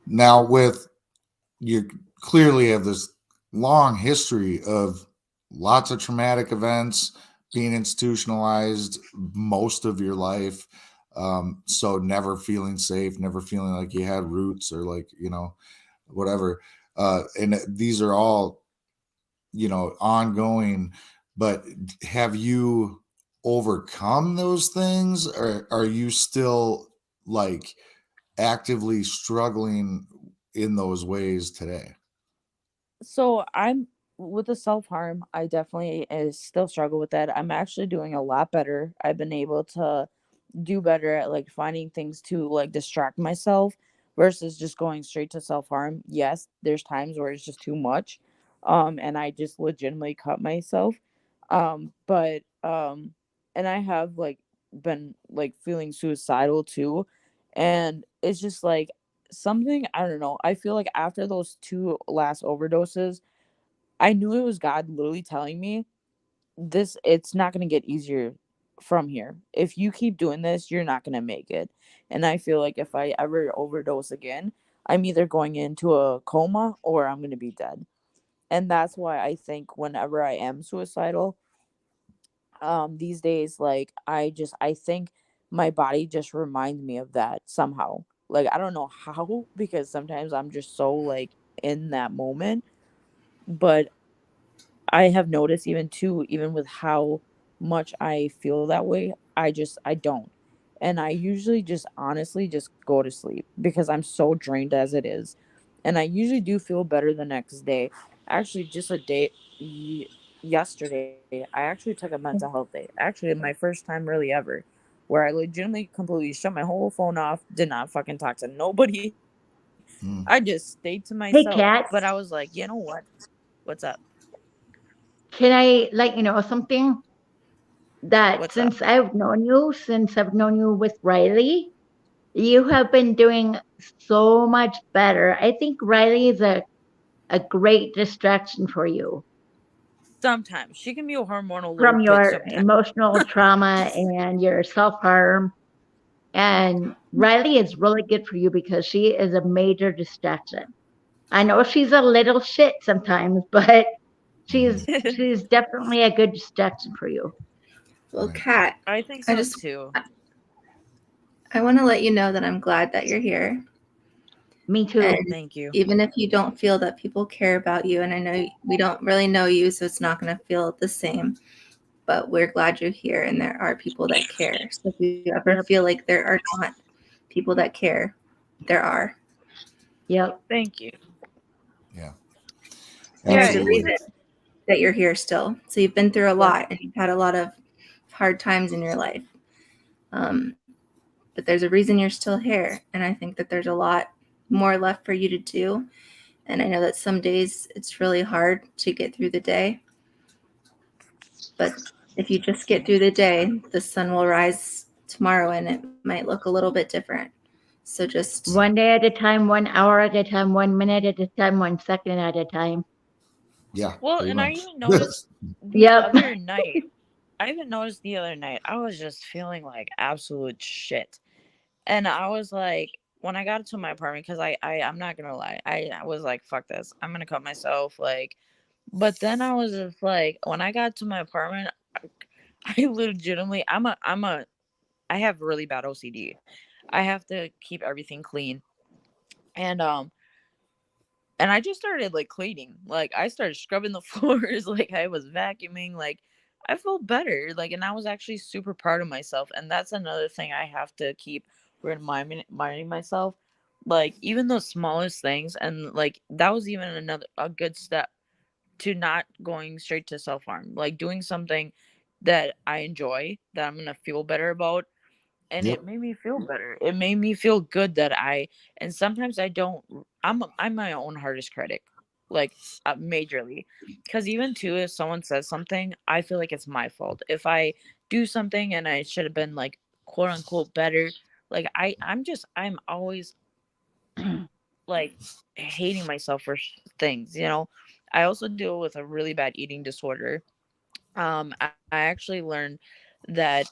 Now, with you clearly have this long history of lots of traumatic events, being institutionalized most of your life. So never feeling safe, never feeling like you had roots or like, whatever. And these are all, ongoing, but have you overcome those things, or are you still like actively struggling in those ways today? So I'm with the self-harm, I definitely still struggle with that. I'm actually doing a lot better. I've been able to do better at like finding things to like distract myself versus just going straight to self-harm. Yes, there's times where it's just too much. And I just legitimately cut myself. But and I have like been like feeling suicidal too. And it's just like something, I don't know. I feel like after those two last overdoses, I knew it was God literally telling me this, it's not going to get easier from here. If you keep doing this, you're not going to make it. And I feel like if I ever overdose again, I'm either going into a coma or I'm going to be dead. And that's why I think whenever I am suicidal, these days, like I think my body just reminds me of that somehow. Like, I don't know how, because sometimes I'm just so like in that moment, but I have noticed even too, even with how much I feel that way, I don't. And I usually just honestly just go to sleep because I'm so drained as it is. And I usually do feel better the next day. Actually, just a day yesterday, I actually took a mental health day. Actually, my first time really ever, where I legitimately completely shut my whole phone off, did not fucking talk to nobody. I just Hmm. stayed to myself. Hey, But I was Kat, like, you know what? What's up? can I let you know something? That What's up? since I've known you with Riley, you have been doing so much better. I think Riley is a great distraction for you Sometimes she can be a hormonal little from bitch your sometimes. emotional trauma and your self harm. And Riley is really good for you because she is a major distraction. I know she's a little shit sometimes, but she's definitely a good distraction for you. Well, Right. Kat, I think I so just too. I want to let you know that I'm glad that you're here. Me too. And Thank you. even if you don't feel that people care about you, and I know we don't really know you, so it's not going to feel the same, but we're glad you're here and there are people that care. So if you ever Yep. feel like there are not people that care, there are. Yep. Thank you. Yeah, There's a absolutely. reason that you're here still. So you've been through a Yep. lot and you've had a lot of hard times in your life. But there's a reason you're still here. And I think that there's a lot more left for you to do. And I know that some days it's really hard to get through the day. But if you just get through the day, the sun will rise tomorrow and it might look a little bit different. So just One day at a time, 1 hour at a time, 1 minute at a time, 1 second at a time. Yeah. Well, pretty and I much. even noticed the Yep. other night. I even noticed the other night I was just feeling like absolute shit, and I was like, when I got to my apartment, because I'm not gonna lie, I was like, fuck this, I'm gonna cut myself, like. But then I was just like, when I got to my apartment, I legitimately, I have really bad OCD. I have to keep everything clean, and I just started like cleaning. Like I started scrubbing the floors, like I was vacuuming, like I felt better. Like, and I was actually super proud of myself. And that's another thing I have to keep reminding myself. Like even the smallest things, and like that was even a good step to not going straight to self-harm. Like doing something that I enjoy, that I'm gonna feel better about, and Yep. it made me feel better. It made me feel good that and sometimes I don't. I'm my own hardest critic, like majorly, because even too, if someone says something, I feel like it's my fault. If I do something and I should have been like quote unquote better, like I'm always like hating myself for things. I also deal with a really bad eating disorder. I actually learned that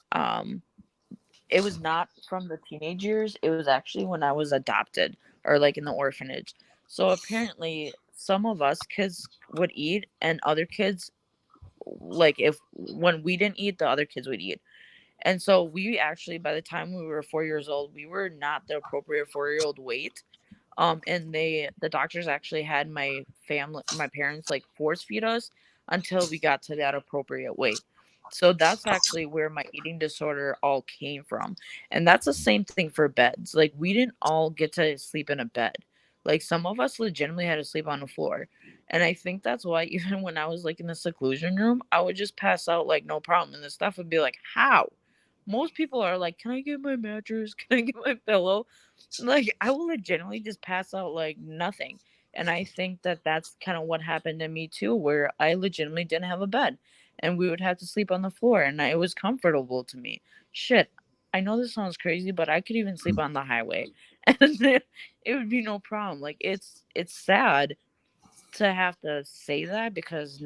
it was not from the teenage years. It was actually when I was adopted or like in the orphanage. So apparently some of us kids would eat and other kids, like if when we didn't eat, the other kids would eat. And so we actually, by the time we were 4 years old, we were not the appropriate 4-year-old weight. And the doctors actually had my parents like force feed us until we got to that appropriate weight. So that's actually where my eating disorder all came from. And that's the same thing for beds. Like we didn't all get to sleep in a bed. Like some of us legitimately had to sleep on the floor. And I think that's why even when I was like in the seclusion room, I would just pass out like no problem. And the stuff would be like, how? Most people are like, can I get my mattress? Can I get my pillow? Like I will legitimately just pass out like nothing. And I think that that's kind of what happened to me too, where I legitimately didn't have a bed and we would have to sleep on the floor, and it was comfortable to me. Shit, I know this sounds crazy, but I could even sleep on the highway and it would be no problem. Like it's sad to have to say that because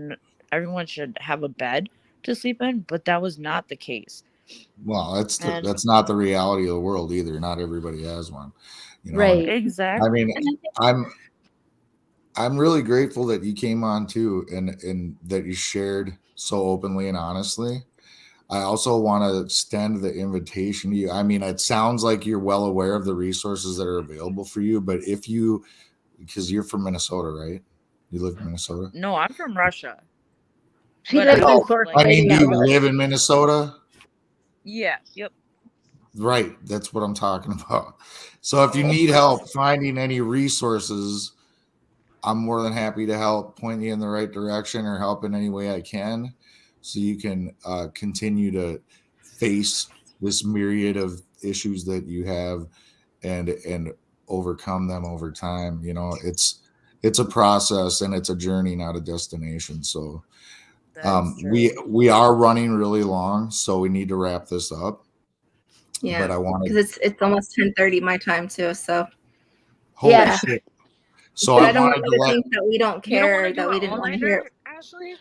everyone should have a bed to sleep in, but that was not the case. Well, And that's not the reality of the world either. Not everybody has one, And Right. exactly. I mean, and I think I'm really grateful that you came on too, and that you shared so openly and honestly. I also want to extend the invitation to you. I mean, it sounds like you're well aware of the resources that are available for you, but because you're from Minnesota, right? You live in Minnesota? No, I'm from Russia. She But lives I in was No, Fort like, I mean, do White. you live in Minnesota? yeah, yep. Right. That's what I'm talking about. So if you need help finding any resources, I'm more than happy to help point you in the right direction or help in any way I can so you can continue to face this myriad of issues that you have and overcome them over time. It's a process and it's a journey, not a destination. So That's true. we are running really long, so we need to wrap this up. But yeah, I wanted, because it's almost 10:30 my time too. So holy Yeah. shit. So but I I don't want wanted you to to let, think that we don't You don't want care, to do that an we didn't want to hear. all-nighter, Ashley?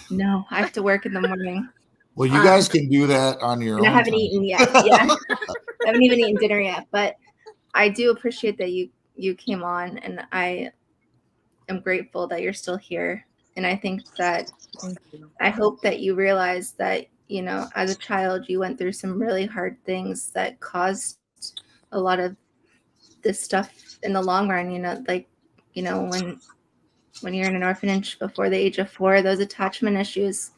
No, I have to work in the morning. well, you guys can do that on your And I own haven't time. eaten yet. Yeah. I haven't even eaten dinner yet, but I do appreciate that you came on, and I am grateful that you're still here. And I think that Thank you. I hope that you realize that, as a child, you went through some really hard things that caused a lot of this stuff in the long run, like, when you're in an orphanage before the age of 4, those attachment issues,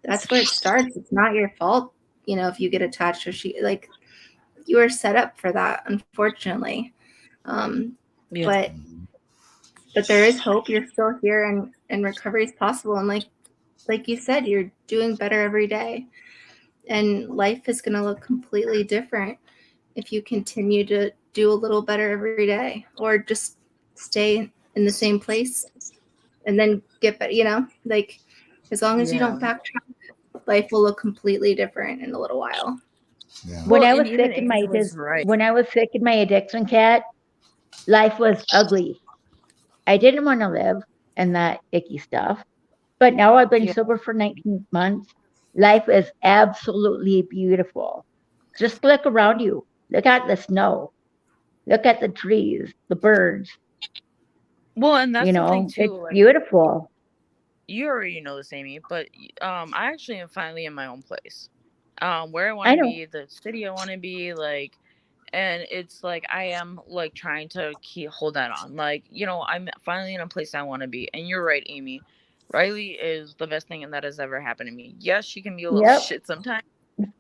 that's where it starts. It's not your fault, if you get attached, or like you were set up for that, unfortunately. Yeah. But there is hope. You're still here, and recovery is possible. And like you said, you're doing better every day. and life is going to look completely different if you continue to do a little better every day, or just stay in the same place and then get better, like, as long as you don't backtrack, life will look completely different in a little while. Yeah. When Well, I and was even sick in Amy was right. when I was sick in my addiction, Cat, life was ugly. I didn't want to live in that icky stuff. But now I've been Yeah. sober for 19 months. Life is absolutely beautiful. Just look around you. Look at the snow. Look at the trees, the birds. Well, and that's the thing It's too. Like, beautiful. you already know this, Amy, but I actually am finally in my own place. Where I want I to know. be, the city I want to be, like, and it's like I am like trying to hold that on. Like, I'm finally in a place I want to be. And you're right, Amy. Riley is the best thing that has ever happened to me. Yes, she can be a little Yep. shit sometimes,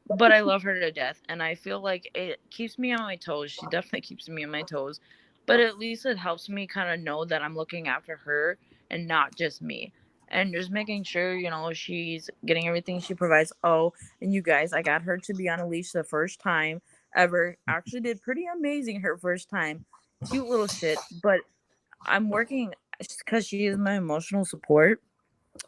but I love her to death, and I feel like it keeps me on my toes. She definitely keeps me on my toes, but at least it helps me kind of know that I'm looking after her and not just me, and just making sure she's getting everything she provides. Oh, and you guys, I got her to be on a leash the first time ever. Actually, did pretty amazing her first time. Cute little shit, but I'm working because she is my emotional support.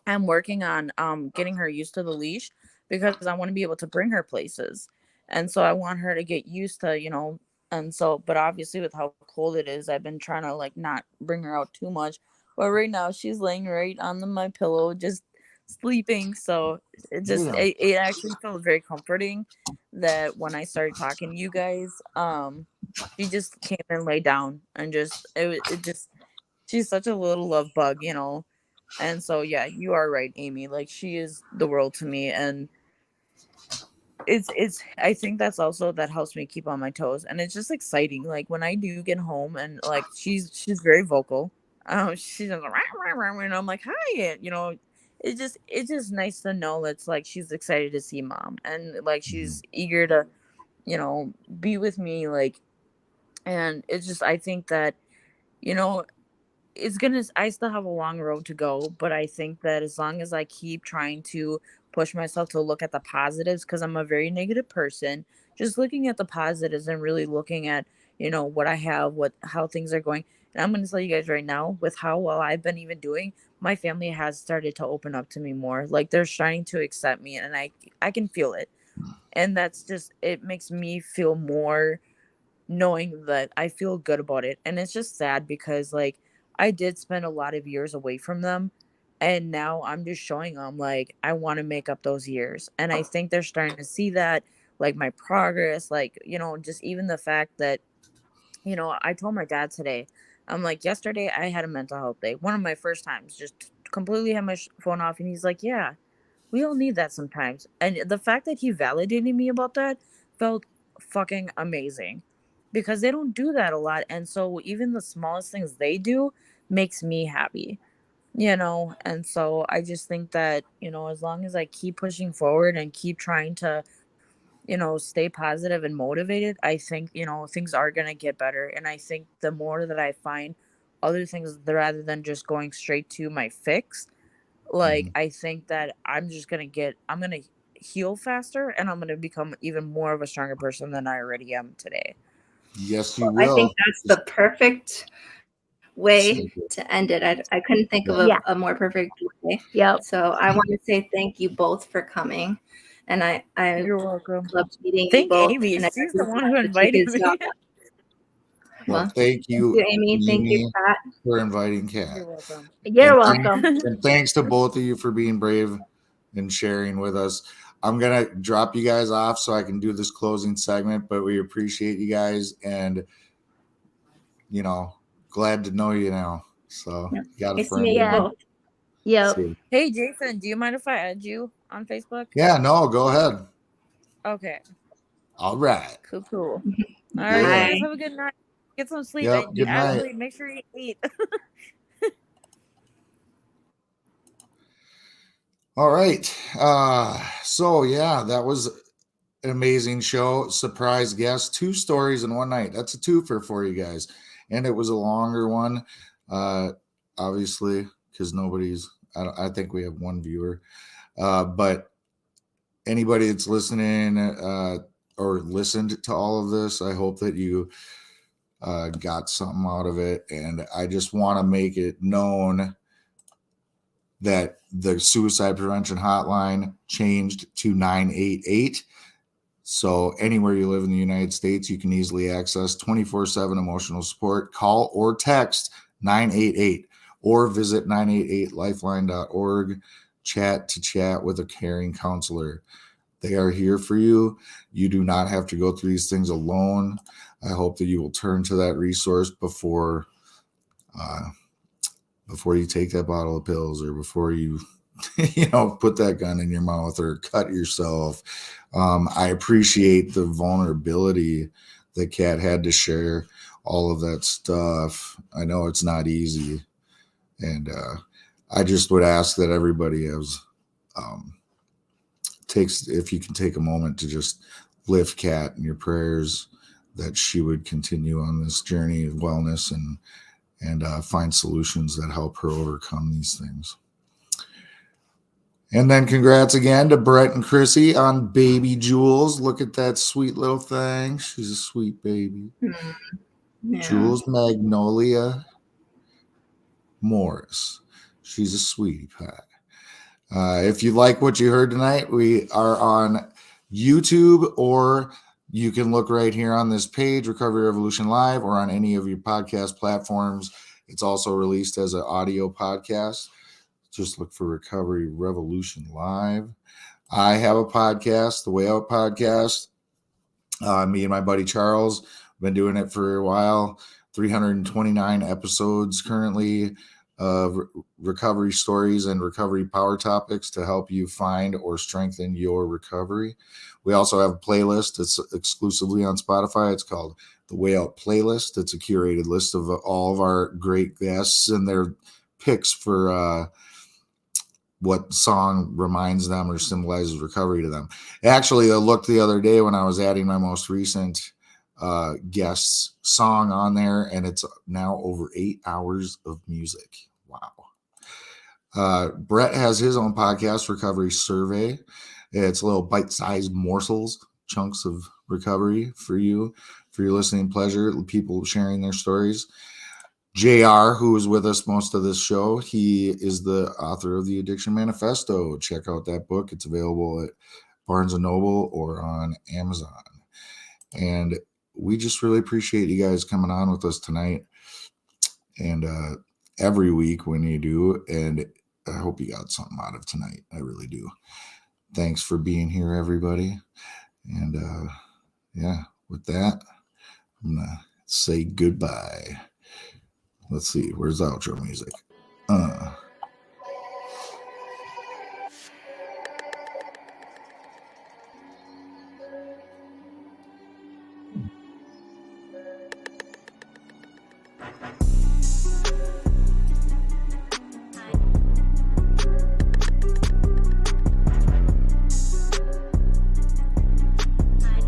I'm working on getting her used to the leash because I want to be able to bring her places. And so I want her to get used to, and so but obviously with how cold it is, I've been trying to like not bring her out too much. But right now she's laying right on my pillow just sleeping. So Yeah. it actually felt very comforting that when I started talking to you guys, she just came and lay down and it just she's such a little love bug. And so yeah, you are right, Amy. Like she is the world to me, and it's I think that's also that helps me keep on my toes, and it's just exciting. Like when I do get home and like she's very vocal. She's like, rah, rah, rah, and I'm like, hi, it's just nice to know that's like she's excited to see mom, and like she's eager to be with me, like, and it's just I think that you know I still have a long road to go, but I think that as long as I keep trying to push myself to look at the positives, because I'm a very negative person, just looking at the positives and really looking at what I have, how things are going. And I'm going to tell you guys right now, with how well I've been even doing, my family has started to open up to me more. Like they're starting to accept me, and I can feel it. And that's just, it makes me feel more, knowing that I feel good about it. And it's just sad because like I did spend a lot of years away from them, and now I'm just showing them like I want to make up those years. And I think they're starting to see that, like my progress, like just even the fact that I told my dad today, I'm like, yesterday I had a mental health day, one of my first times, just completely had my phone off, and he's like, yeah, we all need that sometimes. And the fact that he validated me about that felt fucking amazing, because they don't do that a lot. And so even the smallest things they do makes me happy. And so I just think that as long as I keep pushing forward and keep trying to stay positive and motivated, I think things are going to get better. And I think the more that I find other things rather than just going straight to my fix, like I think that I'm gonna heal faster, and I'm gonna become even more of a stronger person than I already am today. Yes, you I think will. that's the perfect way to end it. I couldn't think of Yeah. a more perfect way. Yep. So I want to say thank you both for coming, and I You're welcome. loved meeting you Thank both. Amy. And I She's the just one who wanted to take invited his me. job. Well, Well, thank you, Amy. Thank you, Amy, Pat. for inviting Kat. You're welcome. You're And welcome. and thanks to both of you for being brave and sharing with us. I'm gonna drop you guys off so I can do this closing segment, but we appreciate you guys, and glad to know you now. So Yep. you got a Nice to friend. meet you Yeah. both. Yep. See. Hey Jason, do you mind if I add you on Facebook? Yeah, no, go ahead. Okay. All right. Cool. All Yeah. right, you Bye. guys have a good night. Get some sleep. Yep. Good night. Ashley, make sure you eat. All right. So yeah, that was an amazing show. Surprise guest, 2 stories in one night. That's a twofer for you guys. And it was a longer one. Obviously, because I think we have one viewer. But anybody that's listening or listened to all of this, I hope that you got something out of it. And I just want to make it known that the suicide prevention hotline changed to 988. So anywhere you live in the United States, you can easily access 24/7 emotional support. Call or text 988 or visit 988lifeline.org. Chat with a caring counselor. They are here for you. You do not have to go through these things alone. I hope that you will turn to that resource before you take that bottle of pills, or before you put that gun in your mouth or cut yourself. I appreciate the vulnerability that Kat had to share all of that stuff. I know it's not easy. And I just would ask that everybody if you can take a moment to just lift Kat in your prayers, that she would continue on this journey of wellness and find solutions that help her overcome these things. And then congrats again to Brett and Chrissy on baby Jules. Look at that sweet little thing. She's a sweet baby. Yeah. Jules Magnolia Morris. She's a sweetie pie. If you like what you heard tonight, we are on YouTube, or you can look right here on this page, Recovery Revolution Live, or on any of your podcast platforms. It's also released as an audio podcast. Just look for Recovery Revolution Live. I have a podcast, the Way Out Podcast. Me and my buddy Charles have been doing it for a while. 329 episodes currently of recovery stories and recovery power topics to help you find or strengthen your recovery. We also have a playlist. It's exclusively on Spotify. It's called the Way Out Playlist. It's a curated list of all of our great guests and their picks for what song reminds them or symbolizes recovery to them. Actually, I looked the other day when I was adding my most recent guest's song on there, and it's now over 8 hours of music. Wow. Brett has his own podcast, Recovery Survey. It's little bite-sized morsels, chunks of recovery for you, for your listening pleasure, people sharing their stories. JR, who is with us most of this show, he is the author of the Addiction Manifesto. Check out that book. It's available at Barnes & Noble or on Amazon. And we just really appreciate you guys coming on with us tonight and every week when you do. And I hope you got something out of tonight. I really do. Thanks for being here, everybody. And with that, I'm going to say goodbye. Let's see, where's the outro music?